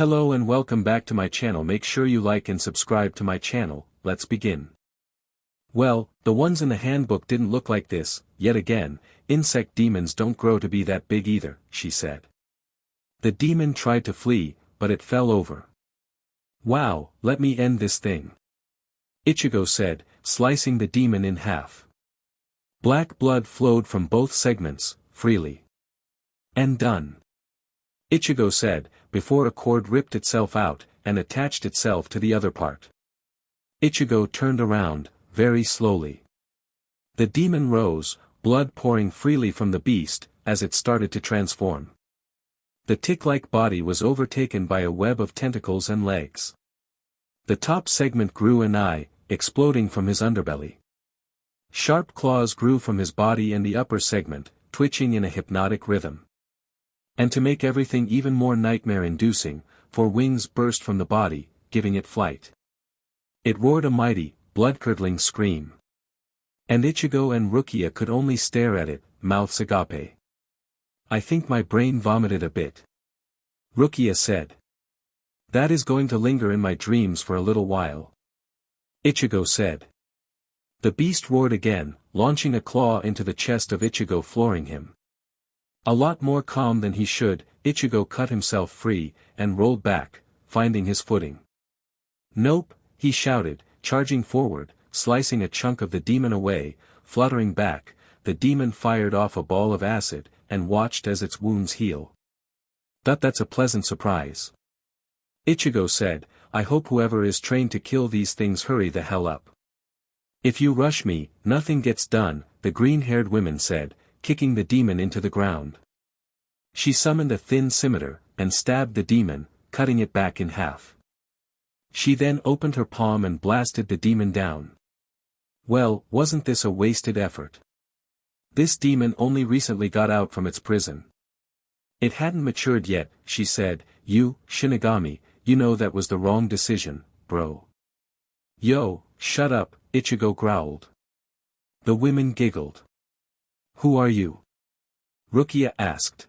Hello and welcome back to my channel. Make sure you like and subscribe to my channel. Let's begin. Well, the ones in the handbook didn't look like this. Yet again, insect demons don't grow to be that big either, she said. The demon tried to flee, but it fell over. Wow, let me end this thing. Ichigo said, slicing the demon in half. Black blood flowed from both segments, freely. And done. Ichigo said, before a cord ripped itself out, and attached itself to the other part. Ichigo turned around, very slowly. The demon rose, blood pouring freely from the beast, as it started to transform. The tick-like body was overtaken by a web of tentacles and legs. The top segment grew an eye, exploding from his underbelly. Sharp claws grew from his body and the upper segment, twitching in a hypnotic rhythm. And to make everything even more nightmare-inducing, 4 wings burst from the body, giving it flight. It roared a mighty, blood-curdling scream. And Ichigo and Rukia could only stare at it, mouths agape. I think my brain vomited a bit. Rukia said. That is going to linger in my dreams for a little while. Ichigo said. The beast roared again, launching a claw into the chest of Ichigo, flooring him. A lot more calm than he should, Ichigo cut himself free, and rolled back, finding his footing. Nope, he shouted, charging forward, slicing a chunk of the demon away, fluttering back, the demon fired off a ball of acid, and watched as its wounds heal. That's a pleasant surprise. Ichigo said, I hope whoever is trained to kill these things hurry the hell up. If you rush me, nothing gets done, the green-haired woman said, kicking the demon into the ground. She summoned a thin scimitar, and stabbed the demon, cutting it back in half. She then opened her palm and blasted the demon down. Well, wasn't this a wasted effort? This demon only recently got out from its prison. It hadn't matured yet, she said, you, Shinigami, you know that was the wrong decision, bro. Yo, shut up, Ichigo growled. The women giggled. Who are you? Rukia asked.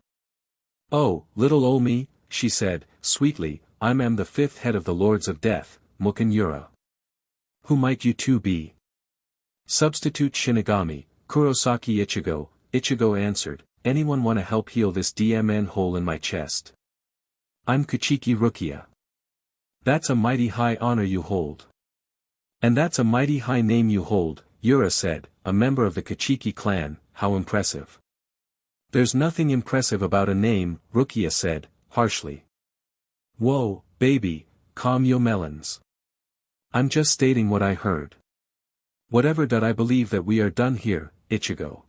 Oh, little ol' me, she said, sweetly, I am the 5th head of the Lords of Death, Muken Yura. Who might you two be? Substitute Shinigami, Kurosaki Ichigo, Ichigo answered, anyone wanna help heal this DMN hole in my chest? I'm Kuchiki Rukia. That's a mighty high honor you hold. And that's a mighty high name you hold, Yura said, a member of the Kuchiki clan, how impressive. There's nothing impressive about a name, Rukia said, harshly. Whoa, baby, calm yo melons. I'm just stating what I heard. Whatever did I believe that we are done here, Ichigo.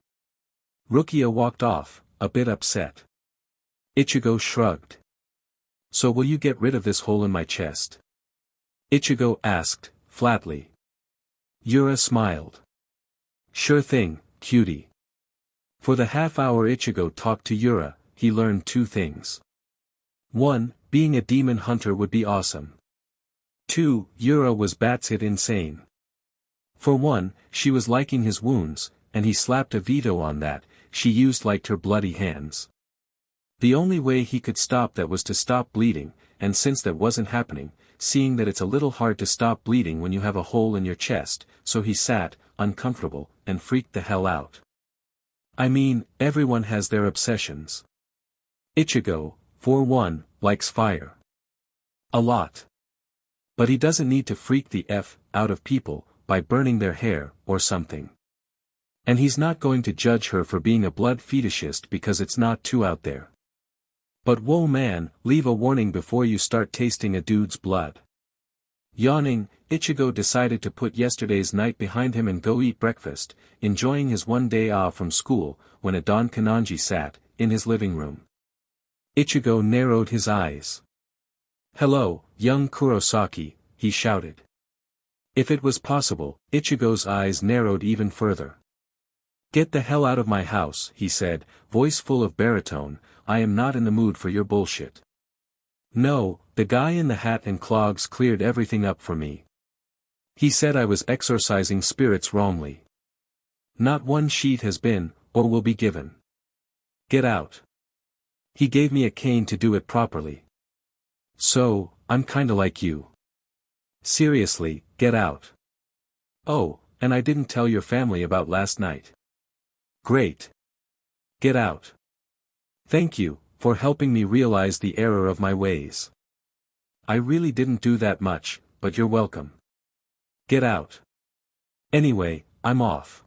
Rukia walked off, a bit upset. Ichigo shrugged. So will you get rid of this hole in my chest? Ichigo asked, flatly. Yura smiled. Sure thing, cutie. For the half-hour Ichigo talked to Yura, he learned 2 things. 1, being a demon hunter would be awesome. 2, Yura was batshit insane. For 1, she was liking his wounds, and he slapped a veto on that, she used liked her bloody hands. The only way he could stop that was to stop bleeding, and since that wasn't happening, seeing that it's a little hard to stop bleeding when you have a hole in your chest, so he sat, uncomfortable, and freaked the hell out. I mean, everyone has their obsessions. Ichigo, for 1, likes fire. A lot. But he doesn't need to freak the F out of people, by burning their hair, or something. And he's not going to judge her for being a blood fetishist because it's not too out there. But whoa man, leave a warning before you start tasting a dude's blood. Yawning, Ichigo decided to put yesterday's night behind him and go eat breakfast, enjoying his 1 day off from school, when a Don Kananji sat, in his living room. Ichigo narrowed his eyes. Hello, young Kurosaki, he shouted. If it was possible, Ichigo's eyes narrowed even further. Get the hell out of my house, he said, voice full of baritone, I am not in the mood for your bullshit. No, the guy in the hat and clogs cleared everything up for me. He said I was exorcising spirits wrongly. Not one sheet has been, or will be given. Get out. He gave me a cane to do it properly. So, I'm kinda like you. Seriously, get out. Oh, and I didn't tell your family about last night. Great. Get out. Thank you, for helping me realize the error of my ways. I really didn't do that much, but you're welcome. Get out. Anyway, I'm off.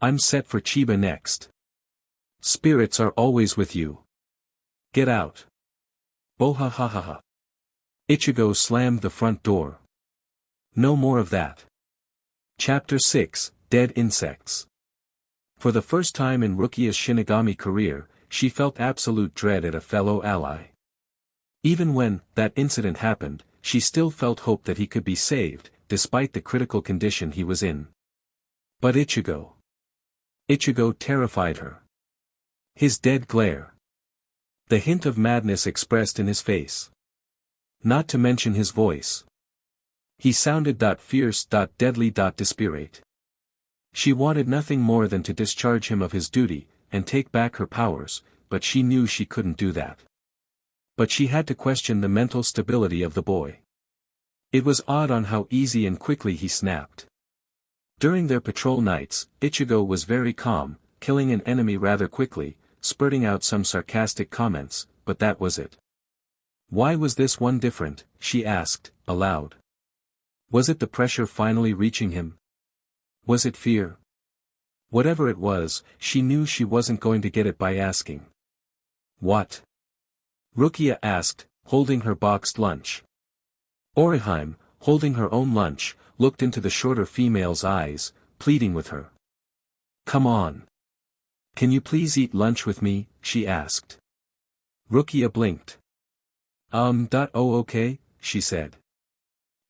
I'm set for Shiba next. Spirits are always with you. Get out. Bohahahaha. Ichigo slammed the front door. No more of that. Chapter 6, Dead Insects. For the first time in Rukia's Shinigami career, she felt absolute dread at a fellow ally. Even when that incident happened, she still felt hope that he could be saved, despite the critical condition he was in. But Ichigo. Ichigo terrified her. His dead glare. The hint of madness expressed in his face. Not to mention his voice. He sounded fierce, deadly, desperate. She wanted nothing more than to discharge him of his duty, and take back her powers, but she knew she couldn't do that. But she had to question the mental stability of the boy. It was odd on how easy and quickly he snapped. During their patrol nights, Ichigo was very calm, killing an enemy rather quickly, spurting out some sarcastic comments, but that was it. Why was this one different, she asked, aloud. Was it the pressure finally reaching him? Was it fear? Whatever it was, she knew she wasn't going to get it by asking. What? Rukia asked, holding her boxed lunch. Orihime, holding her own lunch, looked into the shorter female's eyes, pleading with her. Come on. Can you please eat lunch with me, she asked. Rukia blinked. Oh okay, she said.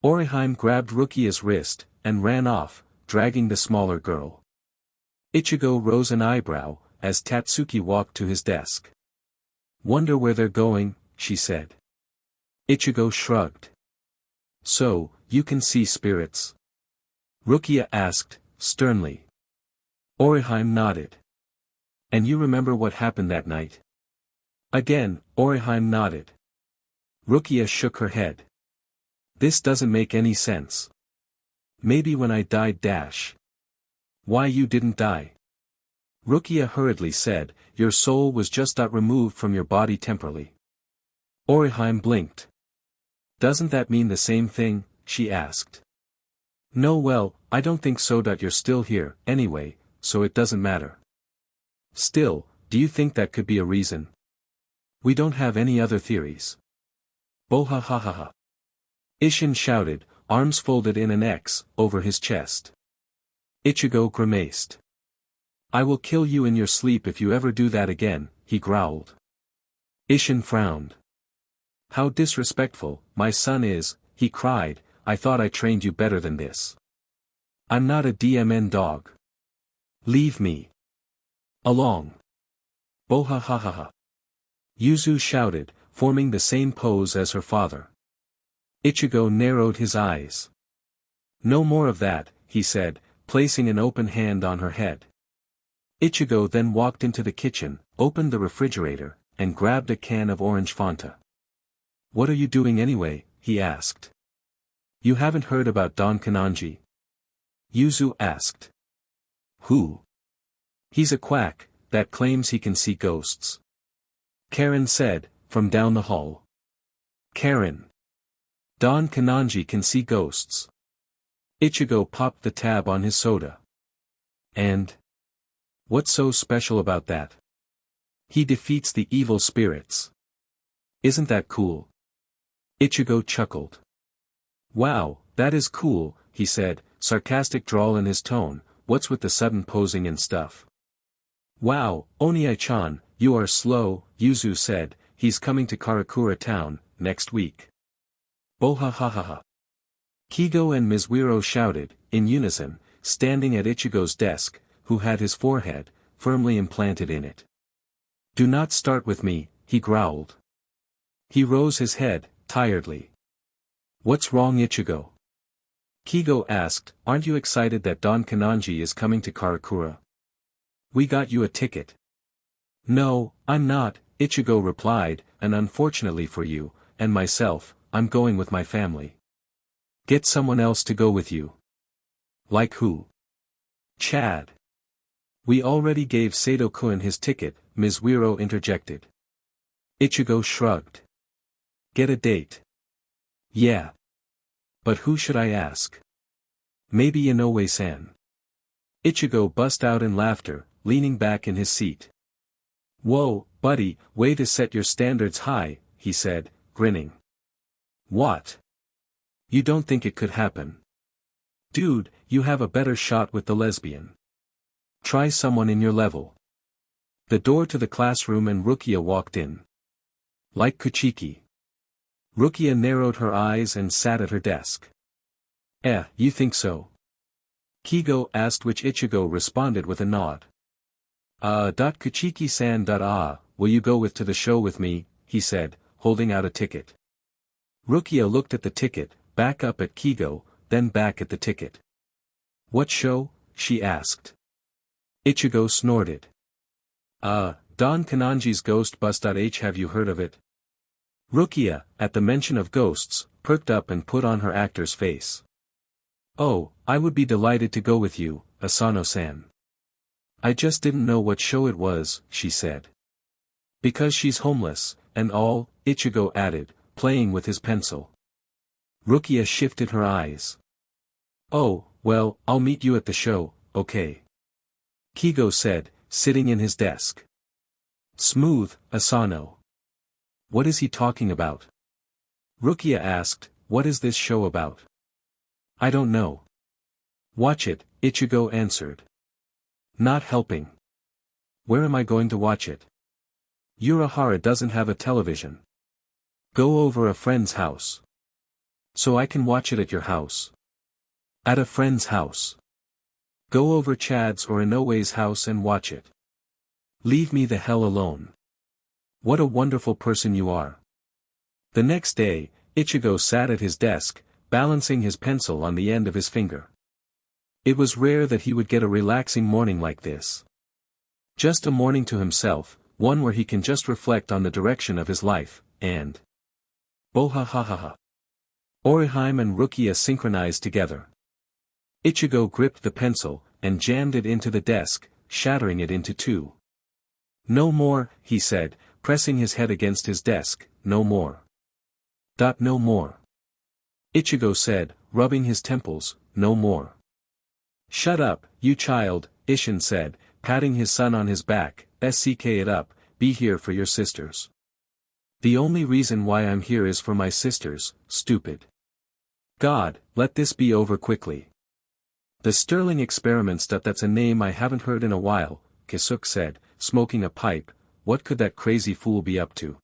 Orihime grabbed Rukia's wrist, and ran off, dragging the smaller girl. Ichigo rose an eyebrow, as Tatsuki walked to his desk. Wonder where they're going, she said. Ichigo shrugged. So, you can see spirits? Rukia asked, sternly. Orihime nodded. And you remember what happened that night? Again, Orihime nodded. Rukia shook her head. This doesn't make any sense. Maybe when I died Why you didn't die? Rukia hurriedly said, your soul was just removed from your body temporarily. Orihime blinked. Doesn't that mean the same thing, she asked. No well, I don't think so. You're still here, anyway, so it doesn't matter. Still, do you think that could be a reason? We don't have any other theories. Bohahahaha. Isshin shouted, arms folded in an X, over his chest. Ichigo grimaced. I will kill you in your sleep if you ever do that again, he growled. Isshin frowned. How disrespectful, my son is, he cried, I thought I trained you better than this. I'm not a DMN dog. Leave me along. Bohahahaha. Yuzu shouted, forming the same pose as her father. Ichigo narrowed his eyes. No more of that, he said, placing an open hand on her head. Ichigo then walked into the kitchen, opened the refrigerator, and grabbed a can of orange Fanta. What are you doing anyway, he asked. You haven't heard about Don Kananji? Yuzu asked. Who? He's a quack, that claims he can see ghosts. Karen said, from down the hall. Karen. Don Kananji can see ghosts. Ichigo popped the tab on his soda. And? What's so special about that? He defeats the evil spirits. Isn't that cool? Ichigo chuckled. Wow, that is cool, he said, sarcastic drawl in his tone, what's with the sudden posing and stuff? Wow, Oniai-chan, you are slow, Yuzu said, he's coming to Karakura town, next week. Bohahahaha. Kigo and Mizuiro shouted, in unison, standing at Ichigo's desk, who had his forehead, firmly implanted in it. Do not start with me, he growled. He rose his head, tiredly. What's wrong, Ichigo? Kigo asked, aren't you excited that Don Kananji is coming to Karakura? We got you a ticket. No, I'm not, Ichigo replied, and unfortunately for you, and myself, I'm going with my family. Get someone else to go with you. Like who? Chad. We already gave Sato-kun his ticket, Ms. Wiro interjected. Ichigo shrugged. Get a date. Yeah. But who should I ask? Maybe Inoue-san. Ichigo bust out in laughter, leaning back in his seat. Whoa, buddy, way to set your standards high, he said, grinning. What? You don't think it could happen? Dude, you have a better shot with the lesbian. Try someone in your level. The door to the classroom and Rukia walked in. Like Kuchiki. Rukia narrowed her eyes and sat at her desk. You think so? Kigo asked, which Ichigo responded with a nod. Kuchiki-san. Will you go to the show with me, he said, holding out a ticket. Rukia looked at the ticket, back up at Kigo, then back at the ticket. What show? She asked. Ichigo snorted. Don Kananji's Ghostbusting. Have you heard of it? Rukia, at the mention of ghosts, perked up and put on her actor's face. Oh, I would be delighted to go with you, Asano-san. I just didn't know what show it was, she said. Because she's homeless, and all, Ichigo added, playing with his pencil. Rukia shifted her eyes. Oh, well, I'll meet you at the show, okay. Kigo said, sitting in his desk. Smooth, Asano. What is he talking about? Rukia asked, what is this show about? I don't know. Watch it, Ichigo answered. Not helping. Where am I going to watch it? Urahara doesn't have a television. Go over a friend's house. So I can watch it at your house. At a friend's house. Go over Chad's or Inoue's house and watch it. Leave me the hell alone. What a wonderful person you are. The next day, Ichigo sat at his desk, balancing his pencil on the end of his finger. It was rare that he would get a relaxing morning like this. Just a morning to himself, one where he can just reflect on the direction of his life, and... Bohahaha. Oriheim and Rukia synchronized together. Ichigo gripped the pencil, and jammed it into the desk, shattering it into two. No more, he said, pressing his head against his desk, no more. No more. Ichigo said, rubbing his temples, no more. Shut up, you child, Ishin said, patting his son on his back, sk it up, be here for your sisters. The only reason why I'm here is for my sisters, stupid. God, let this be over quickly. The Sterling experiments. That's a name I haven't heard in a while, Kisuk said, smoking a pipe. What could that crazy fool be up to?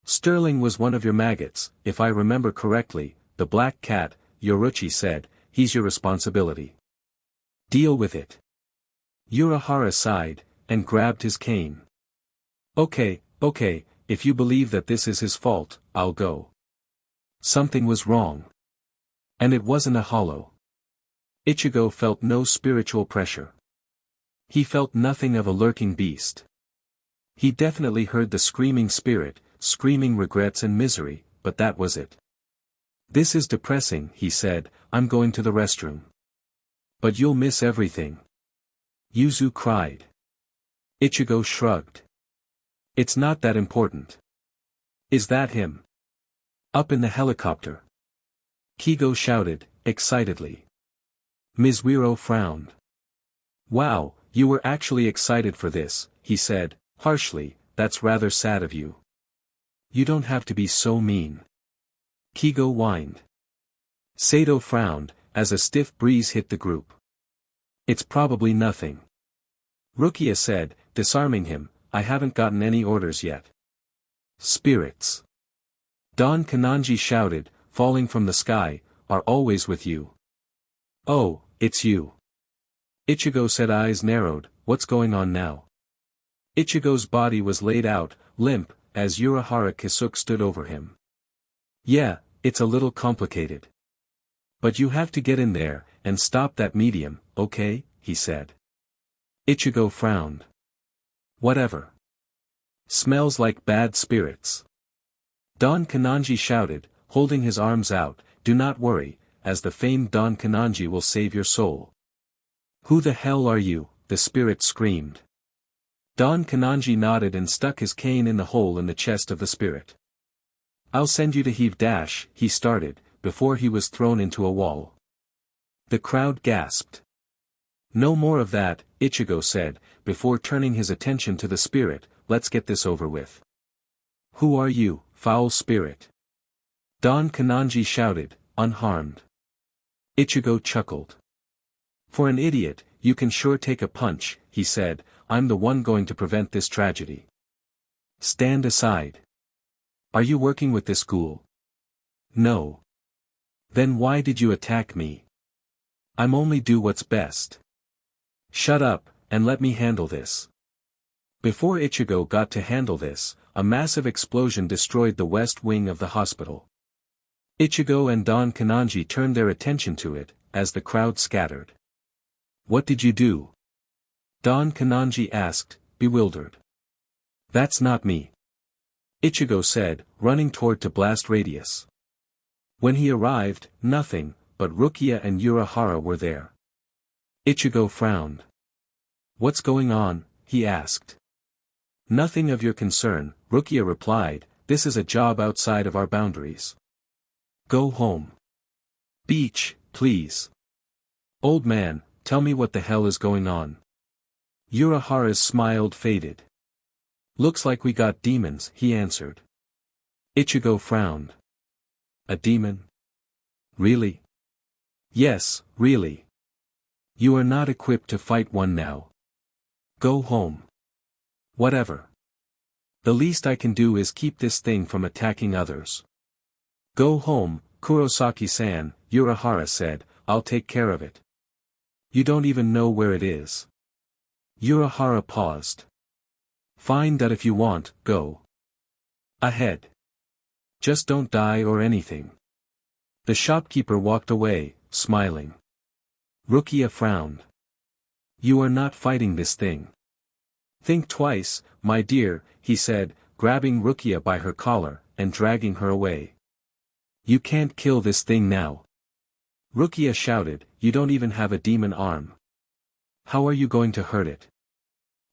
Sterling was one of your maggots, if I remember correctly, the black cat, Yoruchi said, he's your responsibility. Deal with it. Urahara sighed, and grabbed his cane. Okay, if you believe that this is his fault, I'll go. Something was wrong. And it wasn't a hollow. Ichigo felt no spiritual pressure. He felt nothing of a lurking beast. He definitely heard the screaming spirit, screaming regrets and misery, but that was it. This is depressing, he said, I'm going to the restroom. But you'll miss everything. Yuzu cried. Ichigo shrugged. It's not that important. Is that him? Up in the helicopter. Kigo shouted, excitedly. Ms. Wiro frowned. Wow, you were actually excited for this, he said, harshly, that's rather sad of you. You don't have to be so mean. Kigo whined. Sato frowned, as a stiff breeze hit the group. It's probably nothing. Rukia said, disarming him, I haven't gotten any orders yet. Spirits. Don Kananji shouted, falling from the sky, are always with you. Oh, it's you. Ichigo said, eyes narrowed, what's going on now? Ichigo's body was laid out, limp, as Urahara Kisuk stood over him. Yeah, it's a little complicated. But you have to get in there, and stop that medium, okay, he said. Ichigo frowned. Whatever. Smells like bad spirits. Don Kananji shouted, holding his arms out, "Do not worry, as the famed Don Kananji will save your soul." "Who the hell are you?" the spirit screamed. Don Kananji nodded and stuck his cane in the hole in the chest of the spirit. "I'll send you to heave dash," he started, before he was thrown into a wall. The crowd gasped. "No more of that," Ichigo said, before turning his attention to the spirit, "let's get this over with." "Who are you, foul spirit?" Don Kananji shouted, unharmed. Ichigo chuckled. "For an idiot, you can sure take a punch," he said. "I'm the one going to prevent this tragedy. Stand aside." "Are you working with this ghoul?" "No." "Then why did you attack me?" "I'm only do what's best." "Shut up, and let me handle this." Before Ichigo got to handle this, a massive explosion destroyed the west wing of the hospital. Ichigo and Don Kananji turned their attention to it, as the crowd scattered. "What did you do?" Don Kananji asked, bewildered. "That's not me," Ichigo said, running toward to blast radius. When he arrived, nothing but Rukia and Yura were there. Ichigo frowned. "What's going on?" he asked. "Nothing of your concern," Rukia replied. "This is a job outside of our boundaries. Go home." "Beach, please." "Old man, tell me what the hell is going on." Yurahara's smile faded. "Looks like we got demons," he answered. Ichigo frowned. "A demon? Really?" "Yes, really. You are not equipped to fight one now. Go home." "Whatever. The least I can do is keep this thing from attacking others." "Go home, Kurosaki-san," Yurahara said. "I'll take care of it." "You don't even know where it is." Yurahara paused. "Fine, that if you want, go ahead. Just don't die or anything." The shopkeeper walked away, smiling. Rukia frowned. "You are not fighting this thing. Think twice, my dear," he said, grabbing Rukia by her collar, and dragging her away. "You can't kill this thing now." Rukia shouted, "You don't even have a demon arm. How are you going to hurt it?"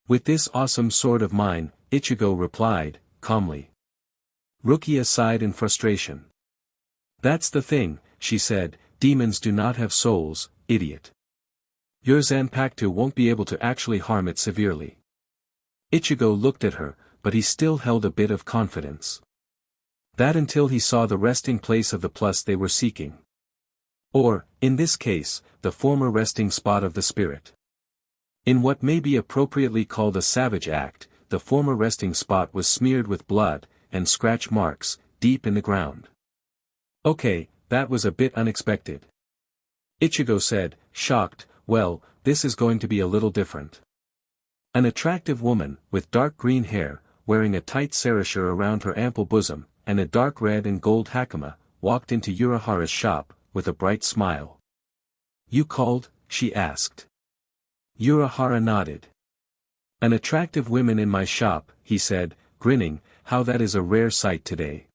"With this awesome sword of mine," Ichigo replied, calmly. Rukia sighed in frustration. "That's the thing," she said, "demons do not have souls, idiot. Your Zanpakuto won't be able to actually harm it severely." Ichigo looked at her, but he still held a bit of confidence. That until he saw the resting place of the plus they were seeking. Or, in this case, the former resting spot of the spirit. In what may be appropriately called a savage act, the former resting spot was smeared with blood, and scratch marks, deep in the ground. "Okay, that was a bit unexpected," Ichigo said, shocked. "Well, this is going to be a little different." An attractive woman, with dark green hair, wearing a tight sarashur around her ample bosom, and a dark red and gold hakama, walked into Yurahara's shop, with a bright smile. "You called?" she asked. Yurahara nodded. "An attractive woman in my shop," he said, grinning. "How that is a rare sight today."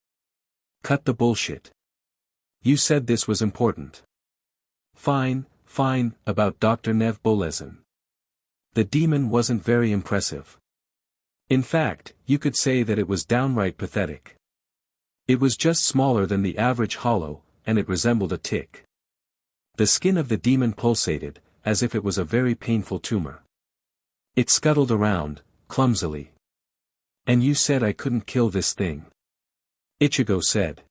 "Cut the bullshit. You said this was important." Fine, about Dr. Nev Bolezin. The demon wasn't very impressive. In fact, you could say that it was downright pathetic. It was just smaller than the average hollow, and it resembled a tick. The skin of the demon pulsated, as if it was a very painful tumor. It scuttled around, clumsily. "And you said I couldn't kill this thing?" Ichigo said.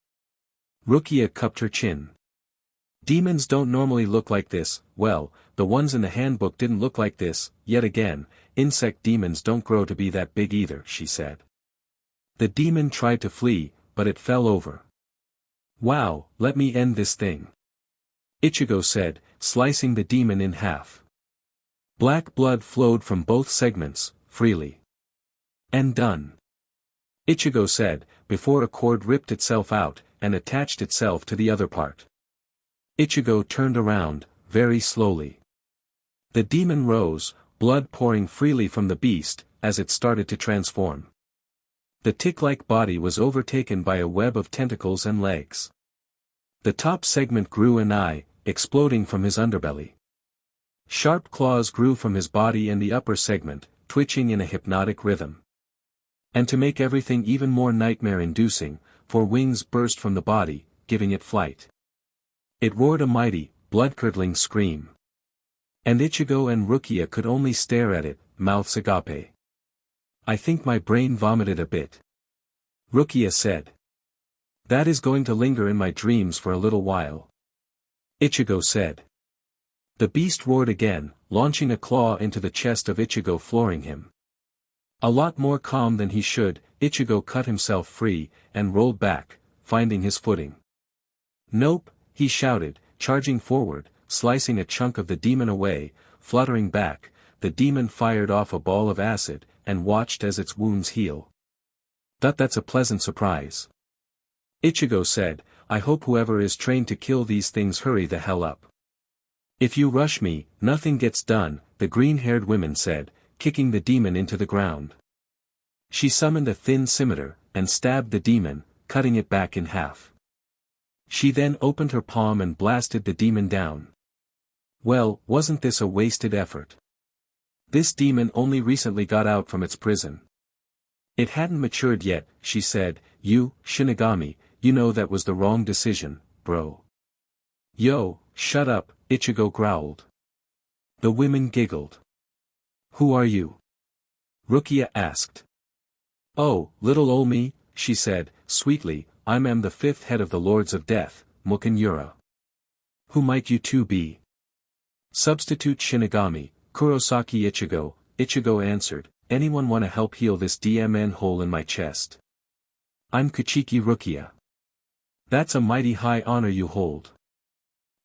Rukia cupped her chin. "Demons don't normally look like this. Well, the ones in the handbook didn't look like this. Yet again, insect demons don't grow to be that big either," she said. The demon tried to flee, but it fell over. "Wow, let me end this thing," Ichigo said, slicing the demon in half. Black blood flowed from both segments, freely. "And done," Ichigo said, before a cord ripped itself out, and attached itself to the other part. Ichigo turned around, very slowly. The demon rose, blood pouring freely from the beast, as it started to transform. The tick-like body was overtaken by a web of tentacles and legs. The top segment grew an eye, exploding from his underbelly. Sharp claws grew from his body and the upper segment, twitching in a hypnotic rhythm. And to make everything even more nightmare-inducing, 4 wings burst from the body, giving it flight. It roared a mighty, blood-curdling scream. And Ichigo and Rukia could only stare at it, mouths agape. I think my brain vomited a bit. Rukia said. That is going to linger in my dreams for a little while. Ichigo said. The beast roared again, launching a claw into the chest of Ichigo, flooring him. A lot more calm than he should, Ichigo cut himself free, and rolled back, finding his footing. Nope, he shouted, charging forward, slicing a chunk of the demon away. Fluttering back, the demon fired off a ball of acid, and watched as its wounds heal. That's a pleasant surprise. Ichigo said, I hope whoever is trained to kill these things hurry the hell up. If you rush me, nothing gets done, the green-haired woman said, kicking the demon into the ground. She summoned a thin scimitar, and stabbed the demon, cutting it back in half. She then opened her palm and blasted the demon down. Well, wasn't this a wasted effort? This demon only recently got out from its prison. It hadn't matured yet, she said. You, Shinigami, you know that was the wrong decision, bro. Yo, shut up, Ichigo growled. The women giggled. Who are you? Rukia asked. Oh, little ol' me, she said, sweetly, I'm the 5th head of the Lords of Death, Muken Yura. Who might you two be? Substitute Shinigami, Kurosaki Ichigo. Ichigo answered, anyone wanna help heal this DMN hole in my chest? I'm Kuchiki Rukia. That's a mighty high honor you hold.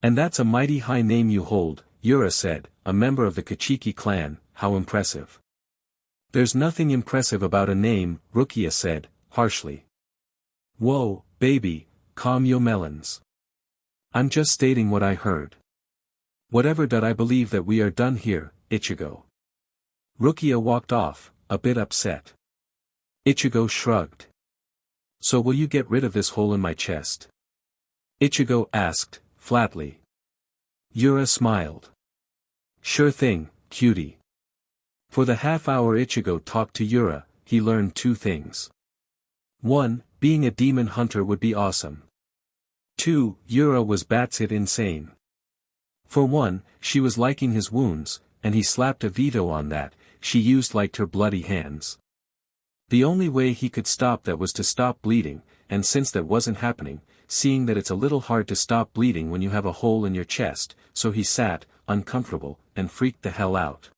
And that's a mighty high name you hold, Yura said, a member of the Kuchiki clan, how impressive. There's nothing impressive about a name, Rukia said, harshly. Whoa, baby, calm yo melons. I'm just stating what I heard. Whatever did I believe that we are done here, Ichigo. Rukia walked off, a bit upset. Ichigo shrugged. So will you get rid of this hole in my chest? Ichigo asked, flatly. Yura smiled. Sure thing, cutie. For the half-hour Ichigo talked to Yura, he learned 2 things. 1, being a demon hunter would be awesome. 2, Yura was batshit insane. For 1, she was liking his wounds, and he slapped a veto on that, she used liked her bloody hands. The only way he could stop that was to stop bleeding, and since that wasn't happening, seeing that it's a little hard to stop bleeding when you have a hole in your chest, so he sat, uncomfortable, and freaked the hell out.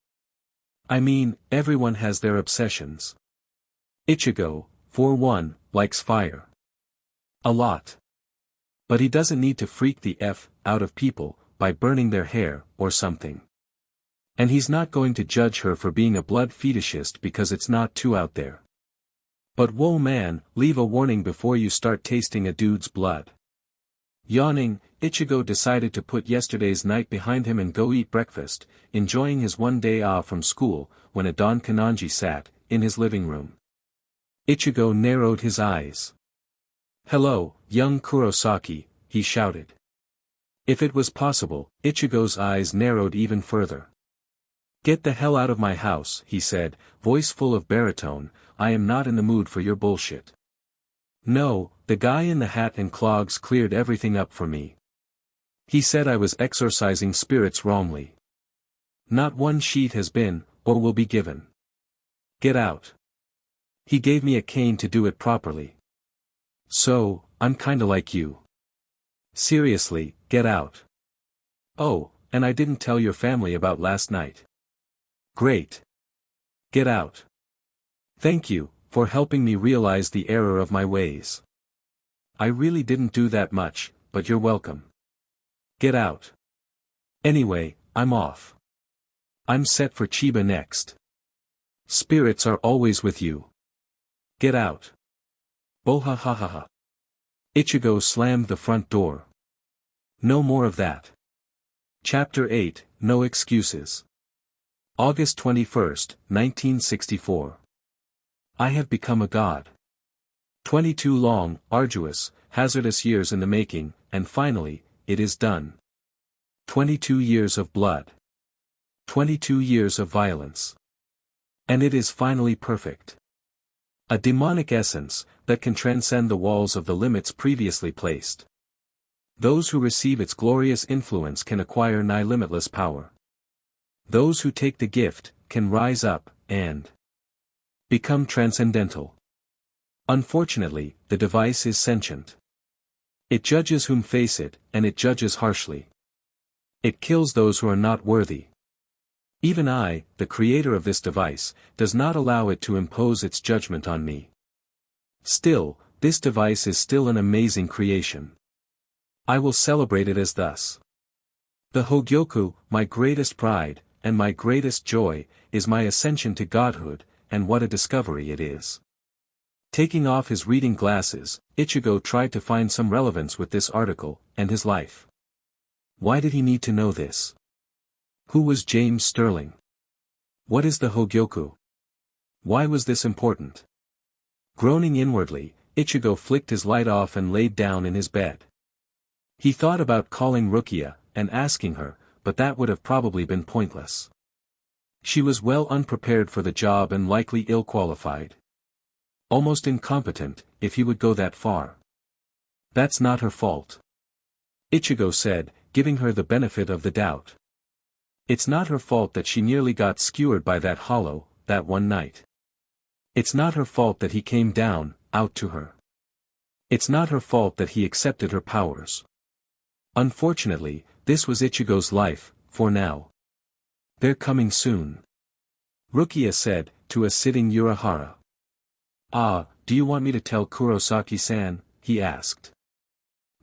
I mean, everyone has their obsessions. Ichigo, for 1, likes fire. A lot. But he doesn't need to freak the F out of people, by burning their hair, or something. And he's not going to judge her for being a blood fetishist because it's not too out there. But whoa man, leave a warning before you start tasting a dude's blood. Yawning, Ichigo decided to put yesterday's night behind him and go eat breakfast, enjoying his 1 day off from school, when a Don Kananji sat, in his living room. Ichigo narrowed his eyes. Hello, young Kurosaki, he shouted. If it was possible, Ichigo's eyes narrowed even further. Get the hell out of my house, he said, voice full of baritone, I am not in the mood for your bullshit. No, the guy in the hat and clogs cleared everything up for me. He said I was exorcising spirits wrongly. Not 1 sheet has been, or will be given. Get out. He gave me a cane to do it properly. So, I'm kinda like you. Seriously, get out. Oh, and I didn't tell your family about last night. Great. Get out. Thank you, for helping me realize the error of my ways. I really didn't do that much, but you're welcome. Get out. Anyway, I'm off. I'm set for Shiba next. Spirits are always with you. Get out. Boha ha ha ha. Ichigo slammed the front door. No more of that. Chapter 8, No Excuses. August 21, 1964. I have become a god. 22 long, arduous, hazardous years in the making, and finally, it is done. 22 years of blood. 22 years of violence. And it is finally perfect. A demonic essence, that can transcend the walls of the limits previously placed. Those who receive its glorious influence can acquire nigh limitless power. Those who take the gift, can rise up, and become transcendental. Unfortunately, the device is sentient. It judges whom face it, and it judges harshly. It kills those who are not worthy. Even I, the creator of this device, does not allow it to impose its judgment on me. Still, this device is still an amazing creation. I will celebrate it as thus. The Hogyoku, my greatest pride, and my greatest joy, is my ascension to godhood, and what a discovery it is. Taking off his reading glasses, Ichigo tried to find some relevance with this article, and his life. Why did he need to know this? Who was James Sterling? What is the Hogyoku? Why was this important? Groaning inwardly, Ichigo flicked his light off and laid down in his bed. He thought about calling Rukia, and asking her, but that would have probably been pointless. She was well unprepared for the job and likely ill-qualified. Almost incompetent, if he would go that far. That's not her fault. Ichigo said, giving her the benefit of the doubt. It's not her fault that she nearly got skewered by that hollow, that one night. It's not her fault that he came down, out to her. It's not her fault that he accepted her powers. Unfortunately, this was Ichigo's life, for now. They're coming soon. Rukia said, to a sitting Urahara. Ah, do you want me to tell Kurosaki-san? He asked.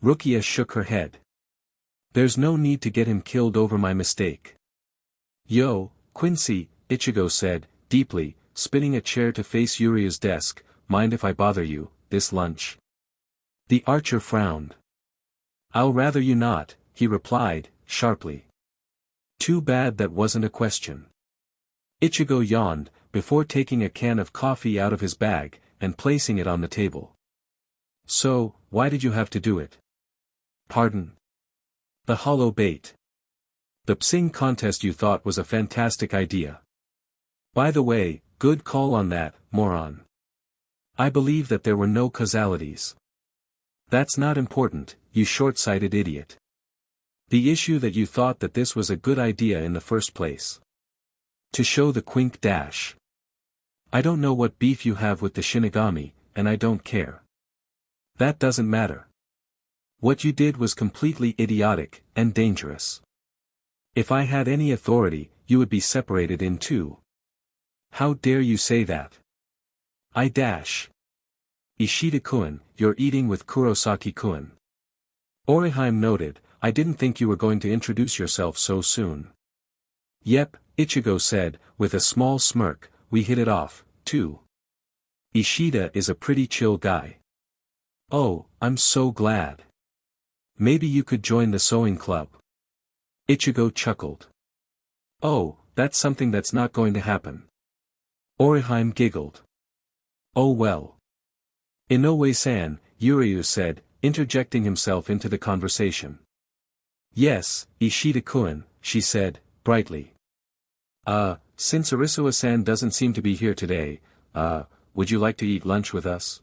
Rukia shook her head. There's no need to get him killed over my mistake. Yo, Quincy, Ichigo said, deeply, spinning a chair to face Yuria's desk, mind if I bother you, this lunch? The archer frowned. I'll rather you not, he replied, sharply. Too bad that wasn't a question. Ichigo yawned, before taking a can of coffee out of his bag, and placing it on the table. So, why did you have to do it? Pardon? The hollow bait. The psing contest you thought was a fantastic idea. By the way, good call on that, moron. I believe that there were no causalities. That's not important, you short-sighted idiot. The issue that you thought that this was a good idea in the first place. To show the quink dash. I don't know what beef you have with the Shinigami, and I don't care. That doesn't matter. What you did was completely idiotic, and dangerous. If I had any authority, you would be separated in two. How dare you say that? I dash. Ishida-kun, you're eating with Kurosaki-kun. Orihime noted, I didn't think you were going to introduce yourself so soon. Yep, Ichigo said, with a small smirk, we hit it off, too. Ishida is a pretty chill guy. Oh, I'm so glad. Maybe you could join the sewing club. Ichigo chuckled. Oh, that's something that's not going to happen. Orihime giggled. Oh well. Inoue-san, Yuryu said, interjecting himself into the conversation. Yes, Ishida-kun, she said, brightly. Since Arisawa-san doesn't seem to be here today, would you like to eat lunch with us?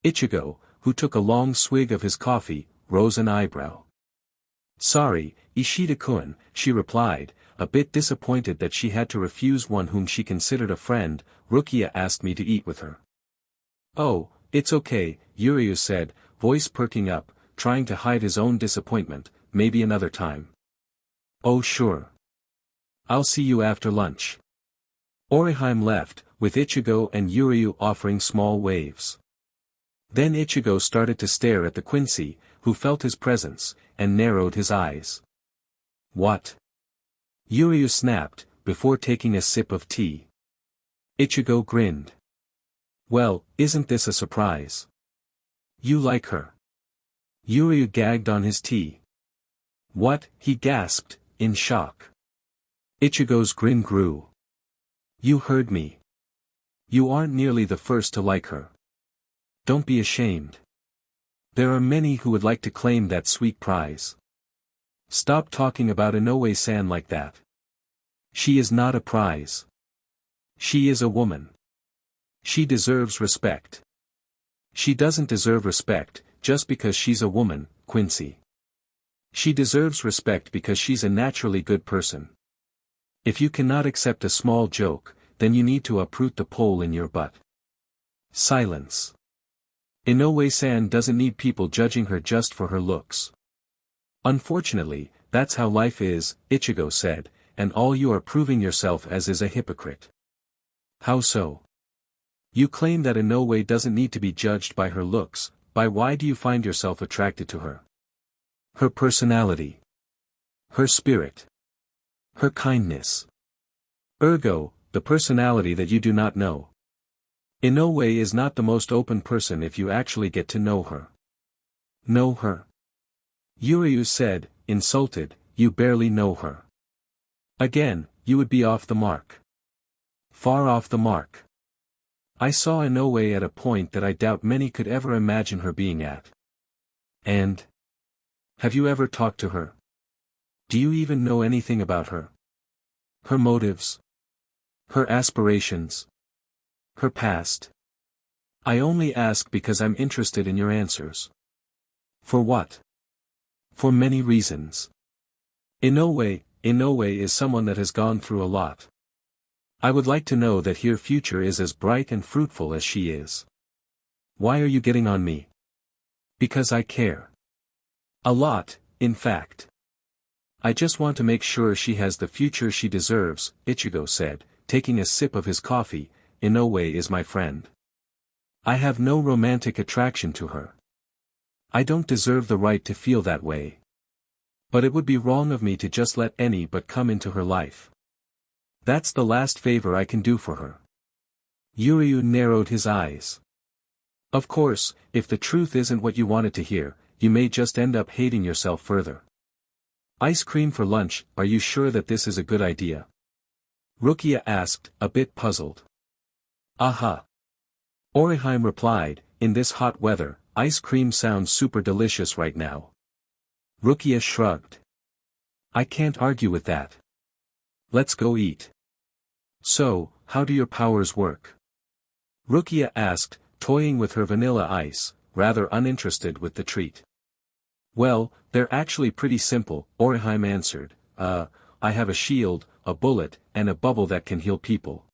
Ichigo, who took a long swig of his coffee, rose an eyebrow. Sorry, Ishida-kun, she replied, a bit disappointed that she had to refuse one whom she considered a friend. Rukia asked me to eat with her. Oh, it's okay, Yuryu said, voice perking up, trying to hide his own disappointment, maybe another time. Oh sure. I'll see you after lunch. Orihime left, with Ichigo and Yuryu offering small waves. Then Ichigo started to stare at the Quincy, who felt his presence, and narrowed his eyes. What? Yuryu snapped, before taking a sip of tea. Ichigo grinned. Well, isn't this a surprise? You like her? Yuryu gagged on his tea. What? He gasped, in shock. Ichigo's grin grew. You heard me. You aren't nearly the first to like her. Don't be ashamed. There are many who would like to claim that sweet prize. Stop talking about Inoue-san like that. She is not a prize. She is a woman. She deserves respect. She doesn't deserve respect, just because she's a woman, Quincy. She deserves respect because she's a naturally good person. If you cannot accept a small joke, then you need to uproot the pole in your butt. Silence. Inoue-san doesn't need people judging her just for her looks. Unfortunately, that's how life is, Ichigo said, and all you are proving yourself as is a hypocrite. How so? You claim that Inoue doesn't need to be judged by her looks, by why do you find yourself attracted to her? Her personality. Her spirit. Her kindness. Ergo, the personality that you do not know. Inoue is not the most open person if you actually get to know her. Know her? Yura said, insulted, you barely know her. Again, you would be off the mark. Far off the mark. I saw Inoue at a point that I doubt many could ever imagine her being at. And? Have you ever talked to her? Do you even know anything about her? Her motives? Her aspirations? Her past? I only ask because I'm interested in your answers. For what? For many reasons. Inoue is someone that has gone through a lot. I would like to know that her future is as bright and fruitful as she is. Why are you getting on me? Because I care. A lot, in fact. I just want to make sure she has the future she deserves, Ichigo said, taking a sip of his coffee. Inoue is my friend. I have no romantic attraction to her. I don't deserve the right to feel that way. But it would be wrong of me to just let any but come into her life. That's the last favor I can do for her. Yuryu narrowed his eyes. Of course, if the truth isn't what you wanted to hear, you may just end up hating yourself further. Ice cream for lunch, are you sure that this is a good idea? Rukia asked, a bit puzzled. Aha. Orihime replied, in this hot weather, ice cream sounds super delicious right now. Rukia shrugged. I can't argue with that. Let's go eat. So, how do your powers work? Rukia asked, toying with her vanilla ice, rather uninterested with the treat. Well, they're actually pretty simple, Orihime answered. I have a shield, a bullet, and a bubble that can heal people.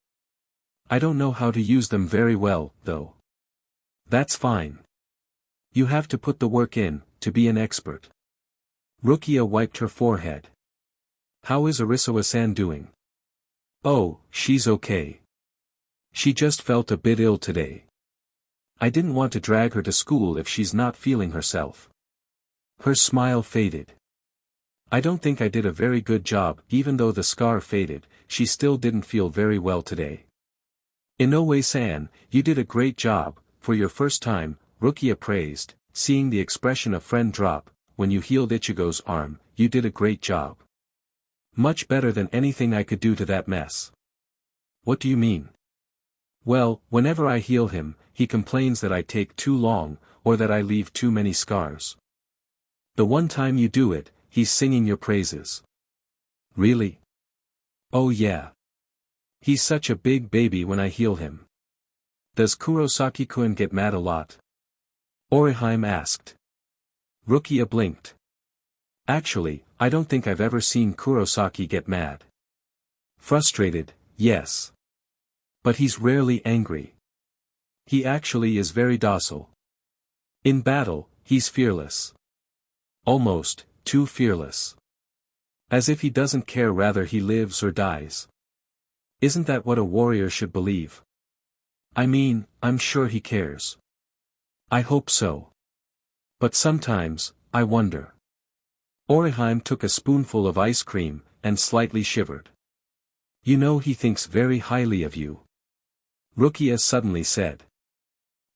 I don't know how to use them very well, though. That's fine. You have to put the work in, to be an expert. Rukia wiped her forehead. How is Arisawa-san doing? Oh, she's okay. She just felt a bit ill today. I didn't want to drag her to school if she's not feeling herself. Her smile faded. I don't think I did a very good job, even though the scar faded, she still didn't feel very well today. Inoue-san, you did a great job, for your first time, Rukia praised, seeing the expression of friend drop, when you healed Ichigo's arm, you did a great job. Much better than anything I could do to that mess. What do you mean? Well, whenever I heal him, he complains that I take too long, or that I leave too many scars. The one time you do it, he's singing your praises. Really? Oh yeah. He's such a big baby when I heal him. Does Kurosaki-kun get mad a lot? Orihime asked. Rukia blinked. Actually, I don't think I've ever seen Kurosaki get mad. Frustrated, yes. But he's rarely angry. He actually is very docile. In battle, he's fearless. Almost, too fearless. As if he doesn't care whether he lives or dies. Isn't that what a warrior should believe? I mean, I'm sure he cares. I hope so. But sometimes, I wonder. Orihime took a spoonful of ice cream, and slightly shivered. You know he thinks very highly of you. Rukia suddenly said.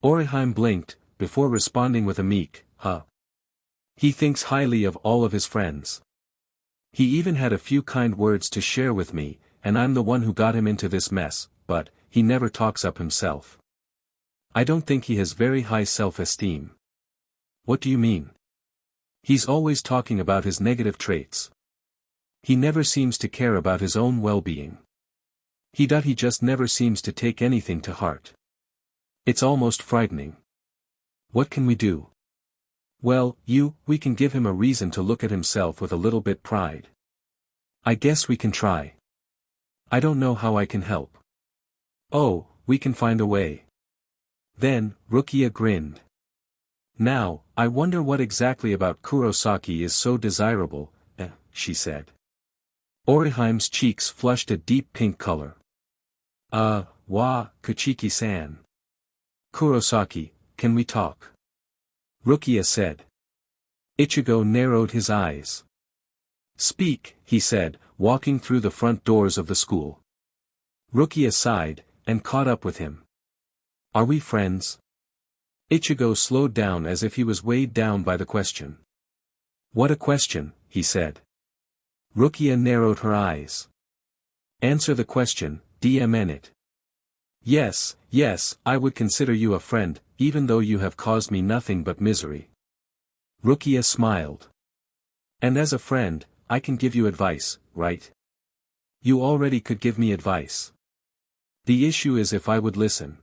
Orihime blinked, before responding with a meek, huh. He thinks highly of all of his friends. He even had a few kind words to share with me, and I'm the one who got him into this mess, but, he never talks up himself. I don't think he has very high self-esteem. What do you mean? He's always talking about his negative traits. He never seems to care about his own well-being. He just never seems to take anything to heart. It's almost frightening. What can we do? Well, we can give him a reason to look at himself with a little bit pride. I guess we can try. I don't know how I can help. Oh, we can find a way. Then, Rukia grinned. Now, I wonder what exactly about Kurosaki is so desirable, she said. Oriheim's cheeks flushed a deep pink color. Kuchiki-san. Kurosaki, can we talk? Rukia said. Ichigo narrowed his eyes. Speak, he said, walking through the front doors of the school. Rukia sighed, and caught up with him. Are we friends? Ichigo slowed down as if he was weighed down by the question. What a question, he said. Rukia narrowed her eyes. Answer the question, DMN it. Yes, I would consider you a friend, even though you have caused me nothing but misery. Rukia smiled. And as a friend, I can give you advice, right? You already could give me advice. The issue is if I would listen.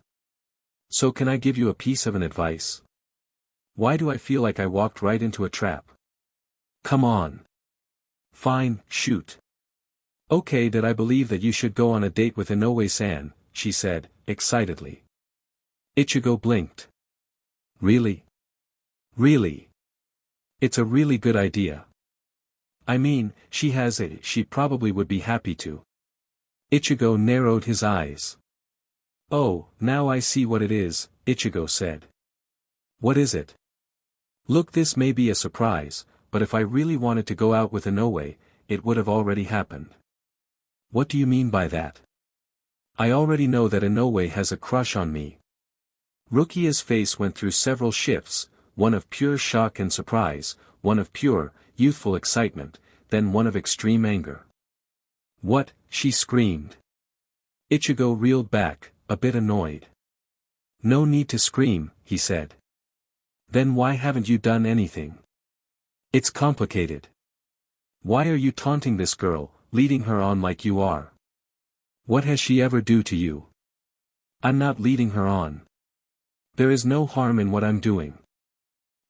So can I give you a piece of an advice? Why do I feel like I walked right into a trap? Come on. Fine, shoot. Okay, that I believe that you should go on a date with Inoue-san, she said, excitedly. Ichigo blinked. Really? Really? It's a really good idea. I mean, she probably would be happy to. Ichigo narrowed his eyes. Oh, now I see what it is, Ichigo said. What is it? Look, this may be a surprise, but if I really wanted to go out with Inoue, it would have already happened. What do you mean by that? I already know that Inoue has a crush on me. Rukia's face went through several shifts, one of pure shock and surprise, one of pure, youthful excitement, then one of extreme anger. What? She screamed. Ichigo reeled back, a bit annoyed. No need to scream, he said. Then why haven't you done anything? It's complicated. Why are you taunting this girl, leading her on like you are? What has she ever do to you? I'm not leading her on. There is no harm in what I'm doing.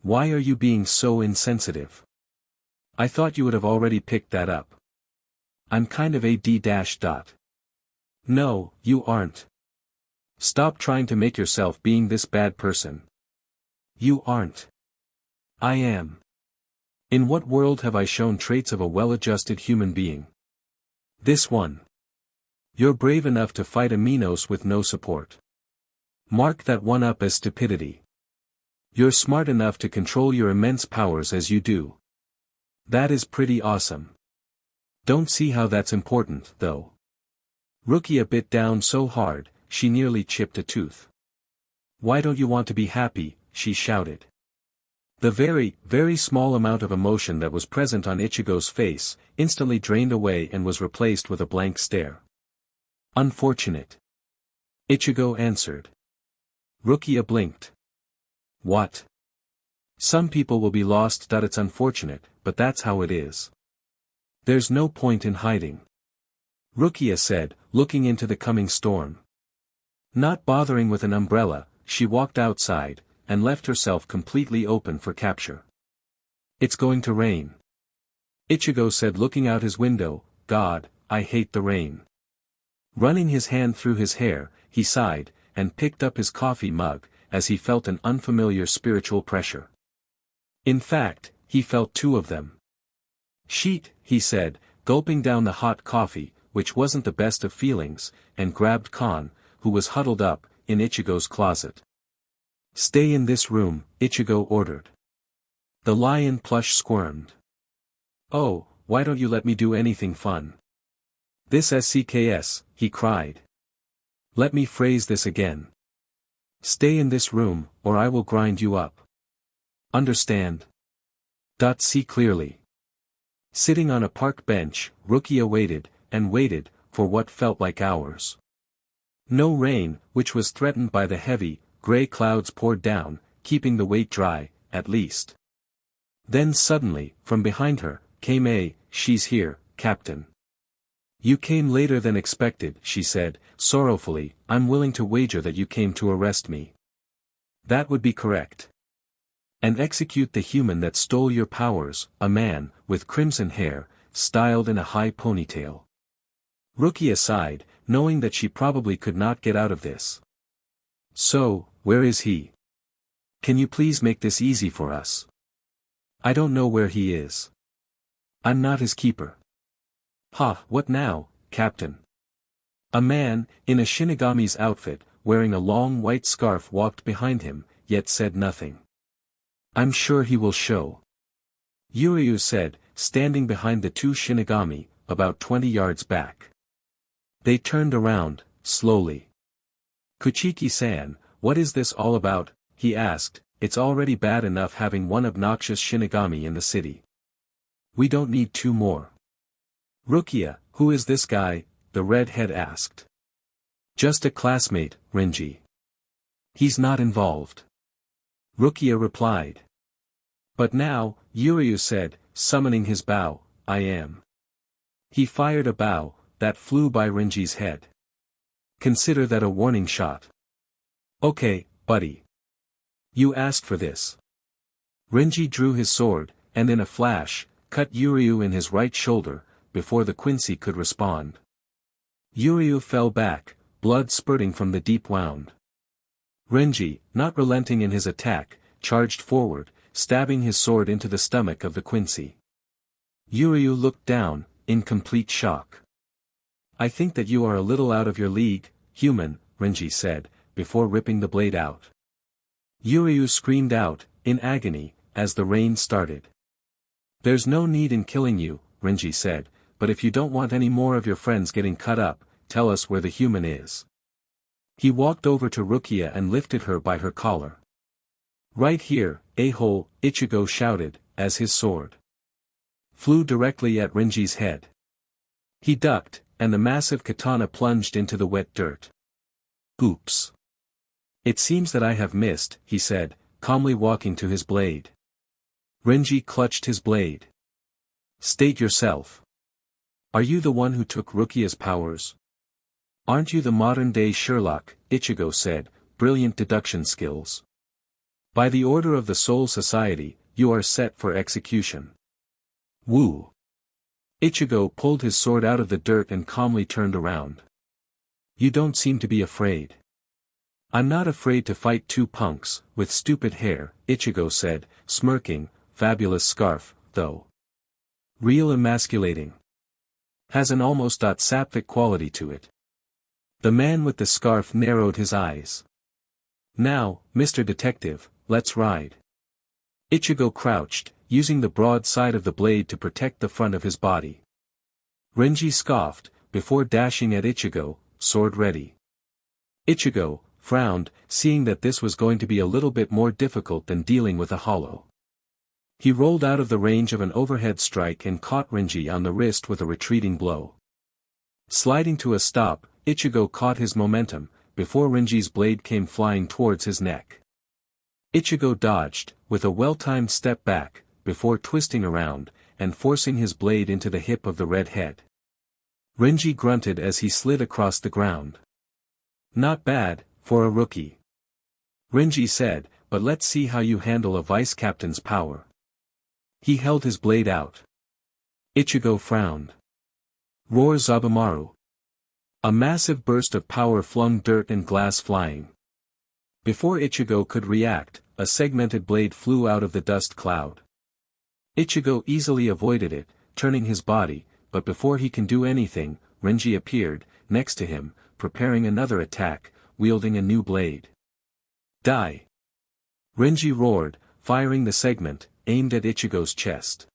Why are you being so insensitive? I thought you would have already picked that up. I'm kind of a No, you aren't. Stop trying to make yourself being this bad person. You aren't. I am. In what world have I shown traits of a well-adjusted human being? This one. You're brave enough to fight a Minos with no support. Mark that one up as stupidity. You're smart enough to control your immense powers as you do. That is pretty awesome. Don't see how that's important, though. Rukia bit down so hard, she nearly chipped a tooth. Why don't you want to be happy, she shouted. The very, very small amount of emotion that was present on Ichigo's face, instantly drained away and was replaced with a blank stare. Unfortunate. Ichigo answered. Rukia blinked. What? Some people will be lost. It's unfortunate, but that's how it is. There's no point in hiding. Rukia said, looking into the coming storm. Not bothering with an umbrella, she walked outside, and left herself completely open for capture. It's going to rain. Ichigo said, looking out his window. God, I hate the rain. Running his hand through his hair, he sighed, and picked up his coffee mug, as he felt an unfamiliar spiritual pressure. In fact, he felt two of them. Sheet, he said, gulping down the hot coffee, which wasn't the best of feelings, and grabbed Kan, who was huddled up, in Ichigo's closet. Stay in this room, Ichigo ordered. The lion plush squirmed. Oh, why don't you let me do anything fun? This SCKS, he cried. Let me phrase this again. Stay in this room, or I will grind you up. Understand? See clearly. Sitting on a park bench, Rukia waited, and waited, for what felt like hours. No rain, which was threatened by the heavy, gray clouds poured down, keeping the weight dry, at least. Then suddenly, from behind her, came "She's here, Captain." "You came later than expected," she said, sorrowfully. "I'm willing to wager that you came to arrest me." "That would be correct." "And execute the human that stole your powers, a man, with crimson hair, styled in a high ponytail." Rukia sighed, knowing that she probably could not get out of this. "So, where is he? Can you please make this easy for us?" "I don't know where he is. I'm not his keeper." "Ha, what now, Captain?" A man, in a Shinigami's outfit, wearing a long white scarf walked behind him, yet said nothing. "I'm sure he will show," Yura said, standing behind the two Shinigami, about 20 yards back. They turned around, slowly. "Kuchiki-san, what is this all about?" he asked. "It's already bad enough having one obnoxious Shinigami in the city. We don't need two more." "Rukia, who is this guy?" the redhead asked. "Just a classmate, Renji. He's not involved," Rukia replied. "But now," Yuryu said, summoning his bow, "I am." He fired a bow that flew by Renji's head. "Consider that a warning shot." "Okay, buddy. You asked for this." Renji drew his sword, and in a flash, cut Yuryu in his right shoulder, before the Quincy could respond. Yuryu fell back, blood spurting from the deep wound. Renji, not relenting in his attack, charged forward, stabbing his sword into the stomach of the Quincy. Yuryu looked down, in complete shock. "I think that you are a little out of your league, human," Renji said, before ripping the blade out. Yuryu screamed out, in agony, as the rain started. "There's no need in killing you," Renji said, "but if you don't want any more of your friends getting cut up, tell us where the human is." He walked over to Rukia and lifted her by her collar. "Right here, a-hole," Ichigo shouted, as his sword flew directly at Renji's head. He ducked, and the massive katana plunged into the wet dirt. "Oops. It seems that I have missed," he said, calmly walking to his blade. Renji clutched his blade. "State yourself. Are you the one who took Rukia's powers?" "Aren't you the modern-day Sherlock?" Ichigo said, "brilliant deduction skills. By the order of the Soul Society, you are set for execution." "Woo." Ichigo pulled his sword out of the dirt and calmly turned around. "You don't seem to be afraid." "I'm not afraid to fight two punks, with stupid hair," Ichigo said, smirking. "Fabulous scarf, though. Real emasculating. Has an almost sapphic quality to it." The man with the scarf narrowed his eyes. "Now, Mr. Detective, let's ride." Ichigo crouched, using the broad side of the blade to protect the front of his body. Renji scoffed, before dashing at Ichigo, sword ready. Ichigo frowned, seeing that this was going to be a little bit more difficult than dealing with a hollow. He rolled out of the range of an overhead strike and caught Renji on the wrist with a retreating blow. Sliding to a stop, Ichigo caught his momentum, before Renji's blade came flying towards his neck. Ichigo dodged, with a well-timed step back, before twisting around, and forcing his blade into the hip of the red head. Renji grunted as he slid across the ground. "Not bad, for a rookie," Renji said, "but let's see how you handle a vice-captain's power." He held his blade out. Ichigo frowned. Roar Zabumaru. A massive burst of power flung dirt and glass flying. Before Ichigo could react, a segmented blade flew out of the dust cloud. Ichigo easily avoided it, turning his body, but before he can do anything, Renji appeared, next to him, preparing another attack, wielding a new blade. "Die!" Renji roared, firing the segment, aimed at Ichigo's chest.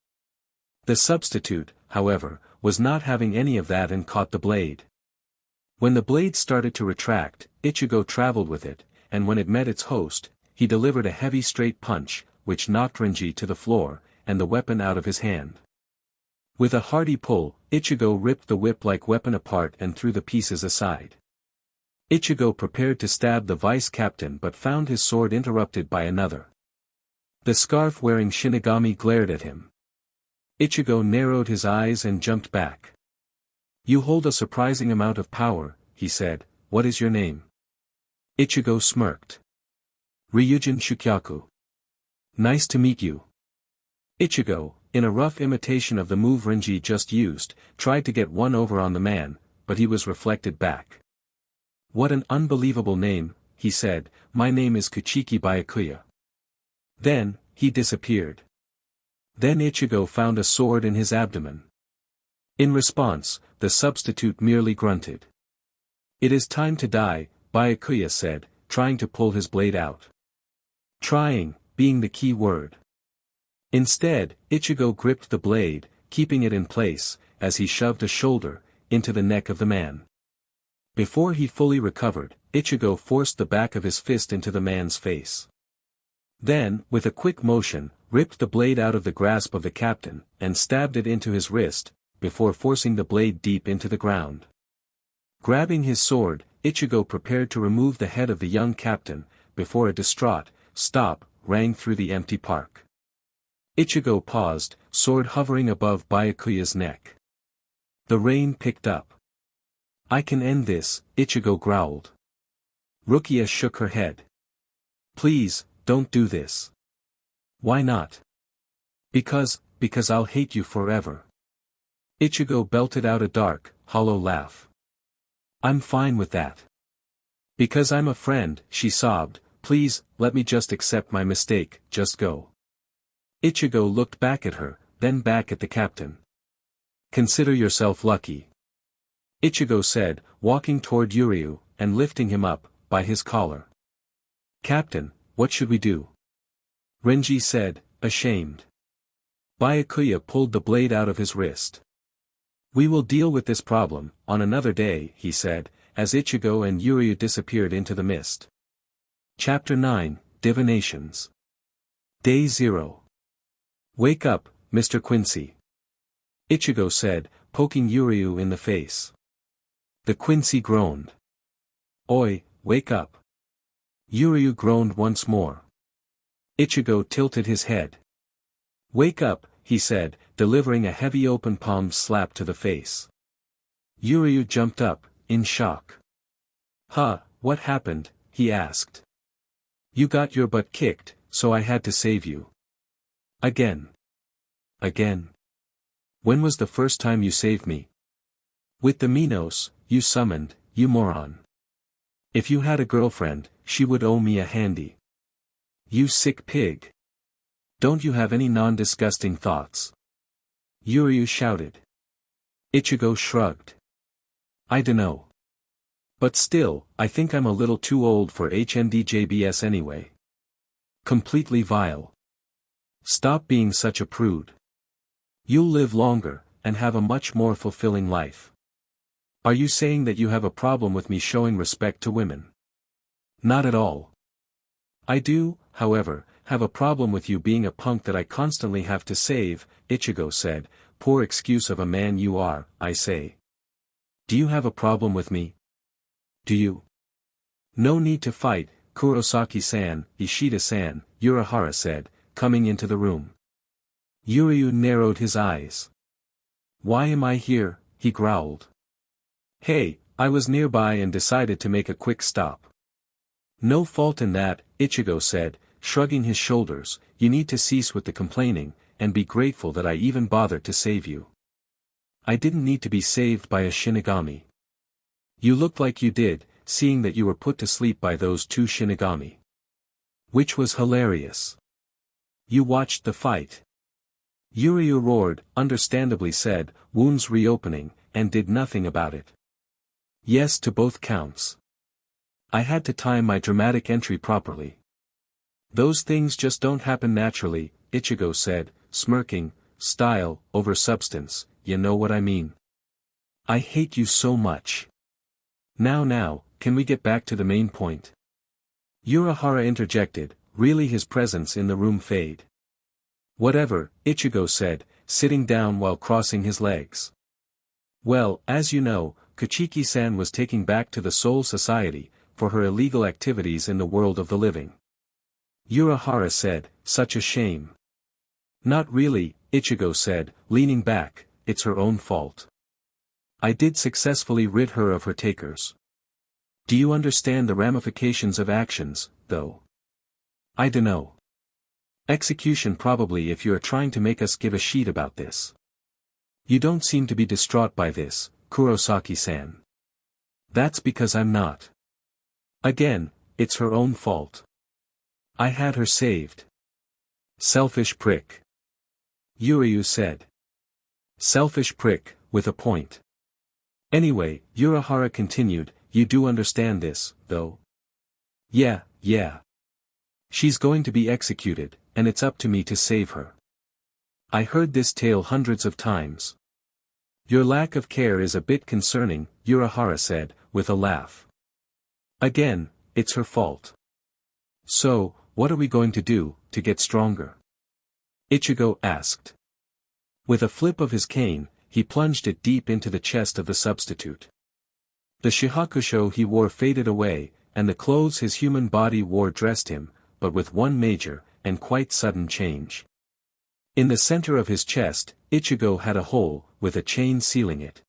The substitute, however, was not having any of that and caught the blade. When the blade started to retract, Ichigo traveled with it, and when it met its host, he delivered a heavy straight punch, which knocked Renji to the floor, and the weapon out of his hand. With a hearty pull, Ichigo ripped the whip-like weapon apart and threw the pieces aside. Ichigo prepared to stab the vice-captain but found his sword interrupted by another. The scarf-wearing Shinigami glared at him. Ichigo narrowed his eyes and jumped back. "You hold a surprising amount of power," he said. "What is your name?" Ichigo smirked. "Ryujin Shukyaku. Nice to meet you." Ichigo, in a rough imitation of the move Renji just used, tried to get one over on the man, but he was reflected back. "What an unbelievable name," he said. "My name is Kuchiki Byakuya." Then, he disappeared. Then Ichigo found a sword in his abdomen. In response, the substitute merely grunted. "It is time to die," Byakuya said, trying to pull his blade out. Trying, being the key word. Instead, Ichigo gripped the blade, keeping it in place, as he shoved a shoulder into the neck of the man. Before he fully recovered, Ichigo forced the back of his fist into the man's face. Then, with a quick motion, ripped the blade out of the grasp of the captain, and stabbed it into his wrist, before forcing the blade deep into the ground. Grabbing his sword, Ichigo prepared to remove the head of the young captain, before a distraught "Stop!" rang through the empty park. Ichigo paused, sword hovering above Byakuya's neck. The rain picked up. "I can end this," Ichigo growled. Rukia shook her head. "Please, don't do this." "Why not?" Because I'll hate you forever." Ichigo belted out a dark, hollow laugh. "I'm fine with that." "Because I'm a friend," she sobbed. "Please, let me just accept my mistake, just go." Ichigo looked back at her, then back at the captain. "Consider yourself lucky," Ichigo said, walking toward Yuryu, and lifting him up, by his collar. "Captain, what should we do?" Renji said, ashamed. Byakuya pulled the blade out of his wrist. "We will deal with this problem, on another day," he said, as Ichigo and Yuryu disappeared into the mist. Chapter 9, Divinations. Day 0. "Wake up, Mr. Quincy," Ichigo said, poking Yuryu in the face. The Quincy groaned. "Oi, wake up." Yuryu groaned once more. Ichigo tilted his head. "Wake up," he said, delivering a heavy open palm slap to the face. Yuryu jumped up, in shock. "Huh, what happened?" he asked. "You got your butt kicked, so I had to save you." "Again. Again. When was the first time you saved me?" "With the Minos, you summoned, you moron. If you had a girlfriend, she would owe me a handy." "You sick pig. Don't you have any non-disgusting thoughts?" Yuryu shouted. Ichigo shrugged. "I dunno. But still, I think I'm a little too old for HNDJBS anyway. Completely vile. Stop being such a prude. You'll live longer, and have a much more fulfilling life." "Are you saying that you have a problem with me showing respect to women?" "Not at all. I do, however, have a problem with you being a punk that I constantly have to save," Ichigo said. "Poor excuse of a man you are, I say. Do you have a problem with me? Do you?" "No need to fight, Kurosaki-san," Ishida-san, Urahara said, coming into the room. Yuryu narrowed his eyes. "Why am I here?" he growled. "Hey, I was nearby and decided to make a quick stop." "No fault in that," Ichigo said, shrugging his shoulders. "You need to cease with the complaining, and be grateful that I even bothered to save you." "I didn't need to be saved by a Shinigami." "You looked like you did, seeing that you were put to sleep by those two Shinigami." Which was hilarious. "You watched the fight." Yuryu roared, understandably said, "Wounds reopening," and did nothing about it. "Yes to both counts. I had to time my dramatic entry properly." "Those things just don't happen naturally," Ichigo said, smirking. "Style, over substance, you know what I mean." "I hate you so much." Now, can we get back to the main point?" Urahara interjected, really his presence in the room fade. "Whatever," Ichigo said, sitting down while crossing his legs. "Well, as you know, Kuchiki-san was taken back to the Soul Society, for her illegal activities in the world of the living. Yura said, such a shame. Not really, Ichigo said, leaning back, it's her own fault. I did successfully rid her of her takers. Do you understand the ramifications of actions, though? I dunno. Execution probably if you are trying to make us give a shit about this. You don't seem to be distraught by this, Kurosaki-san. That's because I'm not. Again, it's her own fault. I had her saved. Selfish prick. Yuryu said. Selfish prick, with a point. Anyway, Urahara continued, you do understand this, though? Yeah. She's going to be executed, and it's up to me to save her. I heard this tale hundreds of times. Your lack of care is a bit concerning, Urahara said, with a laugh. Again, it's her fault. So, what are we going to do, to get stronger? Ichigo asked. With a flip of his cane, he plunged it deep into the chest of the substitute. The shihakusho he wore faded away, and the clothes his human body wore dressed him, but with one major, and quite sudden change. In the center of his chest, Ichigo had a hole, with a chain sealing it.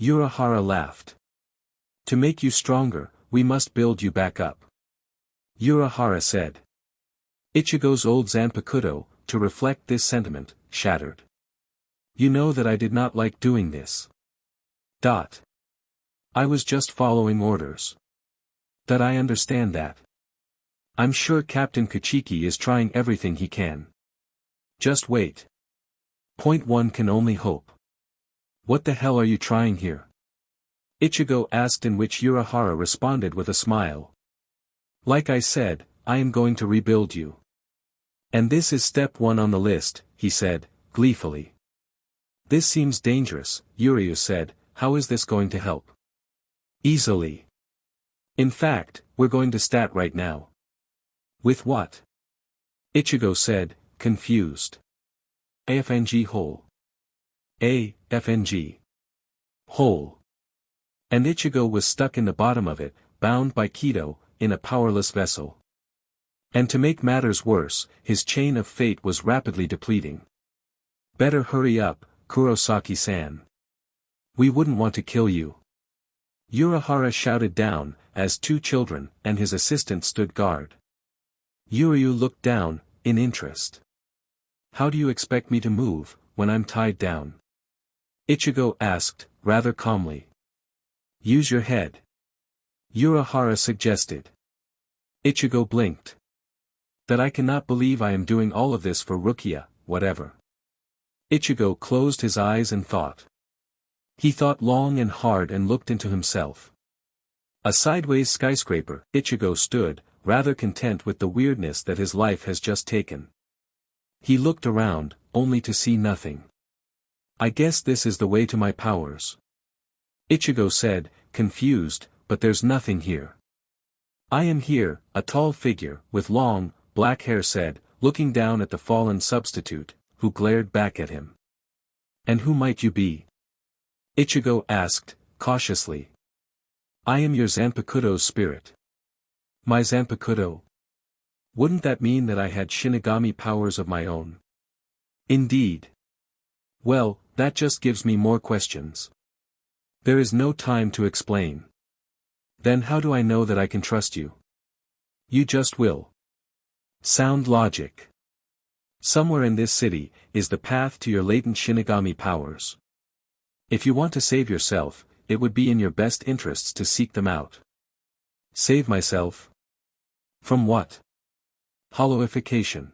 Urahara laughed. To make you stronger, we must build you back up. Urahara said. Ichigo's old Zanpakuto, to reflect this sentiment, shattered. You know that I did not like doing this. I was just following orders. That I understand that. I'm sure Captain Kuchiki is trying everything he can. Just wait. Point one can only hope. What the hell are you trying here? Ichigo asked, in which Urahara responded with a smile. Like I said, I am going to rebuild you. And this is step one on the list, he said, gleefully. This seems dangerous, Yuryu said, how is this going to help? Easily. In fact, we're going to start right now. With what? Ichigo said, confused. AFNG hole. AFNG hole. And Ichigo was stuck in the bottom of it, bound by Kido, in a powerless vessel. And to make matters worse, his chain of fate was rapidly depleting. Better hurry up, Kurosaki-san. We wouldn't want to kill you. Urahara shouted down, as two children and his assistant stood guard. Yuryu looked down, in interest. How do you expect me to move, when I'm tied down? Ichigo asked, rather calmly. Use your head. Urahara suggested. Ichigo blinked. That I cannot believe I am doing all of this for Rukia, whatever. Ichigo closed his eyes and thought. He thought long and hard and looked into himself. A sideways skyscraper, Ichigo stood, rather content with the weirdness that his life has just taken. He looked around, only to see nothing. I guess this is the way to my powers. Ichigo said, confused, but there's nothing here. I am here, a tall figure, with long, black hair said, looking down at the fallen substitute, who glared back at him. And who might you be? Ichigo asked, cautiously. I am your Zanpakuto's spirit. My Zanpakuto? Wouldn't that mean that I had Shinigami powers of my own? Indeed. Well, that just gives me more questions. There is no time to explain. Then how do I know that I can trust you? You just will. Sound logic. Somewhere in this city, is the path to your latent Shinigami powers. If you want to save yourself, it would be in your best interests to seek them out. Save myself? From what? Hollowification.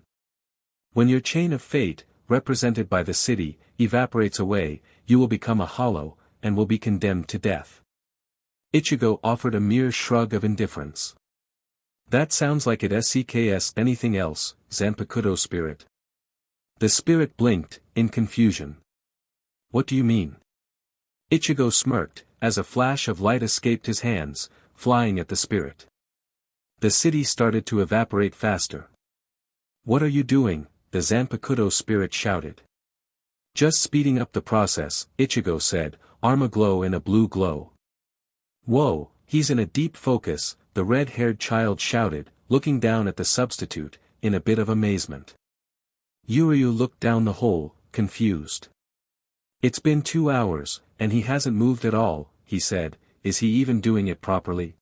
When your chain of fate, represented by the city, evaporates away, you will become a hollow, and will be condemned to death. Ichigo offered a mere shrug of indifference. That sounds like it SCKS anything else, Zanpakuto spirit. The spirit blinked, in confusion. What do you mean? Ichigo smirked, as a flash of light escaped his hands, flying at the spirit. The city started to evaporate faster. What are you doing? The Zanpakuto spirit shouted. Just speeding up the process, Ichigo said, arm aglow in a blue glow. Whoa, he's in a deep focus, the red-haired child shouted, looking down at the substitute, in a bit of amazement. Yura looked down the hole, confused. It's been 2 hours, and he hasn't moved at all, he said. Is he even doing it properly?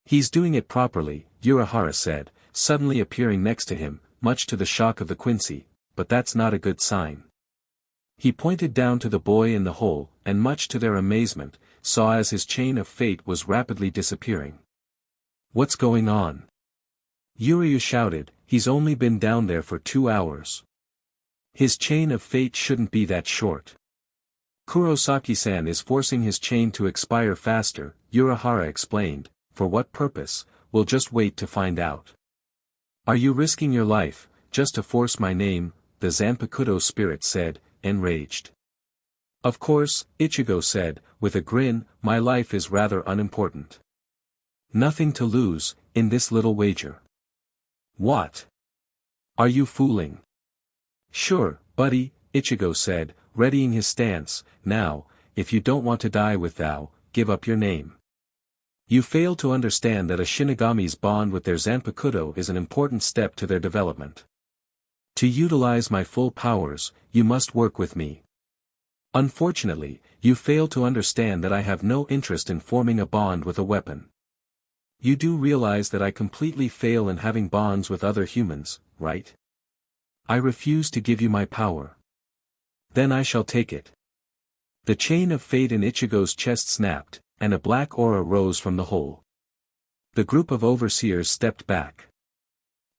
He's doing it properly, Yura said, suddenly appearing next to him, much to the shock of the Quincy, but that's not a good sign. He pointed down to the boy in the hole, and much to their amazement, saw as his chain of fate was rapidly disappearing. What's going on? Yura shouted, he's only been down there for 2 hours. His chain of fate shouldn't be that short. Kurosaki-san is forcing his chain to expire faster, Yura explained. For what purpose? We'll just wait to find out. Are you risking your life, just to force my name? The Zanpakuto spirit said, enraged. Of course, Ichigo said, with a grin, my life is rather unimportant. Nothing to lose, in this little wager. What? Are you fooling? Sure, buddy, Ichigo said, readying his stance. Now, if you don't want to die with thou, give up your name. You fail to understand that a Shinigami's bond with their Zanpakuto is an important step to their development. To utilize my full powers, you must work with me. Unfortunately, you fail to understand that I have no interest in forming a bond with a weapon. You do realize that I completely fail in having bonds with other humans, right? I refuse to give you my power. Then I shall take it. The chain of fate in Ichigo's chest snapped, and a black aura rose from the hole. The group of overseers stepped back.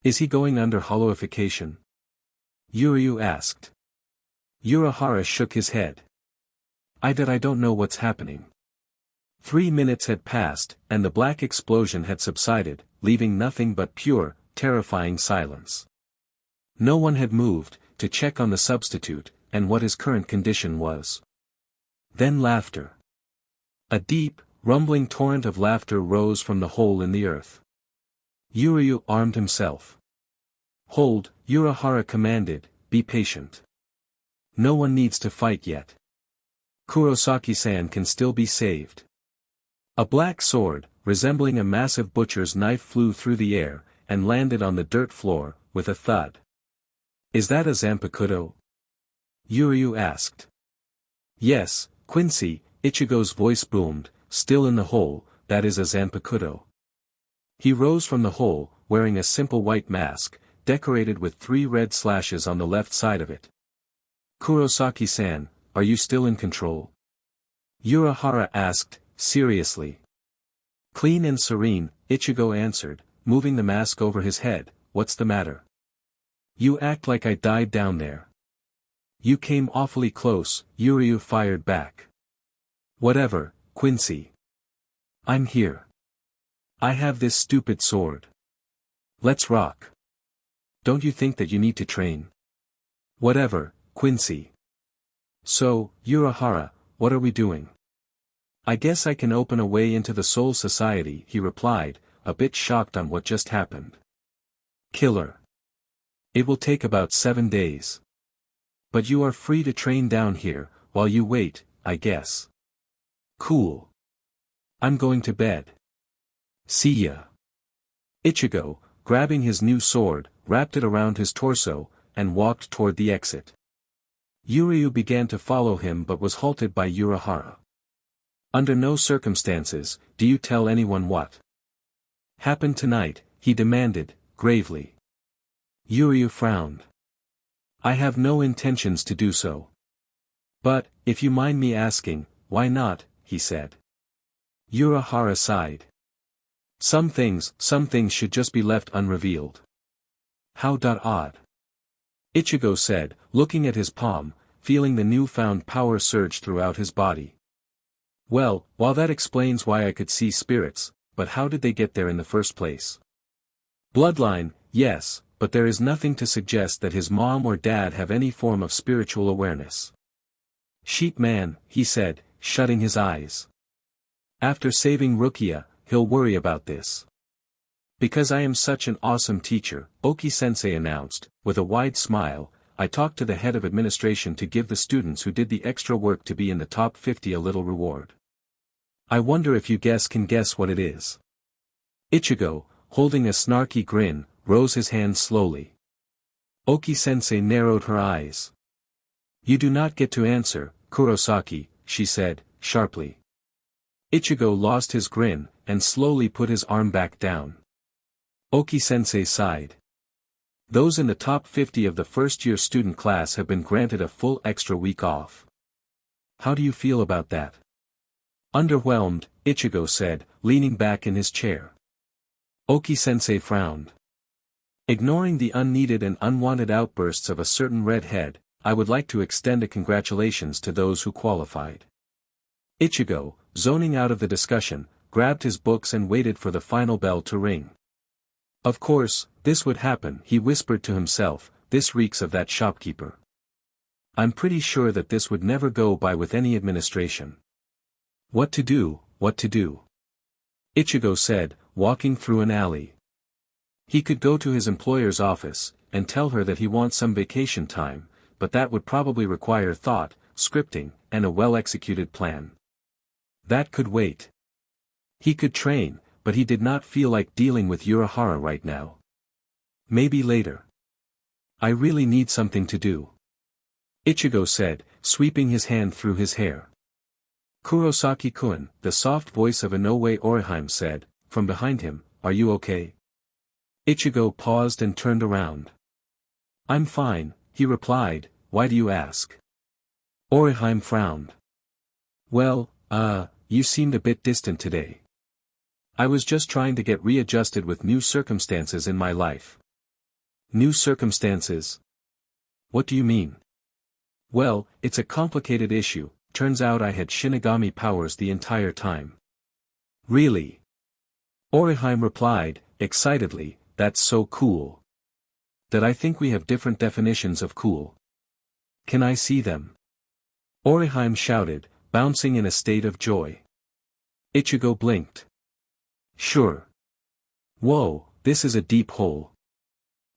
Is he going under hollowification? Yuryu asked. Yura shook his head. I don't know what's happening. 3 minutes had passed, and the black explosion had subsided, leaving nothing but pure, terrifying silence. No one had moved, to check on the substitute, and what his current condition was. Then laughter. A deep, rumbling torrent of laughter rose from the hole in the earth. Yuryu armed himself. Hold, Yura commanded, be patient. No one needs to fight yet. Kurosaki-san can still be saved. A black sword, resembling a massive butcher's knife flew through the air, and landed on the dirt floor, with a thud. Is that a Zanpakuto? Yuryu asked. Yes, Quincy, Ichigo's voice boomed, still in the hole, that is a Zanpakuto. He rose from the hole, wearing a simple white mask, decorated with 3 red slashes on the left side of it. Kurosaki-san, are you still in control? Yura asked, seriously. Clean and serene, Ichigo answered, moving the mask over his head. What's the matter? You act like I died down there. You came awfully close, Yuryu fired back. Whatever, Quincy. I'm here. I have this stupid sword. Let's rock. Don't you think that you need to train? Whatever, Quincy. So, Yura, what are we doing? I guess I can open a way into the Soul Society, he replied, a bit shocked on what just happened. Killer. It will take about 7 days. But you are free to train down here, while you wait, I guess. Cool. I'm going to bed. See ya. Ichigo, grabbing his new sword, wrapped it around his torso, and walked toward the exit. Yuryu began to follow him but was halted by Yura. Under no circumstances, do you tell anyone what happened tonight, he demanded, gravely. Yuryu frowned. I have no intentions to do so. But, if you mind me asking, why not, he said. Yura sighed. Some things should just be left unrevealed. How odd. Ichigo said, looking at his palm, feeling the newfound power surge throughout his body. Well, while that explains why I could see spirits, but how did they get there in the first place? Bloodline, yes, but there is nothing to suggest that his mom or dad have any form of spiritual awareness. Sheep man, he said, shutting his eyes. After saving Rukia, he'll worry about this. Because I am such an awesome teacher, Oki-sensei announced, with a wide smile, I talked to the head of administration to give the students who did the extra work to be in the top 50 a little reward. I wonder if you can guess what it is. Ichigo, holding a snarky grin, rose his hand slowly. Oki-sensei narrowed her eyes. You do not get to answer, Kurosaki, she said, sharply. Ichigo lost his grin, and slowly put his arm back down. Oki-sensei sighed. Those in the top 50 of the first-year student class have been granted a full extra week off. How do you feel about that? Underwhelmed, Ichigo said, leaning back in his chair. Oki-sensei frowned. Ignoring the unneeded and unwanted outbursts of a certain redhead, I would like to extend a congratulations to those who qualified. Ichigo, zoning out of the discussion, grabbed his books and waited for the final bell to ring. Of course, this would happen, he whispered to himself, this reeks of that shopkeeper. I'm pretty sure that this would never go by with any administration. What to do, what to do? Ichigo said, walking through an alley. He could go to his employer's office, and tell her that he wants some vacation time, but that would probably require thought, scripting, and a well-executed plan. That could wait. He could train, but he did not feel like dealing with Yura right now. Maybe later. I really need something to do. Ichigo said, sweeping his hand through his hair. Kurosaki-kun, the soft voice of Inoue Orihime said, from behind him, are you okay? Ichigo paused and turned around. I'm fine, he replied, why do you ask? Orihime frowned. Well, you seemed a bit distant today. I was just trying to get readjusted with new circumstances in my life. New circumstances? What do you mean? Well, it's a complicated issue, turns out I had Shinigami powers the entire time. Really? Orihime replied, excitedly, that's so cool. That I think we have different definitions of cool. Can I see them? Orihime shouted, bouncing in a state of joy. Ichigo blinked. Sure. Whoa, this is a deep hole.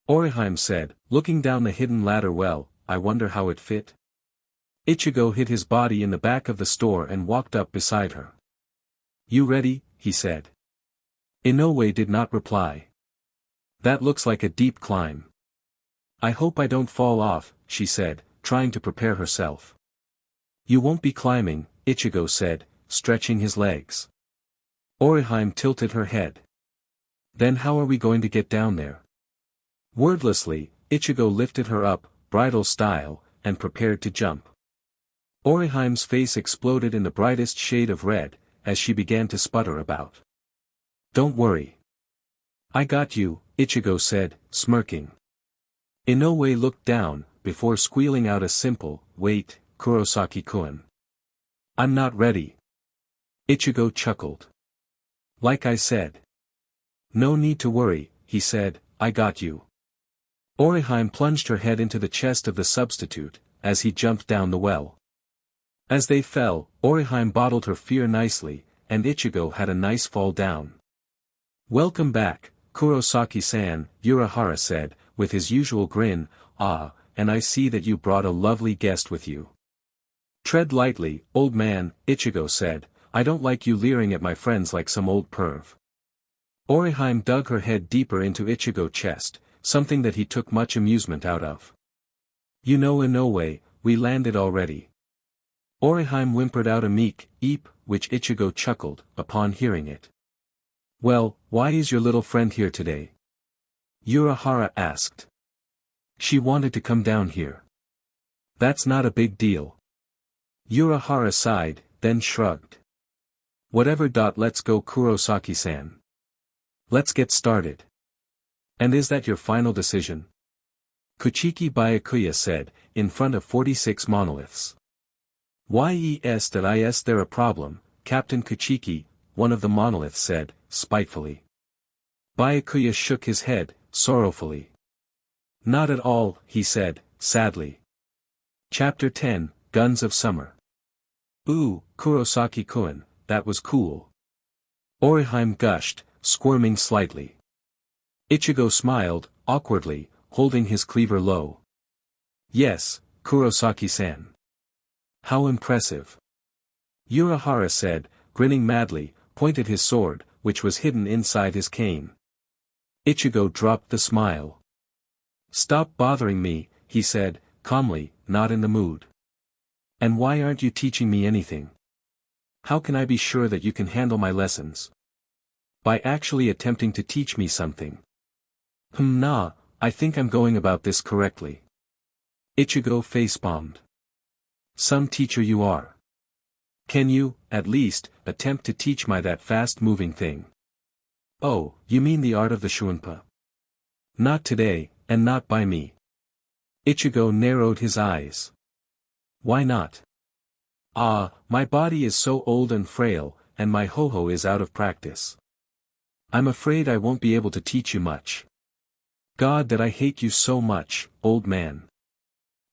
Orihime said, looking down the hidden ladder. Well, I wonder how it fit. Ichigo hid his body in the back of the store and walked up beside her. You ready? He said. Inoue did not reply. That looks like a deep climb. I hope I don't fall off, she said, trying to prepare herself. You won't be climbing, Ichigo said, stretching his legs. Orihime tilted her head. Then how are we going to get down there? Wordlessly, Ichigo lifted her up, bridal style, and prepared to jump. Orihime's face exploded in the brightest shade of red, as she began to sputter about. Don't worry. I got you, Ichigo said, smirking. Inoue looked down, before squealing out a simple, wait, Kurosaki-kun. I'm not ready. Ichigo chuckled. Like I said. No need to worry, he said, I got you. Orihime plunged her head into the chest of the substitute, as he jumped down the well. As they fell, Orihime bottled her fear nicely, and Ichigo had a nice fall down. Welcome back, Kurosaki-san, Yura said, with his usual grin, and I see that you brought a lovely guest with you. Tread lightly, old man, Ichigo said, I don't like you leering at my friends like some old perv. Orihime dug her head deeper into Ichigo's chest, something that he took much amusement out of. You know Inoue, we landed already. Orihime whimpered out a meek, eep, which Ichigo chuckled, upon hearing it. Well, why is your little friend here today? Yura asked. She wanted to come down here. That's not a big deal. Yura sighed, then shrugged. Whatever. Let's go, Kurosaki-san. Let's get started. And is that your final decision? Kuchiki Byakuya said, in front of 46 monoliths. Yes, they're a problem, Captain Kuchiki, one of the monoliths said, spitefully. Byakuya shook his head, sorrowfully. Not at all, he said, sadly. Chapter 10, Guns of Summer. Ooh, Kurosaki-kun, that was cool. Orihime gushed, squirming slightly. Ichigo smiled, awkwardly, holding his cleaver low. Yes, Kurosaki-san. How impressive. Urahara said, grinning madly, pointed his sword, which was hidden inside his cane. Ichigo dropped the smile. Stop bothering me, he said, calmly, not in the mood. And why aren't you teaching me anything? How can I be sure that you can handle my lessons? By actually attempting to teach me something. Nah, I think I'm going about this correctly. Ichigo facepalmed. Some teacher you are. Can you, at least, attempt to teach me that fast-moving thing? Oh, you mean the art of the Shunpa? Not today, and not by me. Ichigo narrowed his eyes. Why not? Ah, my body is so old and frail, and my ho-ho is out of practice. I'm afraid I won't be able to teach you much. God, that I hate you so much, old man.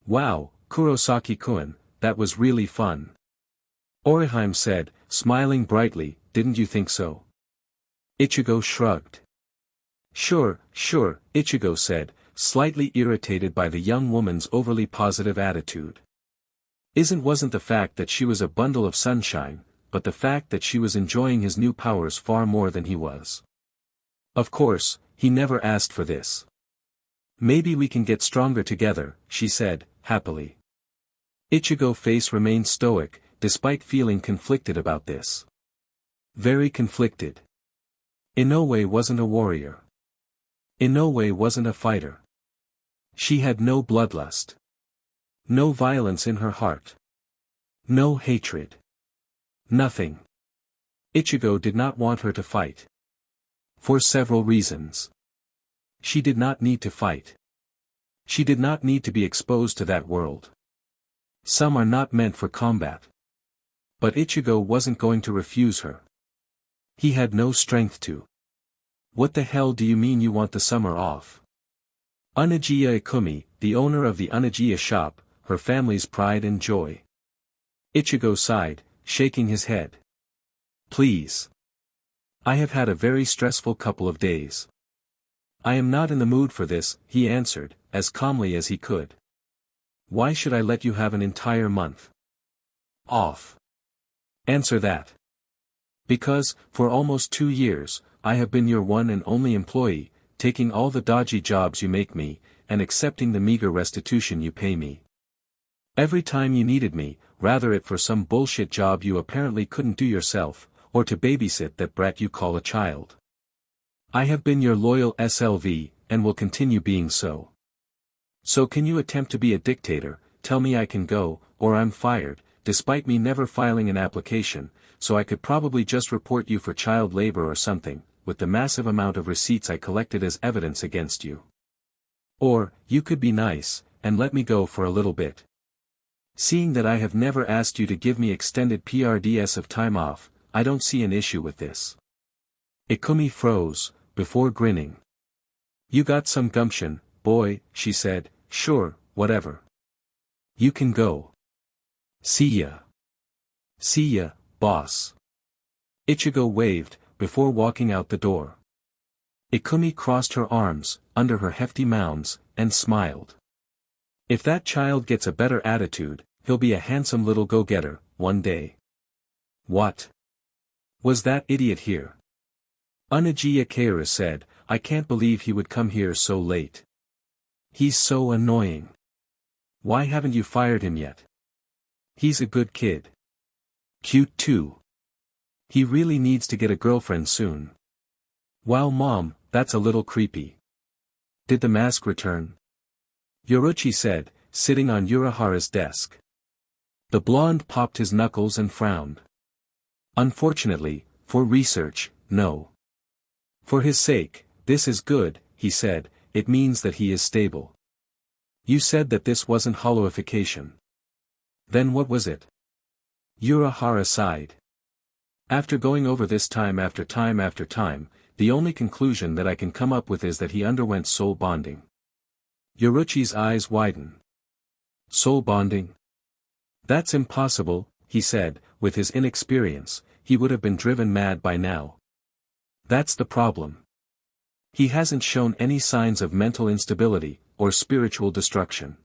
Wow, Kurosaki-kun, that was really fun. Orihime said, smiling brightly, didn't you think so? Ichigo shrugged. Sure, Ichigo said, slightly irritated by the young woman's overly positive attitude. Wasn't the fact that she was a bundle of sunshine, but the fact that she was enjoying his new powers far more than he was. Of course, he never asked for this. Maybe we can get stronger together, she said, happily. Ichigo's face remained stoic, despite feeling conflicted about this. Very conflicted. Inoue wasn't a warrior. Inoue wasn't a fighter. She had no bloodlust. No violence in her heart. No hatred. Nothing. Ichigo did not want her to fight. For several reasons. She did not need to fight. She did not need to be exposed to that world. Some are not meant for combat. But Ichigo wasn't going to refuse her. He had no strength to. What the hell do you mean you want the summer off? Unajiya Ikumi, the owner of the Unajiya shop, her family's pride and joy. Ichigo sighed, shaking his head. Please. I have had a very stressful couple of days. I am not in the mood for this, he answered, as calmly as he could. Why should I let you have an entire month off? Answer that. Because, for almost 2 years, I have been your one and only employee, taking all the dodgy jobs you make me, and accepting the meager restitution you pay me. Every time you needed me, rather it for some bullshit job you apparently couldn't do yourself, or to babysit that brat you call a child. I have been your loyal SLV, and will continue being so. So can you attempt to be a dictator, tell me I can go, or I'm fired, despite me never filing an application, so I could probably just report you for child labor or something, with the massive amount of receipts I collected as evidence against you. Or, you could be nice, and let me go for a little bit. Seeing that I have never asked you to give me extended PRDS of time off, I don't see an issue with this. Ikumi froze, before grinning. You got some gumption, boy, she said, sure, whatever. You can go. See ya. See ya, boss. Ichigo waved, before walking out the door. Ikumi crossed her arms, under her hefty mounds, and smiled. If that child gets a better attitude, he'll be a handsome little go-getter, one day. What? Was that idiot here? Unajiya Kaoru said, I can't believe he would come here so late. He's so annoying. Why haven't you fired him yet? He's a good kid. Cute too. He really needs to get a girlfriend soon. Wow, Mom, that's a little creepy. Did the mask return? Yoruchi said, sitting on Urahara's desk. The blonde popped his knuckles and frowned. Unfortunately, for research, no. For his sake, this is good, he said, it means that he is stable. You said that this wasn't hollowification. Then what was it? Urahara sighed. After going over this time after time after time, the only conclusion that I can come up with is that he underwent soul bonding. Yoruchi's eyes widened. Soul bonding? That's impossible, he said, with his inexperience, he would have been driven mad by now. That's the problem. He hasn't shown any signs of mental instability, or spiritual destruction.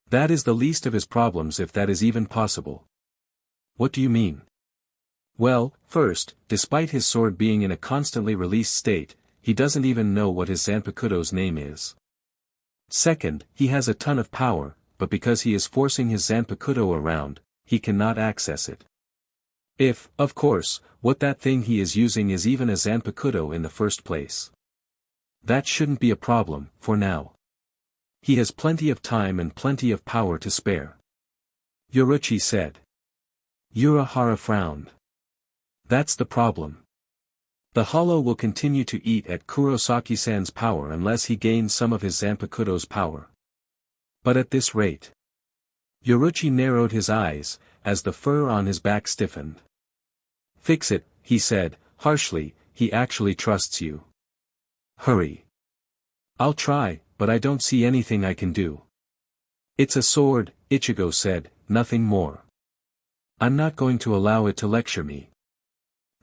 That is the least of his problems if that is even possible. What do you mean? Well, first, despite his sword being in a constantly released state, he doesn't even know what his Zanpakuto's name is. Second, he has a ton of power, but because he is forcing his Zanpakuto around, he cannot access it. If, of course, what that thing he is using is even a Zanpakuto in the first place. That shouldn't be a problem, for now. He has plenty of time and plenty of power to spare. Yoruchi said. Urahara frowned. That's the problem. The hollow will continue to eat at Kurosaki-san's power unless he gains some of his Zanpakuto's power. But at this rate. Yoruchi narrowed his eyes, as the fur on his back stiffened. Fix it, he said, harshly, he actually trusts you. Hurry. I'll try, but I don't see anything I can do. It's a sword, Ichigo said, nothing more. I'm not going to allow it to lecture me.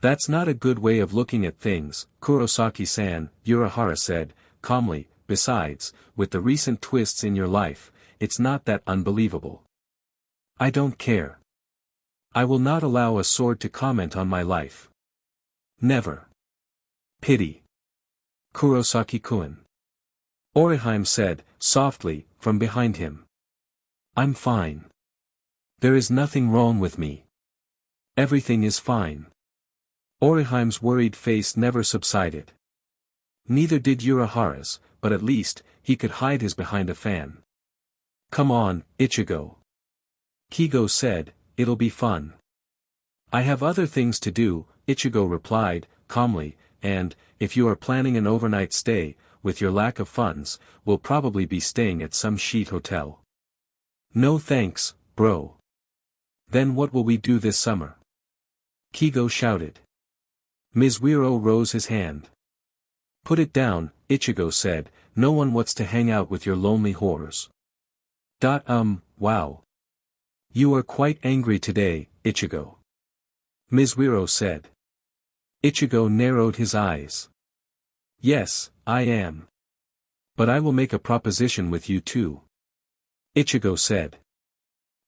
That's not a good way of looking at things, Kurosaki-san, Urahara said, calmly, besides, with the recent twists in your life, it's not that unbelievable. I don't care. I will not allow a sword to comment on my life. Never. Pity. Kurosaki-kun. Oriheim said, softly, from behind him. I'm fine. There is nothing wrong with me. Everything is fine. Oriheim's worried face never subsided. Neither did Urahara's, but at least, he could hide his behind a fan. Come on, Ichigo. Kigo said, it'll be fun. I have other things to do, Ichigo replied, calmly, and, if you are planning an overnight stay, with your lack of funds, we'll probably be staying at some sheet hotel. No thanks, bro. Then what will we do this summer? Kigo shouted. Mizuiro rose his hand. Put it down, Ichigo said, no one wants to hang out with your lonely whores. Wow. You are quite angry today, Ichigo. Mizuiro said. Ichigo narrowed his eyes. Yes, I am. But I will make a proposition with you too. Ichigo said.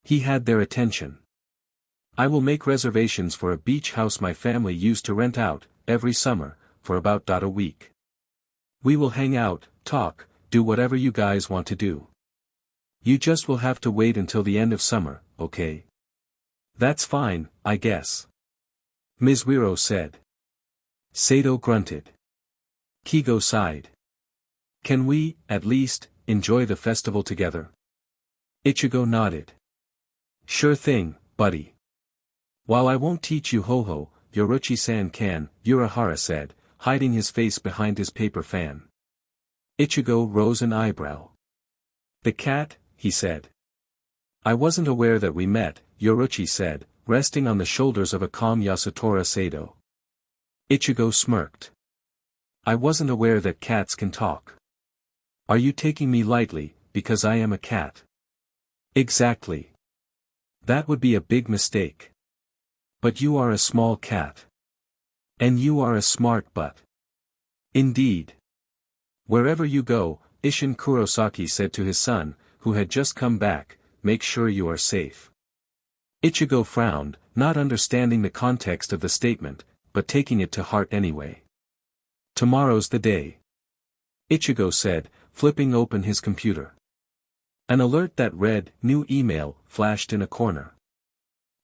He had their attention. I will make reservations for a beach house my family used to rent out, every summer, for about a week. We will hang out, talk, do whatever you guys want to do. You just will have to wait until the end of summer, okay? That's fine, I guess. Mizuiro said. Sato grunted. Kigo sighed. Can we, at least, enjoy the festival together? Ichigo nodded. Sure thing, buddy. While I won't teach you ho-ho, Yoruchi-san can, Urahara said, hiding his face behind his paper fan. Ichigo rose an eyebrow. The cat, he said. I wasn't aware that we met, Yoruchi said, resting on the shoulders of a calm Yasutora Sato. Ichigo smirked. I wasn't aware that cats can talk. Are you taking me lightly, because I am a cat? Exactly. That would be a big mistake. But you are a small cat. And you are a smart butt. Indeed. Wherever you go, Isshin Kurosaki said to his son, who had just come back, make sure you are safe. Ichigo frowned, not understanding the context of the statement, but taking it to heart anyway. Tomorrow's the day. Ichigo said, flipping open his computer. An alert that read, new email, flashed in a corner.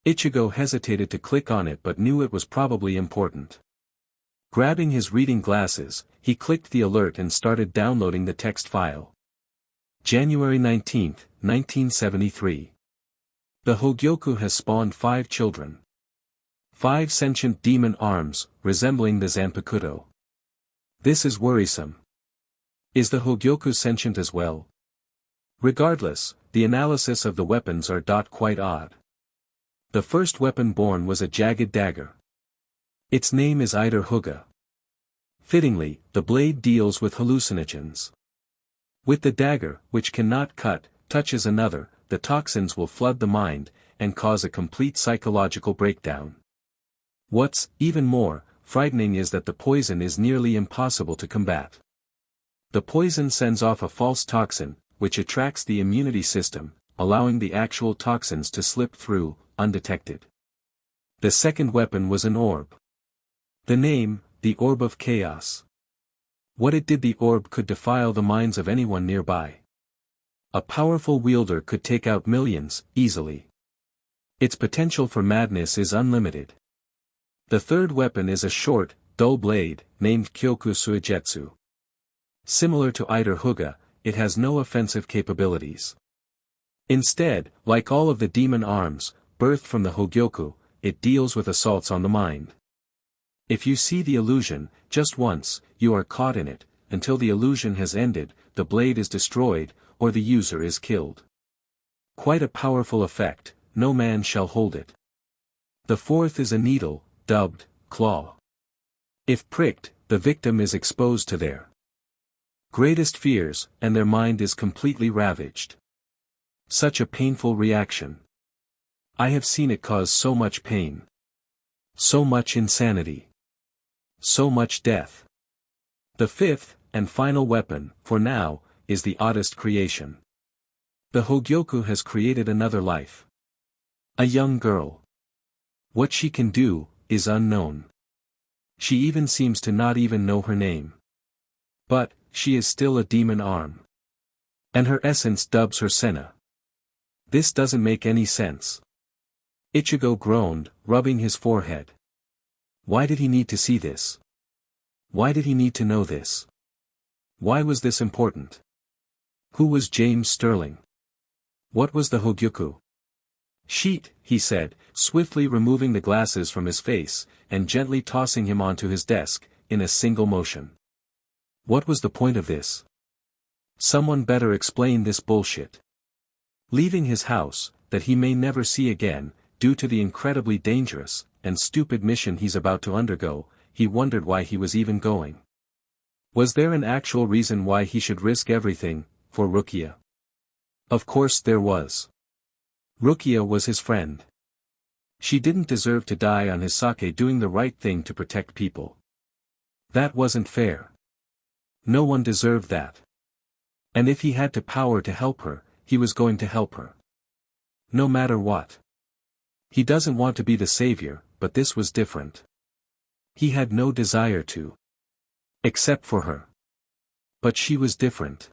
Ichigo hesitated to click on it but knew it was probably important. Grabbing his reading glasses, he clicked the alert and started downloading the text file. January 19, 1973. The Hogyoku has spawned 5 children. 5 sentient demon arms, resembling the Zanpakuto. This is worrisome. Is the Hogyoku sentient as well? Regardless, the analysis of the weapons are quite odd. The first weapon born was a jagged dagger. Its name is Eider Huga. Fittingly, the blade deals with hallucinogens. With the dagger, which cannot cut, touches another, the toxins will flood the mind, and cause a complete psychological breakdown. What's, even more, frightening is that the poison is nearly impossible to combat. The poison sends off a false toxin, which attracts the immunity system, allowing the actual toxins to slip through, undetected. The second weapon was an orb. The name, the Orb of Chaos. What it did, the orb could defile the minds of anyone nearby. A powerful wielder could take out millions, easily. Its potential for madness is unlimited. The third weapon is a short, dull blade, named Kyoku Suijetsu. Similar to Iter Huga, it has no offensive capabilities. Instead, like all of the demon arms, birthed from the Hogyoku, it deals with assaults on the mind. If you see the illusion, just once, you are caught in it, until the illusion has ended, the blade is destroyed, or the user is killed. Quite a powerful effect, no man shall hold it. The fourth is a needle, dubbed claw. If pricked, the victim is exposed to their greatest fears, and their mind is completely ravaged. Such a painful reaction. I have seen it cause so much pain. So much insanity. So much death. The fifth, and final weapon, for now, is the oddest creation. The Hogyoku has created another life. A young girl. What she can do, is unknown. She even seems to not even know her name. But, she is still a demon arm. And her essence dubs her Senna. This doesn't make any sense. Ichigo groaned, rubbing his forehead. Why did he need to see this? Why did he need to know this? Why was this important? Who was James Sterling? What was the Hogyoku? Sheet, he said, swiftly removing the glasses from his face, and gently tossing him onto his desk, in a single motion. What was the point of this? Someone better explain this bullshit. Leaving his house, that he may never see again, due to the incredibly dangerous, and stupid mission he's about to undergo, he wondered why he was even going. Was there an actual reason why he should risk everything, for Rukia? Of course there was. Rukia was his friend. She didn't deserve to die on his sake doing the right thing to protect people. That wasn't fair. No one deserved that. And if he had the power to help her, he was going to help her. No matter what. He doesn't want to be the savior, but this was different. He had no desire to. Except for her. But she was different.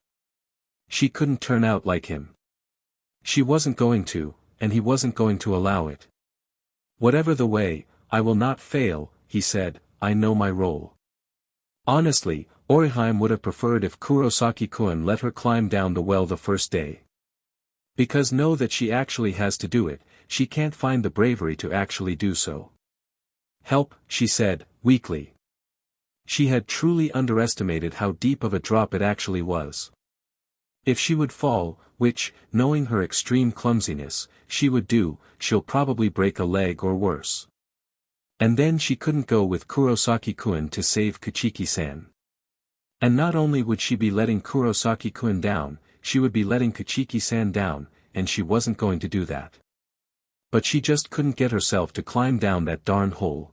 She couldn't turn out like him. She wasn't going to, and he wasn't going to allow it. Whatever the way, I will not fail, he said, I know my role. Honestly, Orihime would have preferred if Kurosaki-kun let her climb down the well the first day. Because know that she actually has to do it, she can't find the bravery to actually do so. Help, she said, weakly. She had truly underestimated how deep of a drop it actually was. If she would fall, which, knowing her extreme clumsiness, she would do, she'll probably break a leg or worse. And then she couldn't go with Kurosaki-kun to save Kachiki-san. And not only would she be letting Kurosaki-kun down, she would be letting Kachiki-san down, and she wasn't going to do that. But she just couldn't get herself to climb down that darn hole.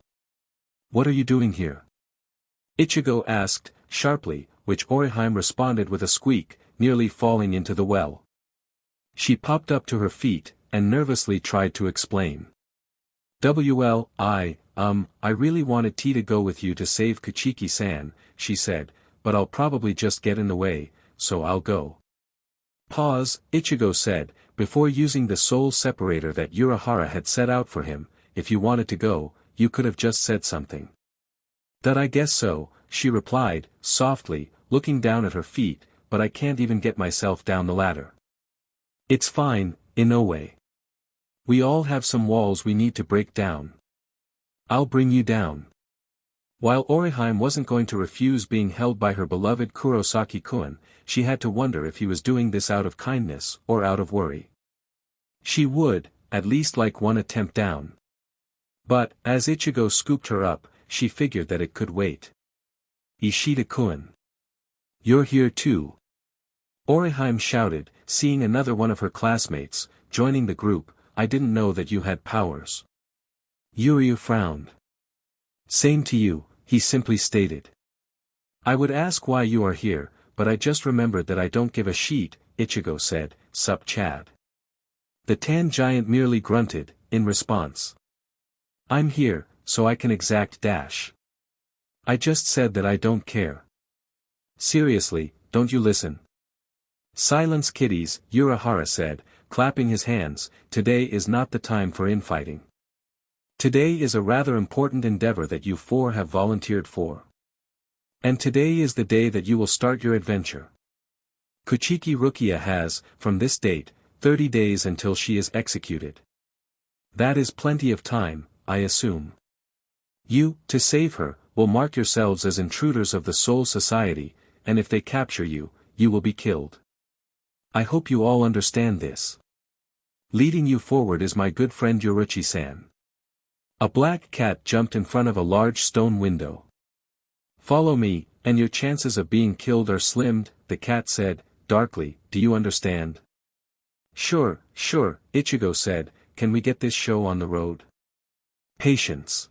What are you doing here? Ichigo asked, sharply, which Orihime responded with a squeak, nearly falling into the well. She popped up to her feet, and nervously tried to explain. I really wanted T to go with you to save Kachiki-san, she said, but I'll probably just get in the way, so I'll go. Pause, Ichigo said, before using the soul separator that Urahara had set out for him, if you wanted to go, you could have just said something. That I guess so, she replied, softly, looking down at her feet, but I can't even get myself down the ladder. It's fine, Inoue. We all have some walls we need to break down. I'll bring you down. While Orihime wasn't going to refuse being held by her beloved Kurosaki-kun, she had to wonder if he was doing this out of kindness or out of worry. She would, at least like one attempt down. But, as Ichigo scooped her up, she figured that it could wait. Ishida-kun. You're here too. Orihime shouted, seeing another one of her classmates, joining the group. I didn't know that you had powers. Yuryu frowned. Same to you, he simply stated. I would ask why you are here, but I just remembered that I don't give a shit, Ichigo said, sup Chad. The tan giant merely grunted, in response. I'm here, so I can exact dash. I just said that I don't care. Seriously, don't you listen? Silence kiddies, Yura said, clapping his hands, today is not the time for infighting. Today is a rather important endeavor that you four have volunteered for. And today is the day that you will start your adventure. Kuchiki Rukia has, from this date, 30 days until she is executed. That is plenty of time, I assume. You, to save her, will mark yourselves as intruders of the Soul Society, and if they capture you, you will be killed. I hope you all understand this. Leading you forward is my good friend Yoruchi-san. A black cat jumped in front of a large stone window. Follow me, and your chances of being killed are slimmed, the cat said, darkly, do you understand? Sure, Ichigo said, can we get this show on the road? Patience.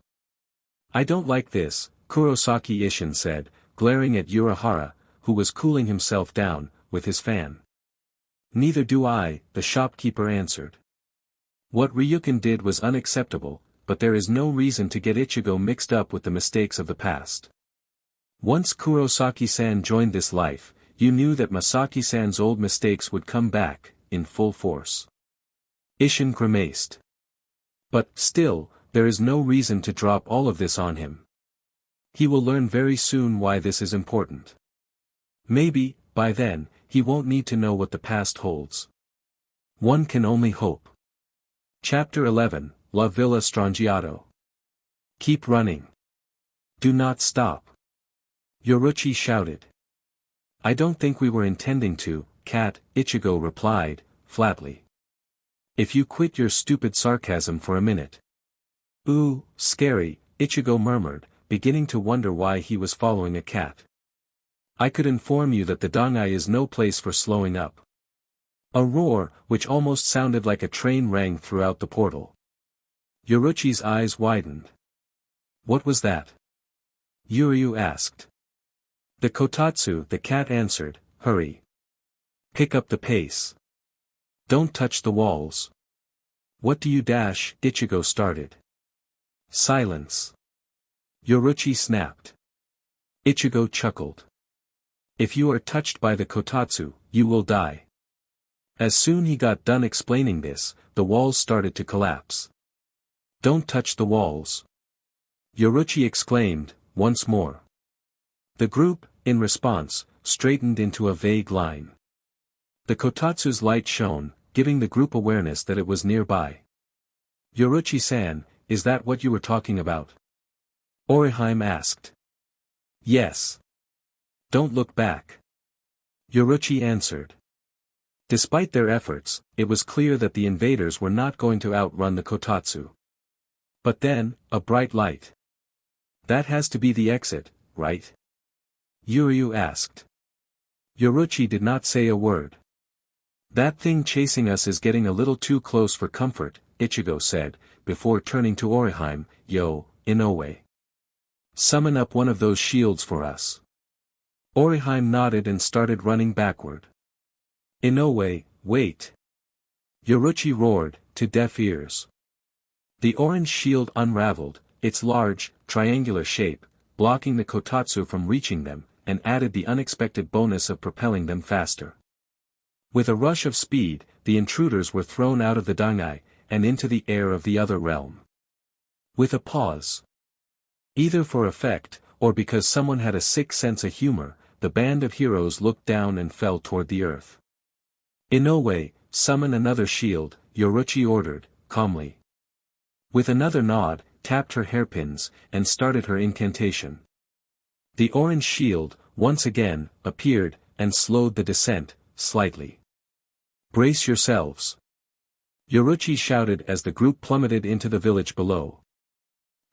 I don't like this, Kurosaki Ishin said, glaring at Yura, who was cooling himself down, with his fan. Neither do I, the shopkeeper answered. What Ryukin did was unacceptable, but there is no reason to get Ichigo mixed up with the mistakes of the past. Once Kurosaki-san joined this life, you knew that Masaki-san's old mistakes would come back, in full force. Ishin grimaced. But, still, there is no reason to drop all of this on him. He will learn very soon why this is important. Maybe, by then, he won't need to know what the past holds. One can only hope. Chapter 11, La Villa Strangiato. Keep running. Do not stop. Yoruchi shouted. I don't think we were intending to, cat, Ichigo replied, flatly. If you quit your stupid sarcasm for a minute. Ooh, scary, Ichigo murmured, beginning to wonder why he was following a cat. I could inform you that the Dangai is no place for slowing up. A roar, which almost sounded like a train, rang throughout the portal. Yoruchi's eyes widened. What was that? Yuryu asked. The kotatsu, the cat answered, hurry. Pick up the pace. Don't touch the walls. What do you dash? Ichigo started. Silence. Yoruchi snapped. Ichigo chuckled. If you are touched by the kotatsu, you will die. As soon he got done explaining this, the walls started to collapse. Don't touch the walls. Yoruchi exclaimed, once more. The group, in response, straightened into a vague line. The kotatsu's light shone, giving the group awareness that it was nearby. Yoruchi-san, is that what you were talking about? Orihime asked. Yes. Don't look back. Yoruchi answered. Despite their efforts, it was clear that the invaders were not going to outrun the kotatsu. But then, a bright light. That has to be the exit, right? Yuryu asked. Yoruchi did not say a word. That thing chasing us is getting a little too close for comfort, Ichigo said, before turning to Orihime, yo, Inoue. Summon up one of those shields for us. Orihime nodded and started running backward. Inoue, wait. Yoruchi roared, to deaf ears. The orange shield unraveled, its large, triangular shape, blocking the kotatsu from reaching them, and added the unexpected bonus of propelling them faster. With a rush of speed, the intruders were thrown out of the dangai, and into the air of the other realm. With a pause. Either for effect, or because someone had a sick sense of humor, the band of heroes looked down and fell toward the earth. Inoue, summon another shield, Yoruchi ordered, calmly. With another nod, tapped her hairpins, and started her incantation. The orange shield, once again, appeared, and slowed the descent, slightly. Brace yourselves. Yoruchi shouted as the group plummeted into the village below.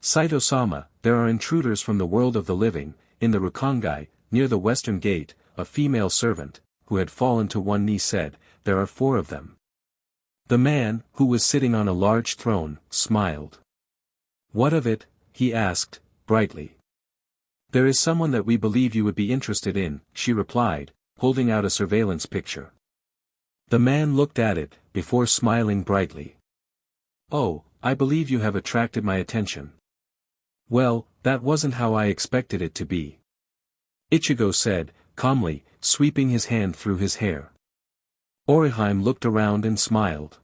Saito-sama, there are intruders from the world of the living, in the Rukongai, near the western gate, a female servant, who had fallen to one knee said, there are 4 of them. The man, who was sitting on a large throne, smiled. What of it? He asked, brightly. There is someone that we believe you would be interested in, she replied, holding out a surveillance picture. The man looked at it, before smiling brightly. Oh, I believe you have attracted my attention. Well, that wasn't how I expected it to be. Ichigo said, calmly, sweeping his hand through his hair. Orihime looked around and smiled.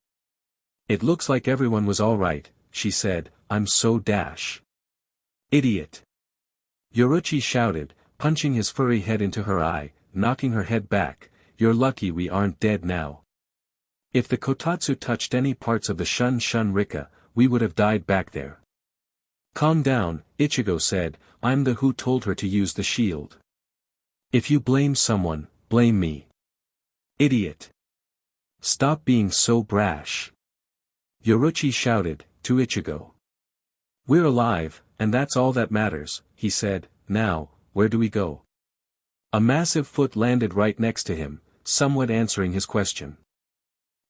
It looks like everyone was alright, she said, I'm so dash. Idiot. Yoruchi shouted, punching his furry head into her eye, knocking her head back, you're lucky we aren't dead now. If the Kotatsu touched any parts of the Shun Rika, we would have died back there. Calm down, Ichigo said, I'm the who told her to use the shield. If you blame someone, blame me. Idiot. Stop being so brash. Yoruchi shouted, to Ichigo. We're alive, and that's all that matters, he said, now, where do we go? A massive foot landed right next to him, somewhat answering his question.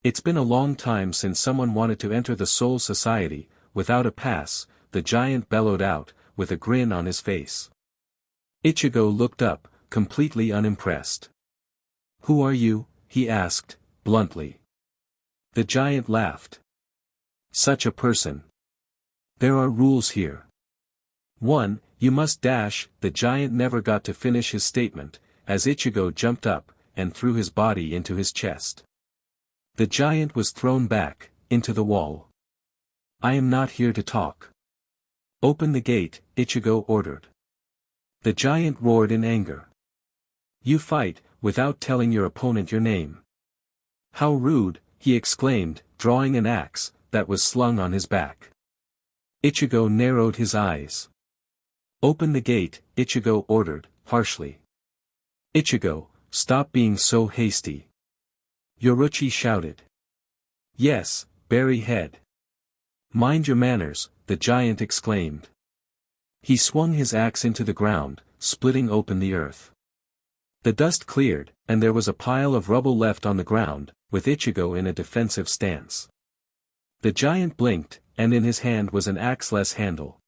It's been a long time since someone wanted to enter the Soul Society, without a pass, the giant bellowed out, with a grin on his face. Ichigo looked up, completely unimpressed. Who are you? He asked, bluntly. The giant laughed. Such a person. There are rules here. 1. You must dash. The giant never got to finish his statement, as Ichigo jumped up, and threw his body into his chest. The giant was thrown back, into the wall. I am not here to talk. Open the gate, Ichigo ordered. The giant roared in anger. You fight, without telling your opponent your name. How rude, he exclaimed, drawing an axe, that was slung on his back. Ichigo narrowed his eyes. Open the gate, Ichigo ordered, harshly. Ichigo, stop being so hasty. Yoruchi shouted. Yes, berry head. Mind your manners, the giant exclaimed. He swung his axe into the ground, splitting open the earth. The dust cleared, and there was a pile of rubble left on the ground, with Ichigo in a defensive stance. The giant blinked, and in his hand was an axe-less handle.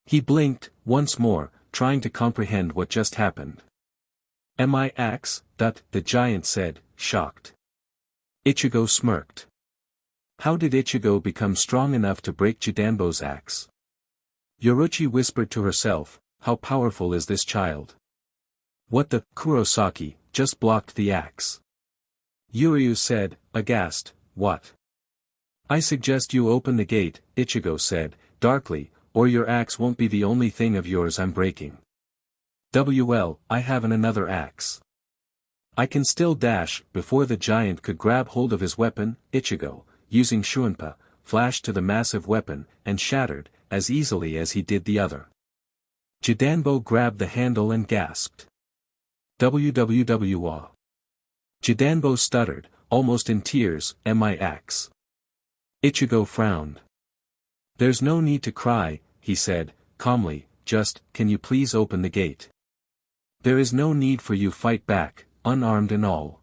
He blinked, once more, trying to comprehend what just happened. Am I axe? The giant said, shocked. Ichigo smirked. How did Ichigo become strong enough to break Jidanbo's axe? Yoruchi whispered to herself, how powerful is this child? What the, Kurosaki, just blocked the axe. Yuryu said, aghast, what? I suggest you open the gate, Ichigo said, darkly, or your axe won't be the only thing of yours I'm breaking. I have another axe. I can still dash. Before the giant could grab hold of his weapon, Ichigo, using Shunpa, flashed to the massive weapon, and shattered, as easily as he did the other. Jidanbo grabbed the handle and gasped. WWWA. Jidanbo stuttered, almost in tears, my axe. Ichigo frowned. There's no need to cry, he said, calmly, just, can you please open the gate? There is no need for you fight back, unarmed and all.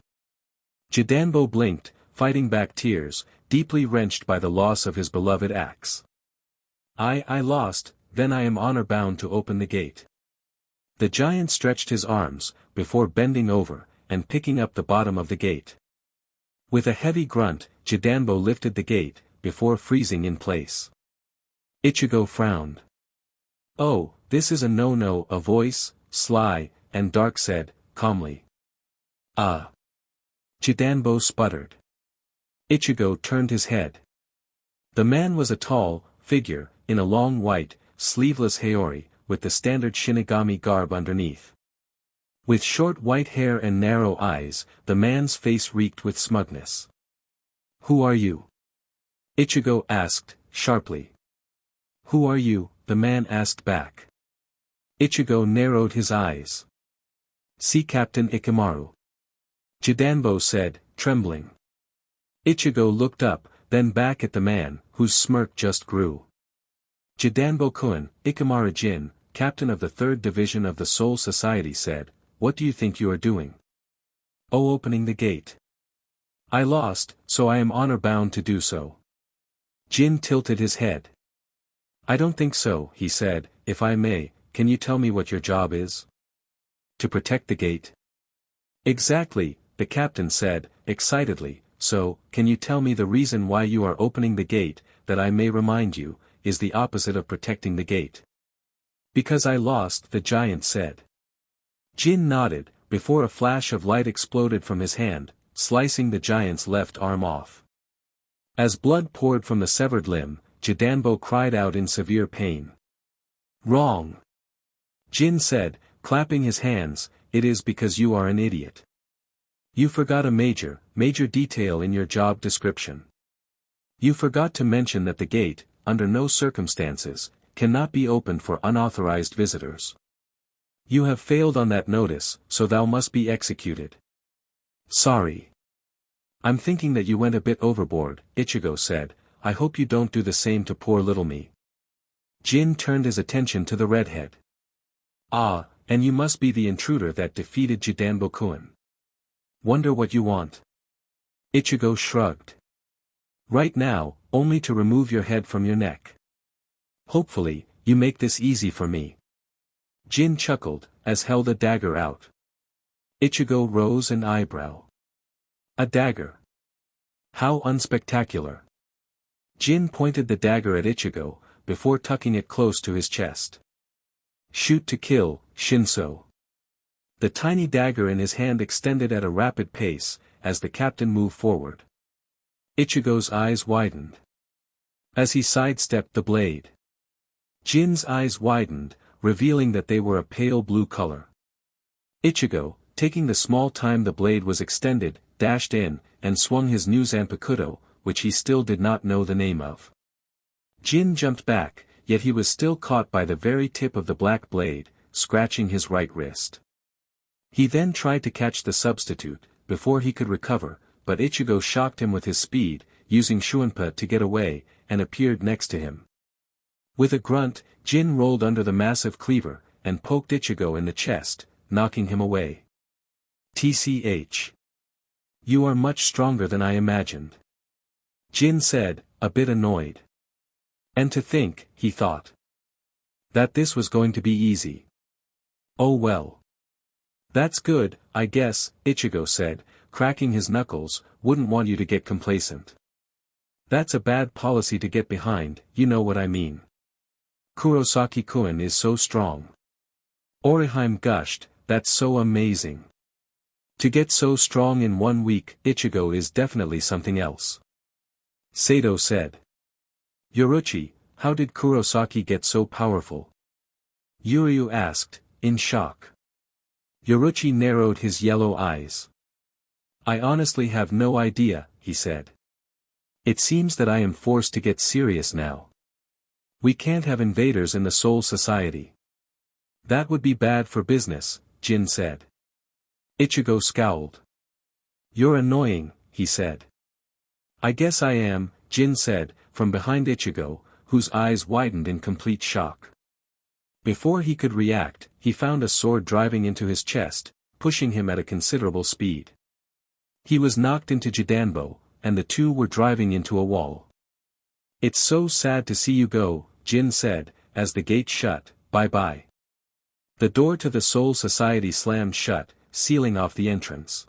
Jidanbo blinked, fighting back tears, deeply wrenched by the loss of his beloved axe. I lost, then I am honor-bound to open the gate. The giant stretched his arms, before bending over, and picking up the bottom of the gate. With a heavy grunt, Jidanbo lifted the gate, before freezing in place. Ichigo frowned. Oh, this is a no-no, a voice, sly, and dark said, calmly. Ah. Jidanbo sputtered. Ichigo turned his head. The man was a tall figure, in a long white, sleeveless haori, with the standard Shinigami garb underneath. With short white hair and narrow eyes, the man's face reeked with smugness. Who are you? Ichigo asked, sharply. Who are you? The man asked back. Ichigo narrowed his eyes. See Captain Ikamaru. Jidanbo said, trembling. Ichigo looked up, then back at the man, whose smirk just grew. Jidanbo-kun, Ikamaru-jin, captain of the 3rd Division of the Soul Society said, what do you think you are doing? Oh, opening the gate. I lost, so I am honor-bound to do so. Jin tilted his head. I don't think so, he said, if I may, can you tell me what your job is? To protect the gate. Exactly, the captain said, excitedly, so, can you tell me the reason why you are opening the gate, that I may remind you, is the opposite of protecting the gate? Because I lost, the giant said. Jin nodded, before a flash of light exploded from his hand, slicing the giant's left arm off. As blood poured from the severed limb, Jidanbo cried out in severe pain. Wrong! Jin said, clapping his hands, it is because you are an idiot. You forgot a major detail in your job description. You forgot to mention that the gate, under no circumstances, cannot be opened for unauthorized visitors. You have failed on that notice, so thou must be executed. Sorry. I'm thinking that you went a bit overboard, Ichigo said, I hope you don't do the same to poor little me. Jin turned his attention to the redhead. Ah, and you must be the intruder that defeated Jidanbo-kun. Wonder what you want. Ichigo shrugged. Right now, only to remove your head from your neck. Hopefully, you make this easy for me. Jin chuckled, as held a dagger out. Ichigo rose an eyebrow. A dagger. How unspectacular. Jin pointed the dagger at Ichigo, before tucking it close to his chest. Shoot to kill, Shinso. The tiny dagger in his hand extended at a rapid pace, as the captain moved forward. Ichigo's eyes widened. As he sidestepped the blade. Jin's eyes widened, revealing that they were a pale blue color. Ichigo, taking the small time the blade was extended, dashed in, and swung his new Zanpakuto, which he still did not know the name of. Jin jumped back, yet he was still caught by the very tip of the black blade, scratching his right wrist. He then tried to catch the substitute, before he could recover, but Ichigo shocked him with his speed, using Shuinpa to get away, and appeared next to him. With a grunt, Jin rolled under the massive cleaver, and poked Ichigo in the chest, knocking him away. TCH. You are much stronger than I imagined. Jin said, a bit annoyed. And to think, he thought, that this was going to be easy. Oh well. That's good, I guess, Ichigo said, cracking his knuckles, wouldn't want you to get complacent. That's a bad policy to get behind, you know what I mean. Kurosaki-kun is so strong. Orihime gushed, that's so amazing. To get so strong in 1 week, Ichigo is definitely something else. Sato said. Yoruchi, how did Kurosaki get so powerful? Yuryu asked, in shock. Yoruchi narrowed his yellow eyes. I honestly have no idea, he said. It seems that I am forced to get serious now. We can't have invaders in the Soul Society. That would be bad for business, Jin said. Ichigo scowled. You're annoying, he said. I guess I am, Jin said, from behind Ichigo, whose eyes widened in complete shock. Before he could react, he found a sword driving into his chest, pushing him at a considerable speed. He was knocked into Jidanbo, and the two were driving into a wall. It's so sad to see you go, Jin said, as the gate shut, bye-bye. The door to the Soul Society slammed shut, sealing off the entrance.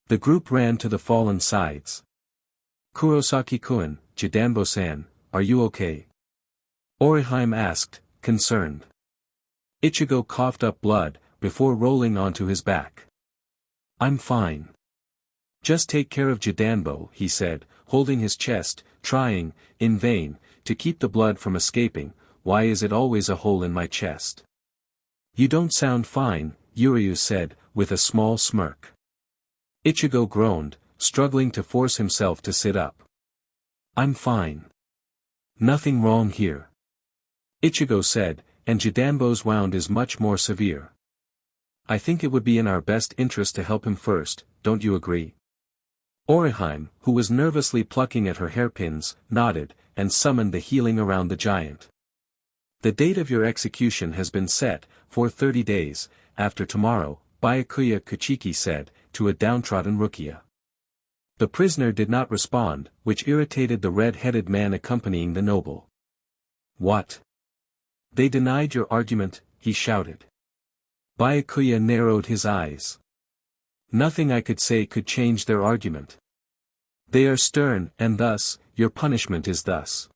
The group ran to the fallen sides. Kurosaki-kun, Jidanbo-san, are you okay? Orihime asked, concerned. Ichigo coughed up blood, before rolling onto his back. I'm fine. Just take care of Jidanbo, he said, holding his chest, trying, in vain, to keep the blood from escaping. Why is it always a hole in my chest? You don't sound fine, Yuryu said, with a small smirk. Ichigo groaned, struggling to force himself to sit up. I'm fine. Nothing wrong here. Ichigo said, and Jidanbo's wound is much more severe. I think it would be in our best interest to help him first, don't you agree? Orihime, who was nervously plucking at her hairpins, nodded, and summoned the healing around the giant. The date of your execution has been set, for 30 days, after tomorrow, Byakuya Kuchiki said, to a downtrodden Rukia. The prisoner did not respond, which irritated the red-headed man accompanying the noble. What? They denied your argument, he shouted. Byakuya narrowed his eyes. Nothing I could say could change their argument. They are stern, and thus, your punishment is thus.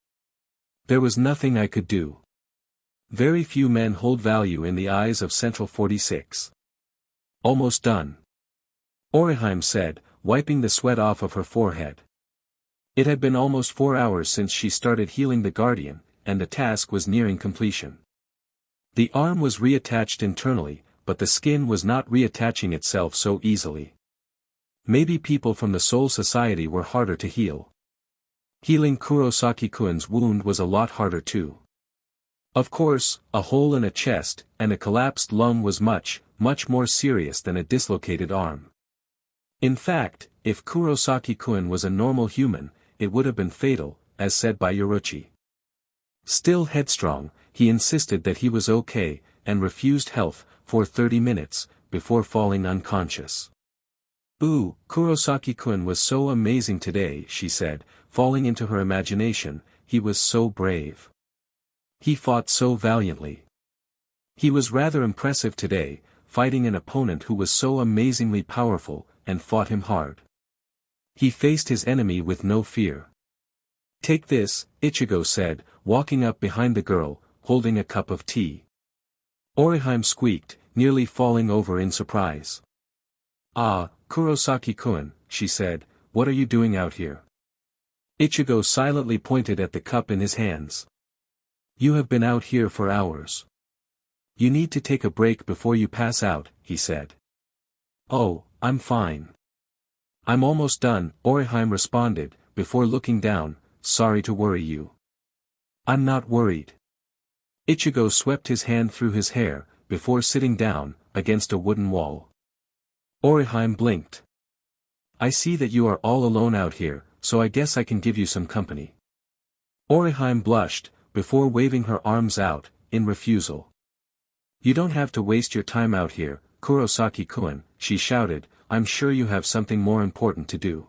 There was nothing I could do. Very few men hold value in the eyes of Central 46. Almost done. Orihime said, wiping the sweat off of her forehead. It had been almost 4 hours since she started healing the Guardian, and the task was nearing completion. The arm was reattached internally, but the skin was not reattaching itself so easily. Maybe people from the Soul Society were harder to heal. Healing Kurosaki-kun's wound was a lot harder too. Of course, a hole in a chest and a collapsed lung was much more serious than a dislocated arm. In fact, if Kurosaki-kun was a normal human, it would have been fatal, as said by Yoruchi. Still headstrong, he insisted that he was okay, and refused health, for 30 minutes, before falling unconscious. Ooh, Kurosaki-kun was so amazing today, she said, falling into her imagination, he was so brave. He fought so valiantly. He was rather impressive today, fighting an opponent who was so amazingly powerful, and fought him hard. He faced his enemy with no fear. Take this, Ichigo said, walking up behind the girl, holding a cup of tea. Orihime squeaked, nearly falling over in surprise. Ah, Kurosaki-kun, she said, what are you doing out here? Ichigo silently pointed at the cup in his hands. You have been out here for hours. You need to take a break before you pass out, he said. Oh, I'm fine. I'm almost done, Orihime responded, before looking down, sorry to worry you. I'm not worried. Ichigo swept his hand through his hair, before sitting down, against a wooden wall. Orihime blinked. I see that you are all alone out here, so I guess I can give you some company. Orihime blushed, before waving her arms out, in refusal. You don't have to waste your time out here, Kurosaki-kun, she shouted, I'm sure you have something more important to do.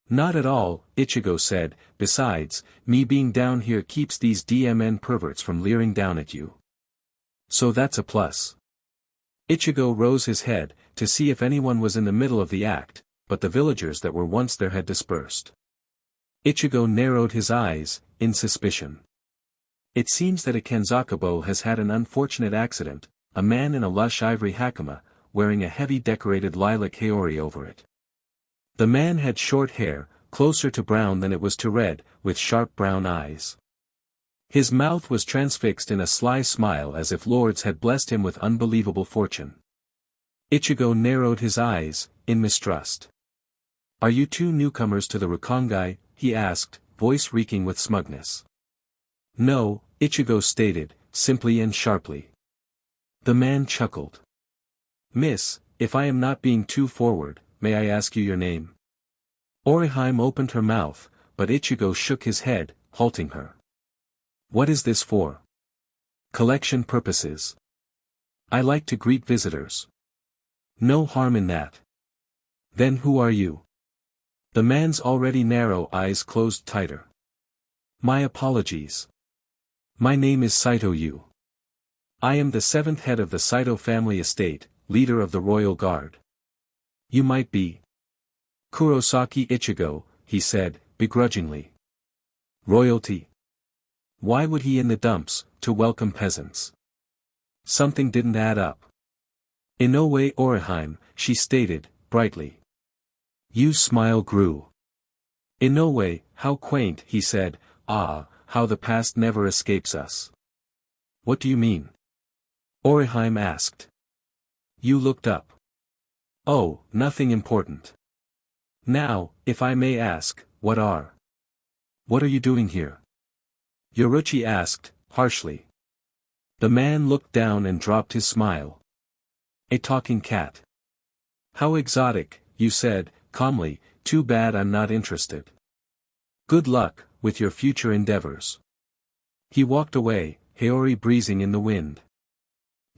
Not at all, Ichigo said, besides, me being down here keeps these DMN perverts from leering down at you. So that's a plus. Ichigo rose his head, to see if anyone was in the middle of the act, but the villagers that were once there had dispersed. Ichigo narrowed his eyes, in suspicion. It seems that a Kanzakubo has had an unfortunate accident, a man in a lush ivory hakama, wearing a heavy decorated lilac haori over it. The man had short hair, closer to brown than it was to red, with sharp brown eyes. His mouth was transfixed in a sly smile as if lords had blessed him with unbelievable fortune. Ichigo narrowed his eyes, in mistrust. Are you two newcomers to the Rukongai? He asked, voice reeking with smugness. No, Ichigo stated, simply and sharply. The man chuckled. Miss, if I am not being too forward, may I ask you your name? Orihime opened her mouth, but Ichigo shook his head, halting her. What is this for? Collection purposes. I like to greet visitors. No harm in that. Then who are you? The man's already narrow eyes closed tighter. My apologies. My name is Saito Yu. I am the 7th head of the Saito family estate, leader of the royal guard. You might be Kurosaki Ichigo, he said, begrudgingly. Royalty. Why would he in the dumps, to welcome peasants? Something didn't add up. Inoue Orihime, she stated, brightly. Yu's smile grew. Inoue, how quaint, he said, ah, how the past never escapes us. What do you mean? Orihime asked. Yu looked up. Oh, nothing important. Now, if I may ask, what are you doing here? Yoruchi asked, harshly. The man looked down and dropped his smile. A talking cat. How exotic, you said, calmly, too bad I'm not interested. Good luck, with your future endeavors. He walked away, haori breezing in the wind.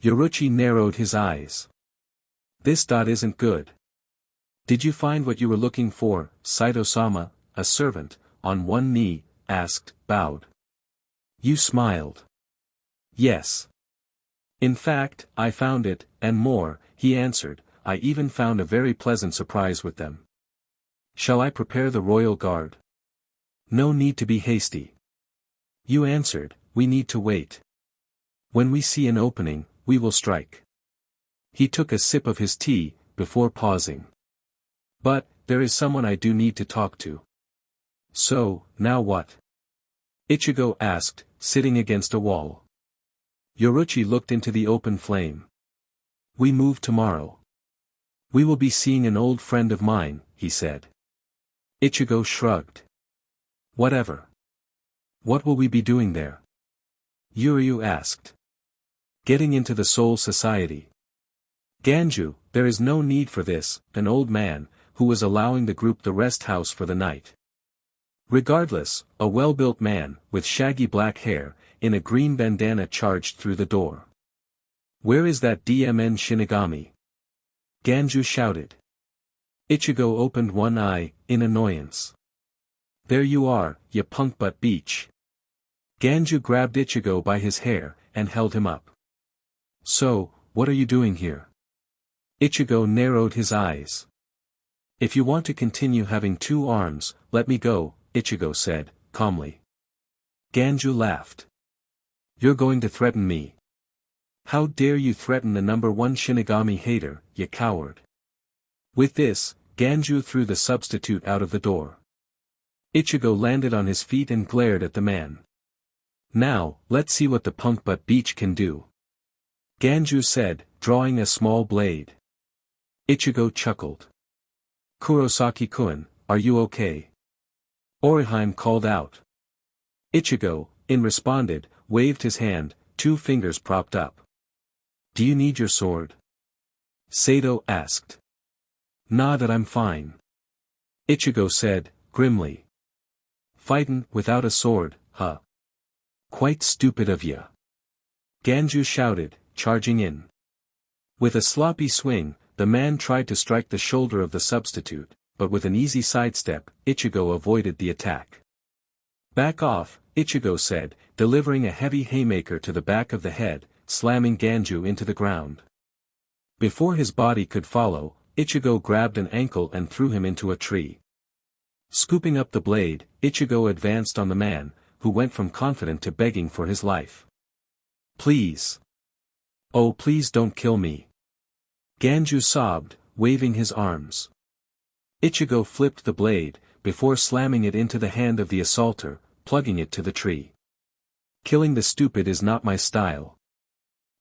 Yoruchi narrowed his eyes. This dot isn't good. Did you find what you were looking for? Saito-sama, a servant, on one knee, asked, bowed. You smiled. Yes. In fact, I found it, and more, he answered, I even found a very pleasant surprise with them. Shall I prepare the royal guard? No need to be hasty. You answered, we need to wait. When we see an opening, we will strike. He took a sip of his tea, before pausing. But, there is someone I do need to talk to. So, now what? Ichigo asked, sitting against a wall. Yoruchi looked into the open flame. We move tomorrow. We will be seeing an old friend of mine, he said. Ichigo shrugged. Whatever. What will we be doing there? Yura asked. Getting into the Soul Society. Ganju, there is no need for this, an old man, who was allowing the group the rest house for the night. Regardless, a well-built man, with shaggy black hair, in a green bandana charged through the door. Where is that DMN Shinigami? Ganju shouted. Ichigo opened one eye, in annoyance. There you are, ya punk butt beach. Ganju grabbed Ichigo by his hair, and held him up. So, what are you doing here? Ichigo narrowed his eyes. If you want to continue having two arms, let me go, Ichigo said, calmly. Ganju laughed. You're going to threaten me. How dare you threaten the #1 Shinigami hater, you coward. With this, Ganju threw the substitute out of the door. Ichigo landed on his feet and glared at the man. Now, let's see what the punk butt beach can do. Ganju said, drawing a small blade. Ichigo chuckled. Kurosaki-kun, are you okay? Orihime called out. Ichigo, in responded, waved his hand, 2 fingers propped up. Do you need your sword? Sato asked. Nah, that I'm fine. Ichigo said, grimly. Fightin' without a sword, huh? Quite stupid of ya. Ganju shouted, charging in. With a sloppy swing, the man tried to strike the shoulder of the substitute, but with an easy sidestep, Ichigo avoided the attack. Back off, Ichigo said, delivering a heavy haymaker to the back of the head, slamming Ganju into the ground. Before his body could follow, Ichigo grabbed an ankle and threw him into a tree. Scooping up the blade, Ichigo advanced on the man, who went from confident to begging for his life. Please. Oh, please don't kill me. Ganju sobbed, waving his arms. Ichigo flipped the blade, before slamming it into the hand of the assaulter, plugging it to the tree. Killing the stupid is not my style.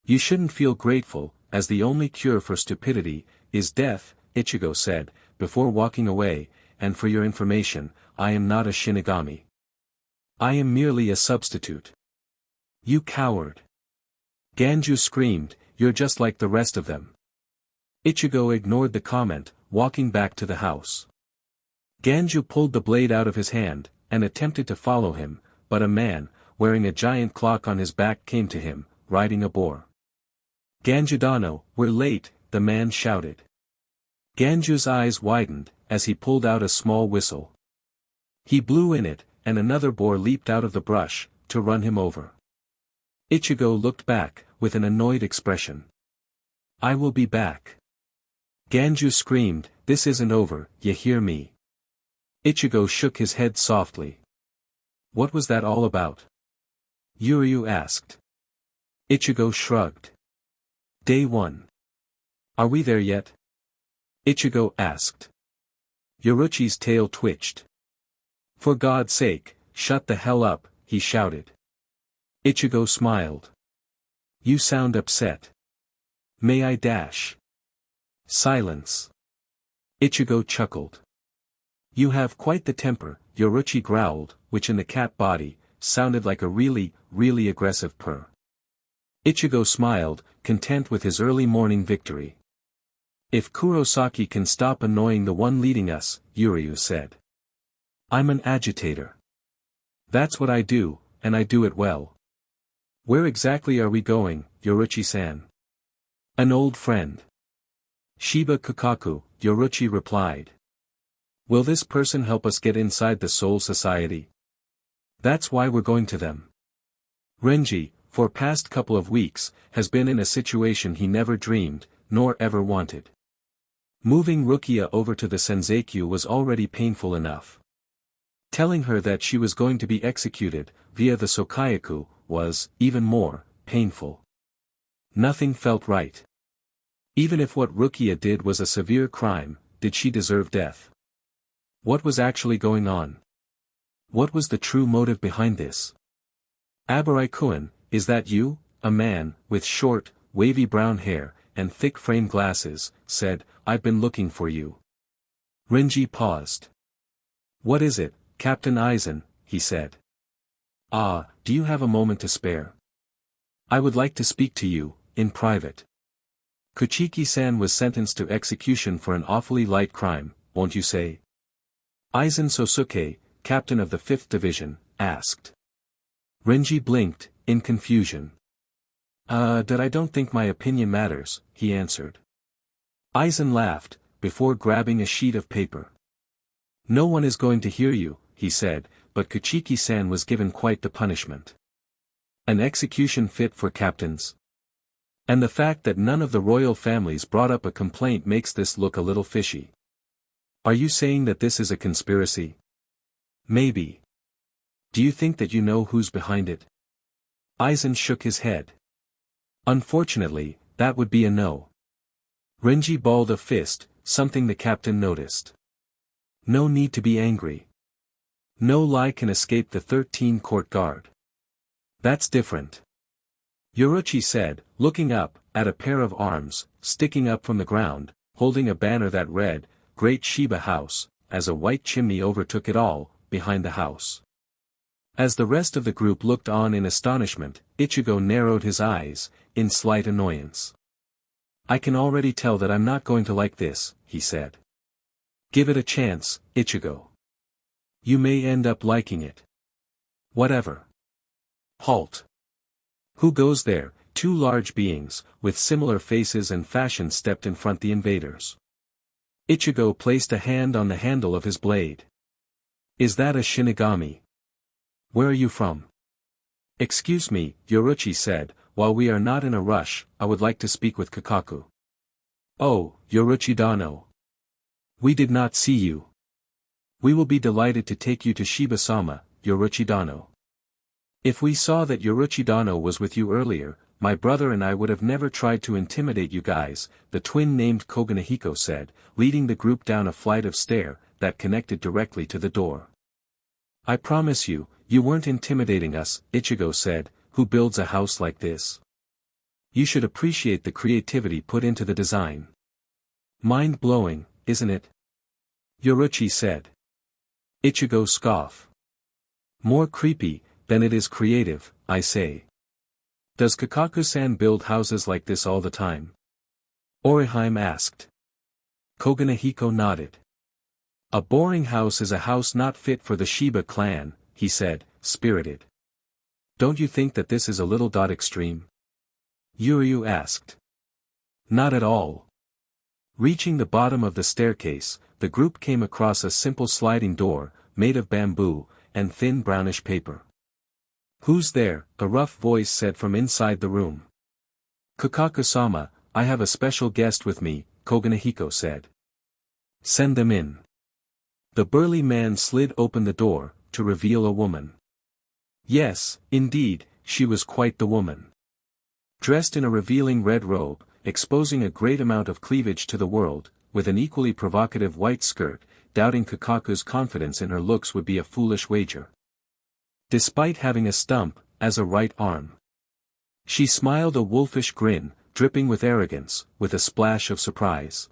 You shouldn't feel grateful, as the only cure for stupidity is death, Ichigo said, before walking away, and for your information, I am not a Shinigami. I am merely a substitute. You coward. Ganju screamed, you're just like the rest of them. Ichigo ignored the comment, walking back to the house. Ganju pulled the blade out of his hand, and attempted to follow him, but a man, wearing a giant clock on his back came to him, riding a boar. Ganjudano, we're late, the man shouted. Ganju's eyes widened, as he pulled out a small whistle. He blew in it, and another boar leaped out of the brush, to run him over. Ichigo looked back, with an annoyed expression. I will be back. Ganju screamed, this isn't over, you hear me? Ichigo shook his head softly. What was that all about? Yura asked. Ichigo shrugged. Day 1. Are we there yet? Ichigo asked. Yoruchi's tail twitched. For God's sake, shut the hell up, he shouted. Ichigo smiled. You sound upset. May I dash? Silence. Ichigo chuckled. You have quite the temper, Yoruchi growled, which in the cat body, sounded like a really, really aggressive purr. Ichigo smiled, content with his early morning victory. If Kurosaki can stop annoying the one leading us, Yura said. I'm an agitator. That's what I do, and I do it well. Where exactly are we going, Yoruchi-san? An old friend. Shiba Kukaku, Yoruchi replied. Will this person help us get inside the Soul Society? That's why we're going to them. Renji, for past couple of weeks, has been in a situation he never dreamed, nor ever wanted. Moving Rukia over to the Senzakyu was already painful enough. Telling her that she was going to be executed, via the Sokayaku, was, even more, painful. Nothing felt right. Even if what Rukia did was a severe crime, did she deserve death? What was actually going on? What was the true motive behind this? Abarai-kun, is that you? A man, with short, wavy brown hair, and thick frame glasses, said, I've been looking for you. Renji paused. What is it, Captain Aizen? He said. Ah, do you have a moment to spare? I would like to speak to you, in private. Kuchiki-san was sentenced to execution for an awfully light crime, won't you say? Aizen Sosuke, captain of the 5th Division, asked. Renji blinked, in confusion. That I don't think my opinion matters, he answered. Aizen laughed, before grabbing a sheet of paper. No one is going to hear you, he said, but Kuchiki-san was given quite the punishment. An execution fit for captains. And the fact that none of the royal families brought up a complaint makes this look a little fishy. Are you saying that this is a conspiracy? Maybe. Do you think that you know who's behind it? Aizen shook his head. Unfortunately, that would be a no. Renji balled a fist, something the captain noticed. No need to be angry. No lie can escape the 13 court guard. That's different. Yoruchi said, looking up, at a pair of arms, sticking up from the ground, holding a banner that read, Great Shiba House, as a white chimney overtook it all, behind the house. As the rest of the group looked on in astonishment, Ichigo narrowed his eyes, in slight annoyance. I can already tell that I'm not going to like this, he said. Give it a chance, Ichigo. You may end up liking it. Whatever. Halt. Who goes there? 2 large beings, with similar faces and fashion stepped in front the invaders. Ichigo placed a hand on the handle of his blade. Is that a Shinigami? Where are you from? Excuse me, Yoruchi said, while we are not in a rush, I would like to speak with Kakaku. Oh, Yoruchi-dano. We did not see you. We will be delighted to take you to Shiba-sama, Yoruchi-dano. If we saw that Yoruchi-dano was with you earlier, my brother and I would have never tried to intimidate you guys, the twin named Koganehiko said, leading the group down a flight of stairs that connected directly to the door. I promise you, you weren't intimidating us, Ichigo said, who builds a house like this? You should appreciate the creativity put into the design. Mind-blowing, isn't it? Yoruchi said. Ichigo scoffed. More creepy, than it is creative, I say. Does Kakaku-san build houses like this all the time? Orihime asked. Koganehiko nodded. A boring house is a house not fit for the Shiba clan, he said, spirited. Don't you think that this is a little extreme? Yuryu asked. Not at all. Reaching the bottom of the staircase, the group came across a simple sliding door, made of bamboo, and thin brownish paper. Who's there? A rough voice said from inside the room. Kakaku-sama, I have a special guest with me, Koganehiko said. Send them in. The burly man slid open the door, to reveal a woman. Yes, indeed, she was quite the woman. Dressed in a revealing red robe, exposing a great amount of cleavage to the world, with an equally provocative white skirt, doubting Kakaku's confidence in her looks would be a foolish wager. Despite having a stump, as a right arm. She smiled a wolfish grin, dripping with arrogance, with a splash of surprise.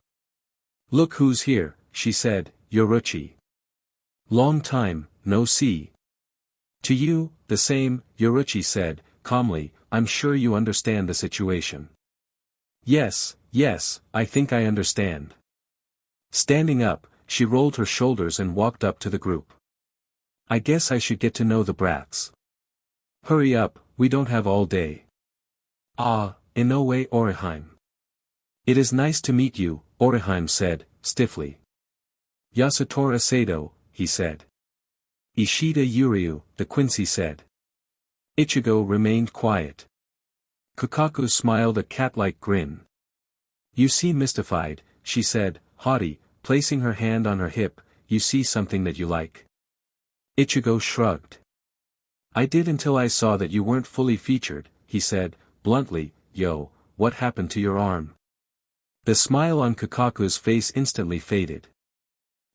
Look who's here, she said, Yoruchi. Long time, no see. To you, the same, Yoruchi said, calmly, I'm sure you understand the situation. Yes, I think I understand. Standing up, she rolled her shoulders and walked up to the group. I guess I should get to know the brats. Hurry up, we don't have all day. Ah, Inoue Orihime. It is nice to meet you, Orihime said, stiffly. Yasutora Sado, he said. Ishida Yuryu, the Quincy said. Ichigo remained quiet. Kakaku smiled a cat-like grin. You seem mystified, she said, haughty, placing her hand on her hip, you see something that you like. Ichigo shrugged. I did until I saw that you weren't fully featured, he said, bluntly. Yo, what happened to your arm? The smile on Kakaku's face instantly faded.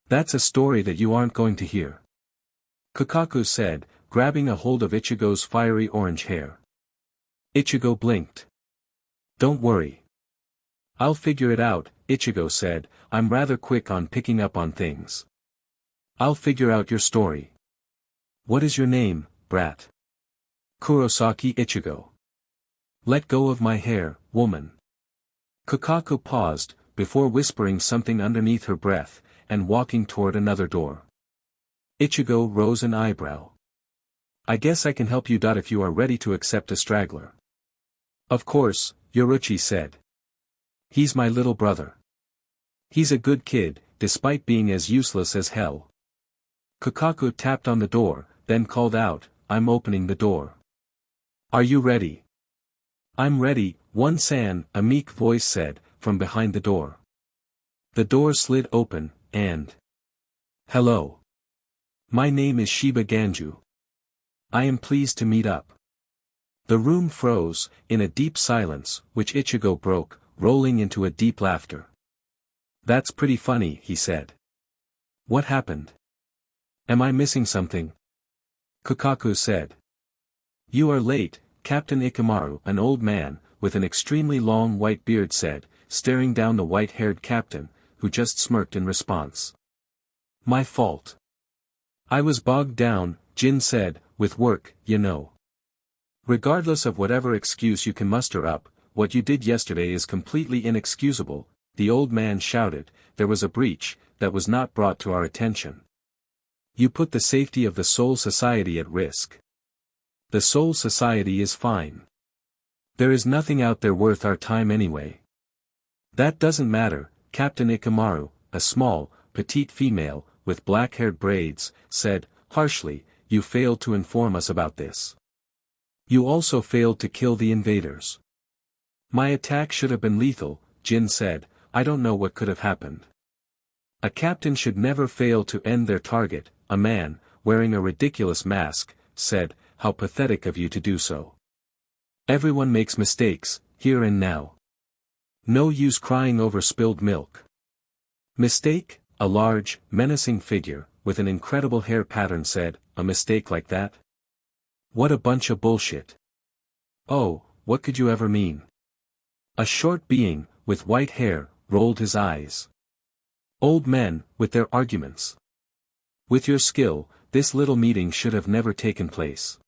That's a story that you aren't going to hear. Kakaku said, grabbing a hold of Ichigo's fiery orange hair. Ichigo blinked. Don't worry. I'll figure it out, Ichigo said, I'm rather quick on picking up on things. I'll figure out your story. What is your name, brat? Kurosaki Ichigo. Let go of my hair, woman. Kakaku paused, before whispering something underneath her breath, and walking toward another door. Ichigo rose an eyebrow. I guess I can help you. If you are ready to accept a straggler. Of course, Yoruchi said. He's my little brother. He's a good kid, despite being as useless as hell. Kakaku tapped on the door, then called out, I'm opening the door. Are you ready? I'm ready, One-san, a meek voice said, from behind the door. The door slid open, and... Hello. My name is Shiba Ganju. I am pleased to meet up. The room froze, in a deep silence, which Ichigo broke, rolling into a deep laughter. That's pretty funny, he said. What happened? Am I missing something? Kakaku said. You are late, Captain Ikamaru, an old man, with an extremely long white beard said, staring down the white-haired captain, who just smirked in response. My fault. I was bogged down, Jin said, with work, you know. Regardless of whatever excuse you can muster up, what you did yesterday is completely inexcusable, the old man shouted. There was a breach, that was not brought to our attention. You put the safety of the Soul Society at risk. The Soul Society is fine. There is nothing out there worth our time anyway. That doesn't matter, Captain Ikamaru, a small, petite female, with black-haired braids, said, harshly, you failed to inform us about this. You also failed to kill the invaders. My attack should have been lethal, Jin said, I don't know what could have happened. A captain should never fail to end their target, a man, wearing a ridiculous mask, said, how pathetic of you to do so. Everyone makes mistakes, here and now. No use crying over spilled milk. Mistake? A large, menacing figure, with an incredible hair pattern said, a mistake like that? What a bunch of bullshit. Oh, what could you ever mean? A short being, with white hair, rolled his eyes. Old men, with their arguments. With your skill, this little meeting should have never taken place.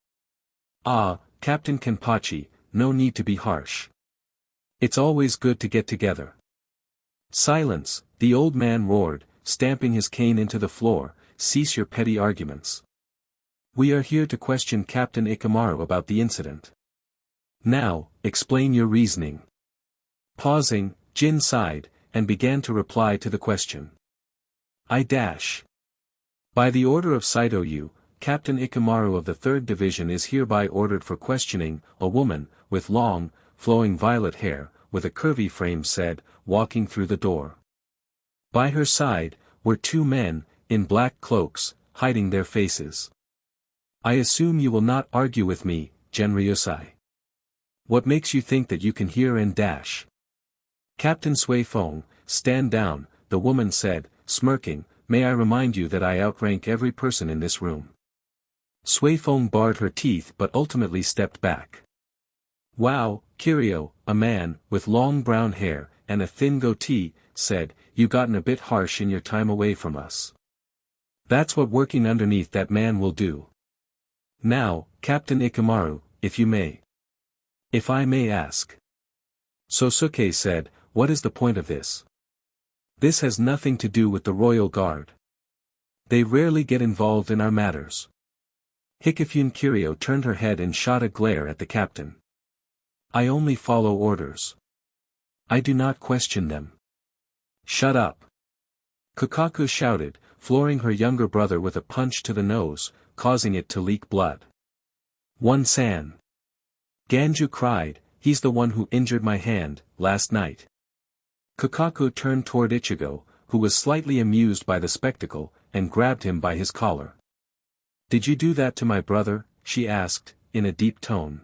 Ah, Captain Kenpachi, no need to be harsh. It's always good to get together. Silence, the old man roared, stamping his cane into the floor, cease your petty arguments. We are here to question Captain Ikamaru about the incident. Now, explain your reasoning. Pausing, Jin sighed, and began to reply to the question. By the order of Saito Yu, Captain Ikamaru of the 3rd Division is hereby ordered for questioning, a woman, with long, flowing violet hair, with a curvy frame said, walking through the door. By her side, were 2 men, in black cloaks, hiding their faces. I assume you will not argue with me, Genryusai. What makes you think that you can hear and dash? Captain Suifeng, stand down, the woman said, smirking, may I remind you that I outrank every person in this room. Suifeng barred her teeth but ultimately stepped back. Wow, Kiryu, a man, with long brown hair, and a thin goatee, said, you gotten a bit harsh in your time away from us. That's what working underneath that man will do. Now, Captain Ikamaru, if you may. If I may ask. Sosuke said, what is the point of this? This has nothing to do with the Royal Guard. They rarely get involved in our matters. Hikifune Kiryu turned her head and shot a glare at the captain. I only follow orders. I do not question them. Shut up. Kakaku shouted, flooring her younger brother with a punch to the nose, causing it to leak blood. One-san. Ganju cried, he's the one who injured my hand, last night. Kakaku turned toward Ichigo, who was slightly amused by the spectacle, and grabbed him by his collar. "Did you do that to my brother?" she asked, in a deep tone.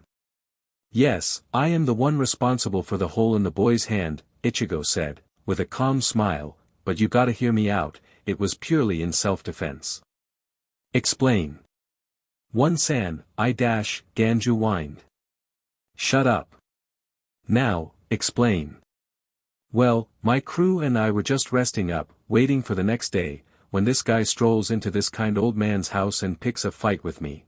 "Yes, I am the one responsible for the hole in the boy's hand," Ichigo said, with a calm smile, "but you gotta hear me out, it was purely in self-defense." "Explain." "One-san, Ganju whined. "Shut up. Now, explain." "Well, my crew and I were just resting up, waiting for the next day, when this guy strolls into this kind old man's house and picks a fight with me.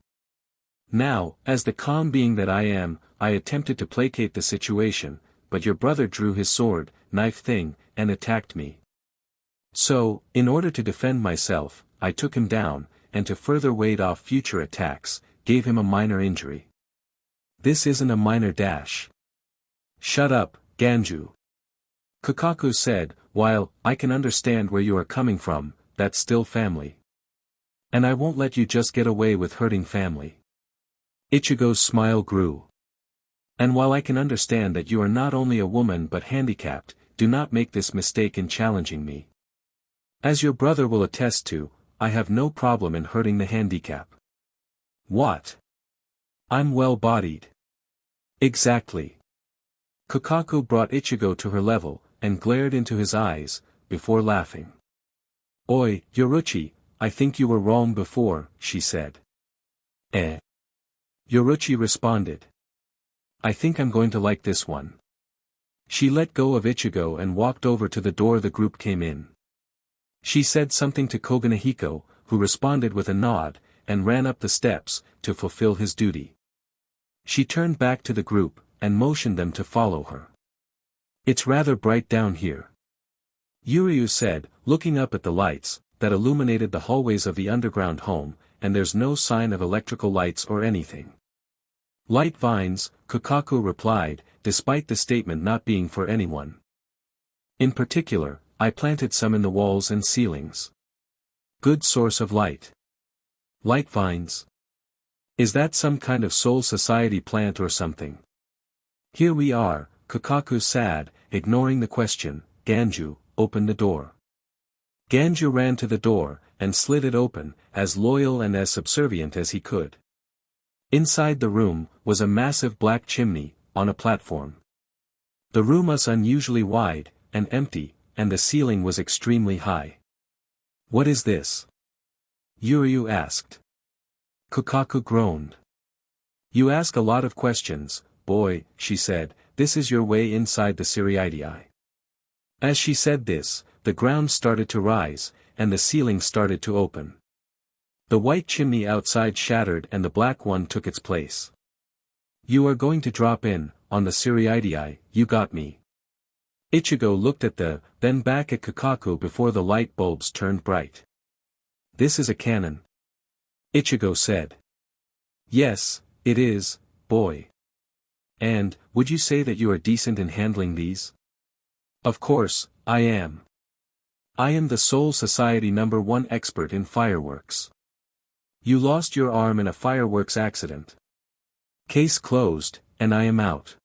Now, as the calm being that I am, I attempted to placate the situation, but your brother drew his sword, knife thing, and attacked me. So, in order to defend myself, I took him down, and to further ward off future attacks, gave him a minor injury." "This isn't a minor dash." "Shut up, Ganju." Kakaku said, "While I can understand where you are coming from, that's still family. And I won't let you just get away with hurting family." Ichigo's smile grew. "And while I can understand that you are not only a woman but handicapped, do not make this mistake in challenging me. As your brother will attest to, I have no problem in hurting the handicap." "What? I'm well-bodied." "Exactly." Kakaku brought Ichigo to her level, and glared into his eyes, before laughing. "Oi, Yoruchi, I think you were wrong before," she said. "Eh?" Yoruchi responded. "I think I'm going to like this one." She let go of Ichigo and walked over to the door the group came in. She said something to Koganehiko, who responded with a nod, and ran up the steps, to fulfill his duty. She turned back to the group, and motioned them to follow her. "It's rather bright down here," Yuryu said, looking up at the lights, that illuminated the hallways of the underground home, and there's no sign of electrical lights or anything. "Light vines," Kakaku replied, despite the statement not being for anyone. "In particular, I planted some in the walls and ceilings. Good source of light." "Light vines? Is that some kind of soul society plant or something?" "Here we are," Kakaku said, ignoring the question. Ganju, open the door. Ganju ran to the door, and slid it open, as loyal and as subservient as he could. Inside the room, was a massive black chimney, on a platform. The room was unusually wide, and empty, and the ceiling was extremely high. "What is this?" Yuryu asked. Kakaku groaned. "You ask a lot of questions, boy," she said, "this is your way inside the Siriidii." As she said this, the ground started to rise, and the ceiling started to open. The white chimney outside shattered and the black one took its place. "You are going to drop in, on the Siriidii, you got me." Ichigo looked at then back at Kakaku before the light bulbs turned bright. "This is a cannon," Ichigo said. "Yes, it is, boy. And, would you say that you are decent in handling these?" "Of course, I am. I am the Soul Society #1 expert in fireworks. You lost your arm in a fireworks accident. Case closed, and I am out."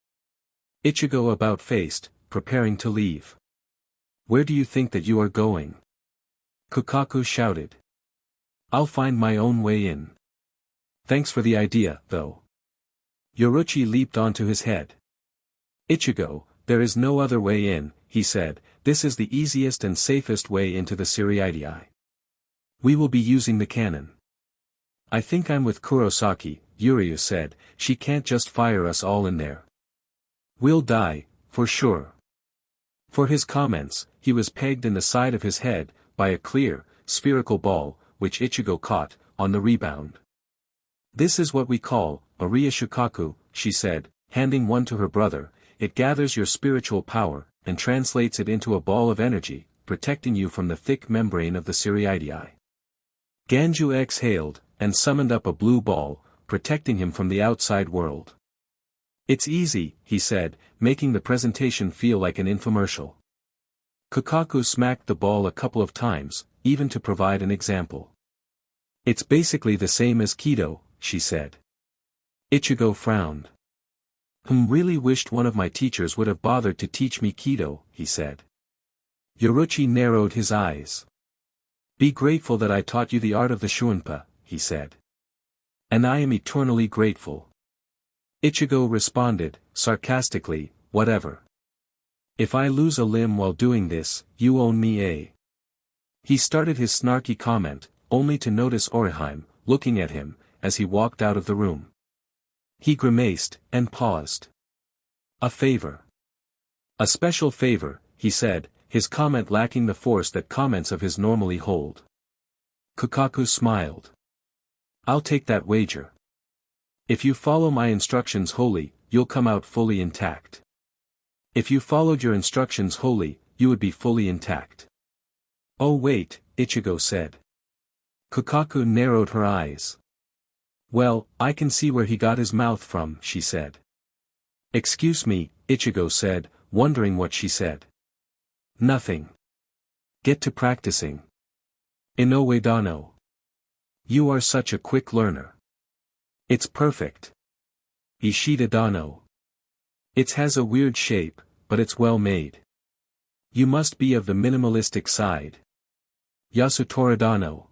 Ichigo about-faced, preparing to leave. "Where do you think that you are going?" Kakaku shouted. "I'll find my own way in." "Thanks for the idea, though." Yoruchi leaped onto his head. "Ichigo, there is no other way in," he said, "this is the easiest and safest way into the Siriidii. We will be using the cannon." "I think I'm with Kurosaki," Yuryu said, "she can't just fire us all in there. We'll die, for sure." For his comments, he was pegged in the side of his head, by a clear, spherical ball, which Ichigo caught, on the rebound. "This is what we call, a Ryushukaku," she said, handing one to her brother. "It gathers your spiritual power, and translates it into a ball of energy, protecting you from the thick membrane of the Siriidii." Ganju exhaled, and summoned up a blue ball, protecting him from the outside world. "It's easy," he said, making the presentation feel like an infomercial. Kakaku smacked the ball a couple of times, even to provide an example. "It's basically the same as Kido," she said. Ichigo frowned. Really wished one of my teachers would have bothered to teach me Kido," he said. Yoruchi narrowed his eyes. Be grateful that I taught you the art of the Shunpa, he said. And I am eternally grateful. Ichigo responded, sarcastically, whatever. If I lose a limb while doing this, you own me a. He started his snarky comment, only to notice Orihime, looking at him, as he walked out of the room. He grimaced, and paused. A favor. A special favor, he said, his comment lacking the force that comments of his normally hold. Kukaku smiled. I'll take that wager. If you follow my instructions wholly, you'll come out fully intact. If you followed your instructions wholly, you would be fully intact. Oh wait, Ichigo said. Kukaku narrowed her eyes. Well, I can see where he got his mouth from, she said. Excuse me, Ichigo said, wondering what she said. Nothing. Get to practicing. Inoue Dano. You are such a quick learner. It's perfect. Ishida Dano. It has a weird shape, but it's well made. You must be of the minimalistic side. Yasutora Dano.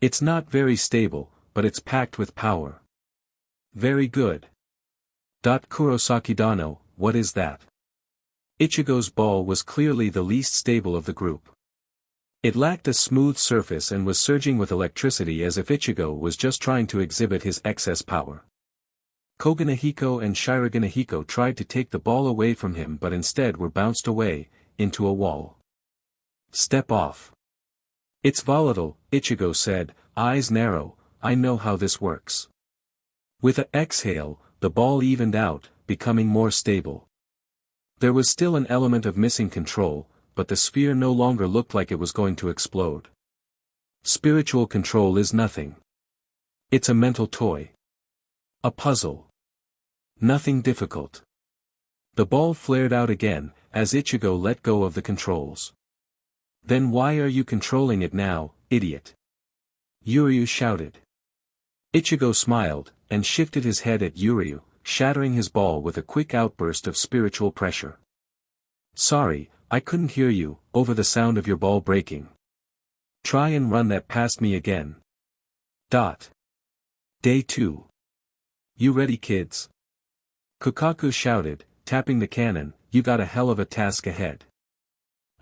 It's not very stable, but it's packed with power. Very good. Kurosaki Dano, what is that? Ichigo's ball was clearly the least stable of the group. It lacked a smooth surface and was surging with electricity as if Ichigo was just trying to exhibit his excess power. Koganehiko and Shiraganehiko tried to take the ball away from him but instead were bounced away, into a wall. Step off. It's volatile, Ichigo said, eyes narrow, I know how this works. With an exhale, the ball evened out, becoming more stable. There was still an element of missing control, but the sphere no longer looked like it was going to explode. Spiritual control is nothing. It's a mental toy. A puzzle. Nothing difficult. The ball flared out again, as Ichigo let go of the controls. Then why are you controlling it now, idiot? Yuryu shouted. Ichigo smiled, and shifted his head at Yuryu, shattering his ball with a quick outburst of spiritual pressure. Sorry, I couldn't hear you, over the sound of your ball breaking. Try and run that past me again. Day 2. You ready, kids? Kukaku shouted, tapping the cannon, you got a hell of a task ahead.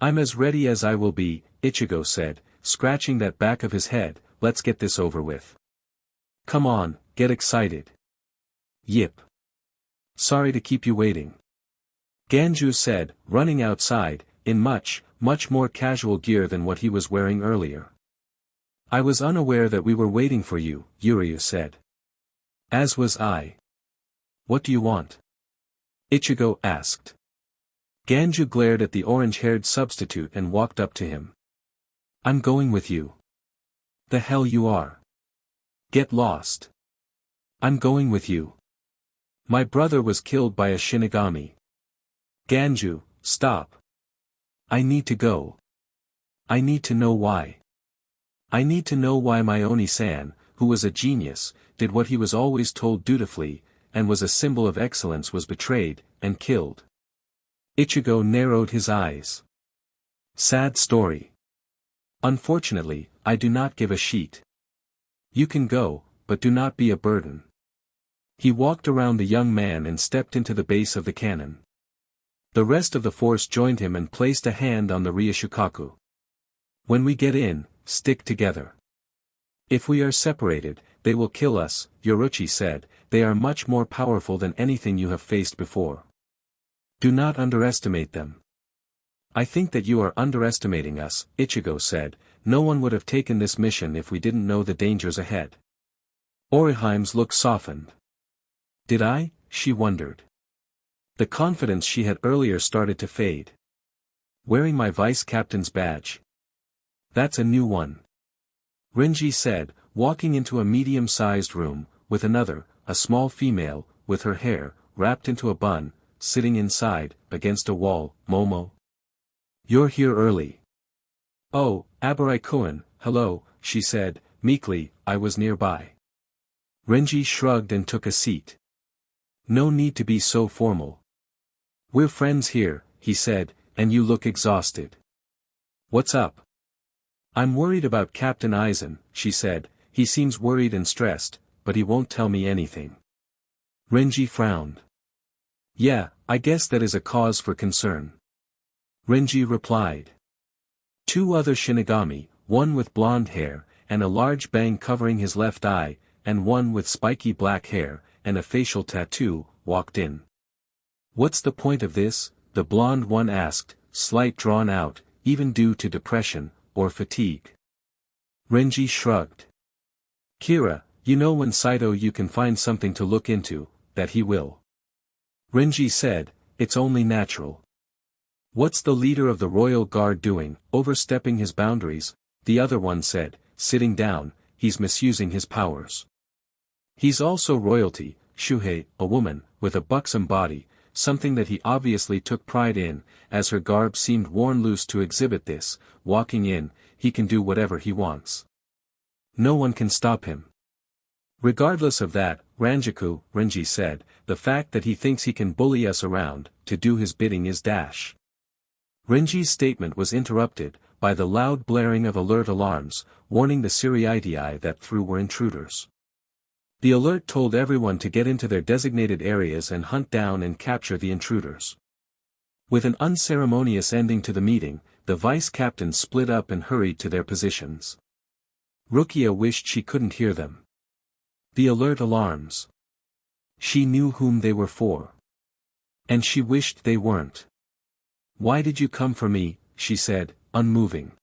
I'm as ready as I will be, Ichigo said, scratching that back of his head, let's get this over with. Come on, get excited. Yip. Sorry to keep you waiting. Ganju said, running outside, in much more casual gear than what he was wearing earlier. I was unaware that we were waiting for you, Yuryu said. As was I. What do you want? Ichigo asked. Ganju glared at the orange-haired substitute and walked up to him. I'm going with you. The hell you are. Get lost. I'm going with you. My brother was killed by a Shinigami. Ganju, stop. I need to go. I need to know why. I need to know why my Oni-san, who was a genius, did what he was always told dutifully, and was a symbol of excellence, was betrayed, and killed. Ichigo narrowed his eyes. Sad story. Unfortunately, I do not give a shit. You can go, but do not be a burden. He walked around the young man and stepped into the base of the cannon. The rest of the force joined him and placed a hand on the Ryushukaku. When we get in, stick together. If we are separated, they will kill us, Yoruchi said, they are much more powerful than anything you have faced before. Do not underestimate them. I think that you are underestimating us, Ichigo said, no one would have taken this mission if we didn't know the dangers ahead. Orihime's look softened. Did I? She wondered. The confidence she had earlier started to fade. Wearing my vice captain's badge. That's a new one. Renji said, walking into a medium-sized room, with another, a small female, with her hair, wrapped into a bun, sitting inside, against a wall. Momo. You're here early. Oh, Abarai-kun, hello, she said, meekly, I was nearby. Renji shrugged and took a seat. No need to be so formal. We're friends here, he said, and you look exhausted. What's up? I'm worried about Captain Aizen, she said. He seems worried and stressed, but he won't tell me anything. Renji frowned. Yeah, I guess that is a cause for concern. Renji replied. Two other Shinigami, one with blonde hair, and a large bang covering his left eye, and one with spiky black hair, and a facial tattoo, walked in. What's the point of this? The blonde one asked, slight drawn out, even due to depression, or fatigue. Renji shrugged. Kira, you know when Saito you can find something to look into, that he will. Renji said, it's only natural. What's the leader of the royal guard doing, overstepping his boundaries? The other one said, sitting down, he's misusing his powers. He's also royalty, Shuhei, a woman, with a buxom body, something that he obviously took pride in, as her garb seemed worn loose to exhibit this, walking in, he can do whatever he wants. No one can stop him. Regardless of that, Ranjaku, Renji said, the fact that he thinks he can bully us around, to do his bidding is dash. Renji's statement was interrupted, by the loud blaring of alert alarms, warning the Siriitii that through were intruders. The alert told everyone to get into their designated areas and hunt down and capture the intruders. With an unceremonious ending to the meeting, the vice-captains split up and hurried to their positions. Rukia wished she couldn't hear them. The alert alarms. She knew whom they were for. And she wished they weren't. Why did you come for me, she said, unmoving.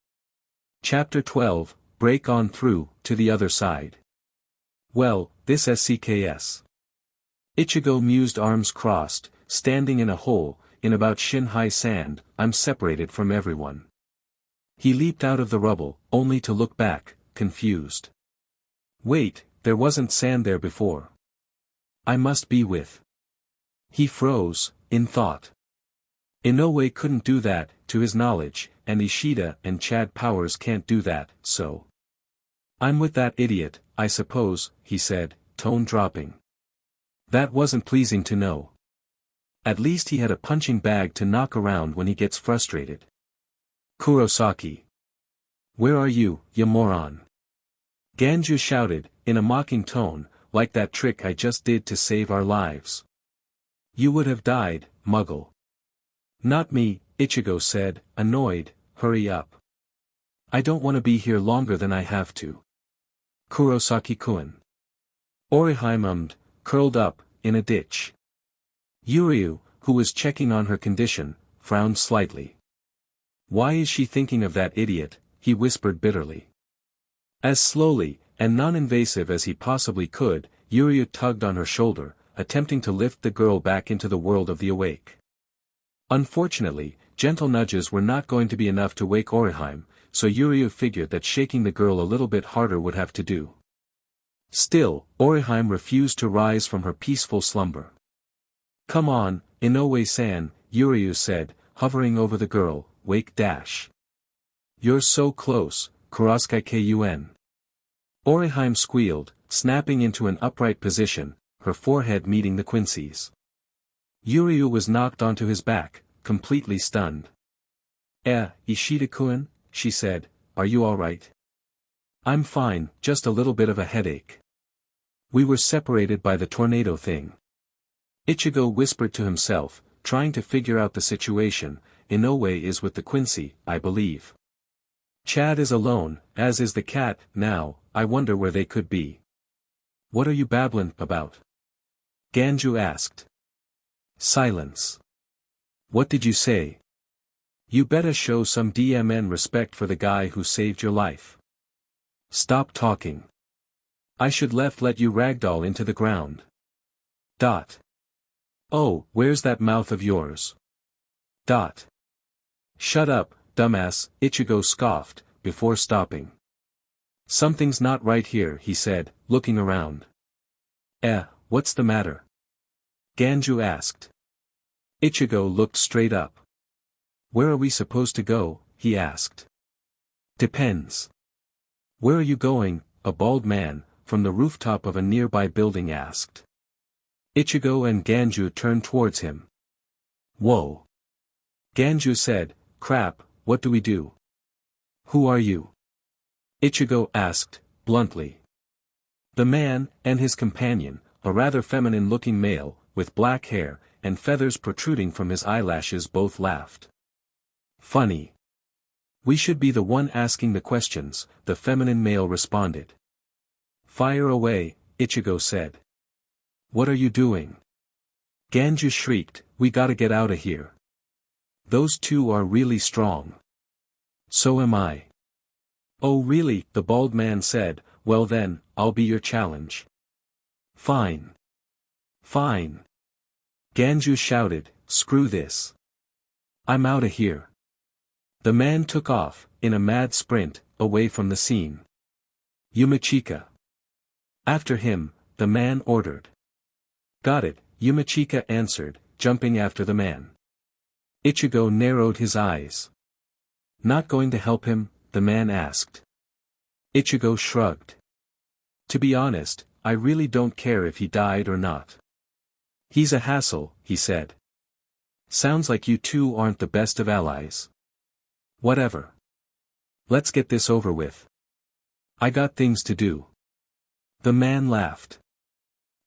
Chapter 12, Break on through, to the other side. Well, this SCKS. Ichigo mused, arms crossed, standing in a hole, in about shin-high sand, I'm separated from everyone. He leaped out of the rubble, only to look back, confused. Wait, there wasn't sand there before. I must be with. He froze, in thought. Inoue couldn't do that, to his knowledge, and Ishida and Chad Powers can't do that, so. I'm with that idiot, I suppose, he said, tone dropping. That wasn't pleasing to know. At least he had a punching bag to knock around when he gets frustrated. Kurosaki. Where are you, you moron? Ganju shouted, in a mocking tone, like that trick I just did to save our lives. You would have died, muggle. Not me, Ichigo said, annoyed, hurry up. I don't want to be here longer than I have to. Kurosaki-kun. Orihime ummed, curled up, in a ditch. Yuryu, who was checking on her condition, frowned slightly. Why is she thinking of that idiot, he whispered bitterly. As slowly, and non-invasive as he possibly could, Yuryu tugged on her shoulder, attempting to lift the girl back into the world of the awake. Unfortunately, gentle nudges were not going to be enough to wake Orihime, so Yuryu figured that shaking the girl a little bit harder would have to do. Still, Orihime refused to rise from her peaceful slumber. Come on, Inoue-san, Yuryu said, hovering over the girl, wake dash. You're so close, Kurosaki-kun. Orihime squealed, snapping into an upright position, her forehead meeting the quincy's. Yuryu was knocked onto his back, completely stunned. Ishida-kun, she said, are you alright? I'm fine, just a little bit of a headache. We were separated by the tornado thing. Ichigo whispered to himself, trying to figure out the situation. Inoue is with the Quincy, I believe. Chad is alone, as is the cat. Now, I wonder where they could be. What are you babbling about? Ganju asked. Silence. What did you say? You better show some DMN respect for the guy who saved your life. Stop talking. I should let you ragdoll into the ground. Dot. Oh, where's that mouth of yours? Dot. Shut up, dumbass, Ichigo scoffed, before stopping. Something's not right here, he said, looking around. What's the matter? Ganju asked. Ichigo looked straight up. Where are we supposed to go, he asked. Depends. Where are you going, a bald man, from the rooftop of a nearby building asked. Ichigo and Ganju turned towards him. Whoa. Ganju said, crap, what do we do? Who are you? Ichigo asked, bluntly. The man, and his companion, a rather feminine-looking male, with black hair, and feathers protruding from his eyelashes both laughed. Funny. We should be the one asking the questions, the feminine male responded. Fire away, Ichigo said. What are you doing? Ganju shrieked, we gotta get out of here. Those two are really strong. So am I. Oh really, the bald man said, well then, I'll be your challenge. Fine. Fine. Ganju shouted, screw this. I'm outta here. The man took off, in a mad sprint, away from the scene. Yumachika. After him, the man ordered. Got it, Yumachika answered, jumping after the man. Ichigo narrowed his eyes. Not going to help him? The man asked. Ichigo shrugged. To be honest, I really don't care if he died or not. He's a hassle, he said. Sounds like you two aren't the best of allies. Whatever. Let's get this over with. I got things to do. The man laughed.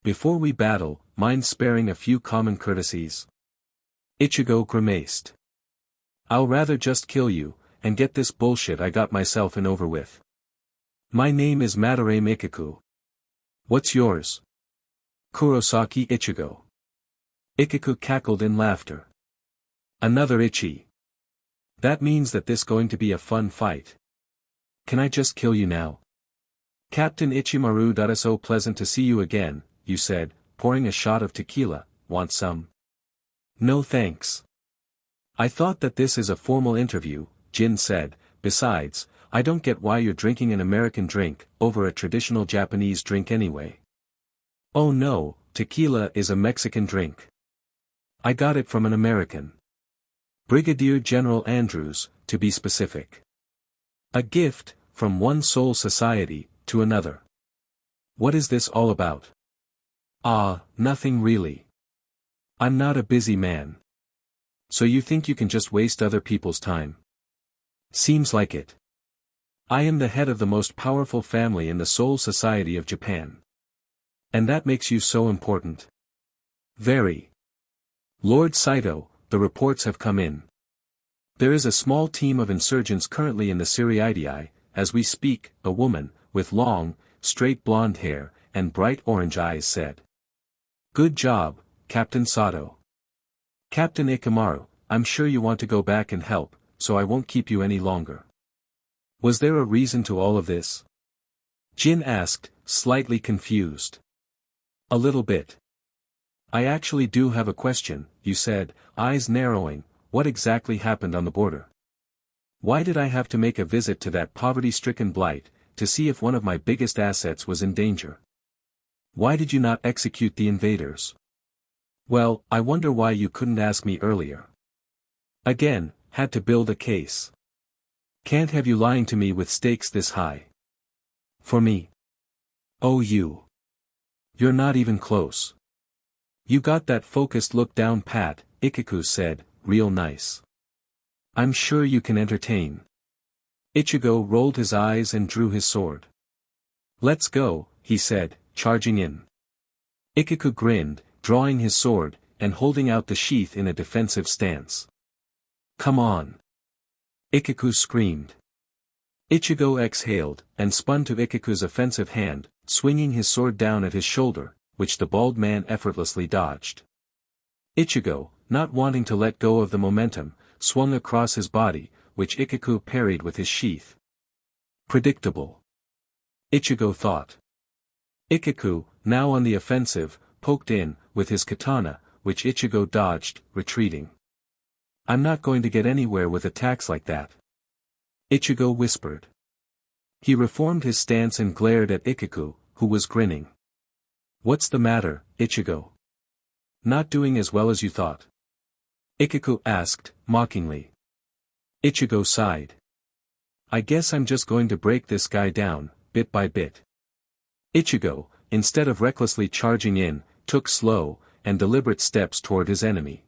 Before we battle, mind sparing a few common courtesies? Ichigo grimaced. I'll rather just kill you, and get this bullshit I got myself in over with. My name is Madare Mikaku. What's yours? Kurosaki Ichigo. Ikaku cackled in laughter. Another Ichi. That means that this going to be a fun fight. Can I just kill you now? Captain Ichimaru. So pleasant to see you again, you said, pouring a shot of tequila, want some? No thanks. I thought that this is a formal interview, Jin said, besides, I don't get why you're drinking an American drink, over a traditional Japanese drink anyway. Oh no, tequila is a Mexican drink. I got it from an American. Brigadier General Andrews, to be specific. A gift, from one soul society, to another. What is this all about? Ah, nothing really. I'm not a busy man. So you think you can just waste other people's time? Seems like it. I am the head of the most powerful family in the Soul Society of Japan. And that makes you so important. Very. Lord Saito, the reports have come in. There is a small team of insurgents currently in the Siriidii, as we speak, a woman, with long, straight blonde hair, and bright orange eyes said. Good job, Captain Sato. Captain Ikamaru, I'm sure you want to go back and help, so I won't keep you any longer. Was there a reason to all of this? Jin asked, slightly confused. A little bit. I actually do have a question, you said, eyes narrowing, what exactly happened on the border? Why did I have to make a visit to that poverty-stricken blight, to see if one of my biggest assets was in danger? Why did you not execute the invaders? Well, I wonder why you couldn't ask me earlier. Again, had to build a case. Can't have you lying to me with stakes this high. For me. Oh you. You're not even close. You got that focused look down pat, Ikaku said, real nice. I'm sure you can entertain. Ichigo rolled his eyes and drew his sword. Let's go, he said, charging in. Ikaku grinned, drawing his sword, and holding out the sheath in a defensive stance. Come on. Ikaku screamed. Ichigo exhaled, and spun to Ikaku's offensive hand, swinging his sword down at his shoulder, which the bald man effortlessly dodged. Ichigo, not wanting to let go of the momentum, swung across his body, which Ikaku parried with his sheath. Predictable. Ichigo thought. Ikaku, now on the offensive, poked in, with his katana, which Ichigo dodged, retreating. I'm not going to get anywhere with attacks like that. Ichigo whispered. He reformed his stance and glared at Ikaku, who was grinning. What's the matter, Ichigo? Not doing as well as you thought? Ikaku asked, mockingly. Ichigo sighed. I guess I'm just going to break this guy down, bit by bit. Ichigo, instead of recklessly charging in, took slow, and deliberate steps toward his enemy.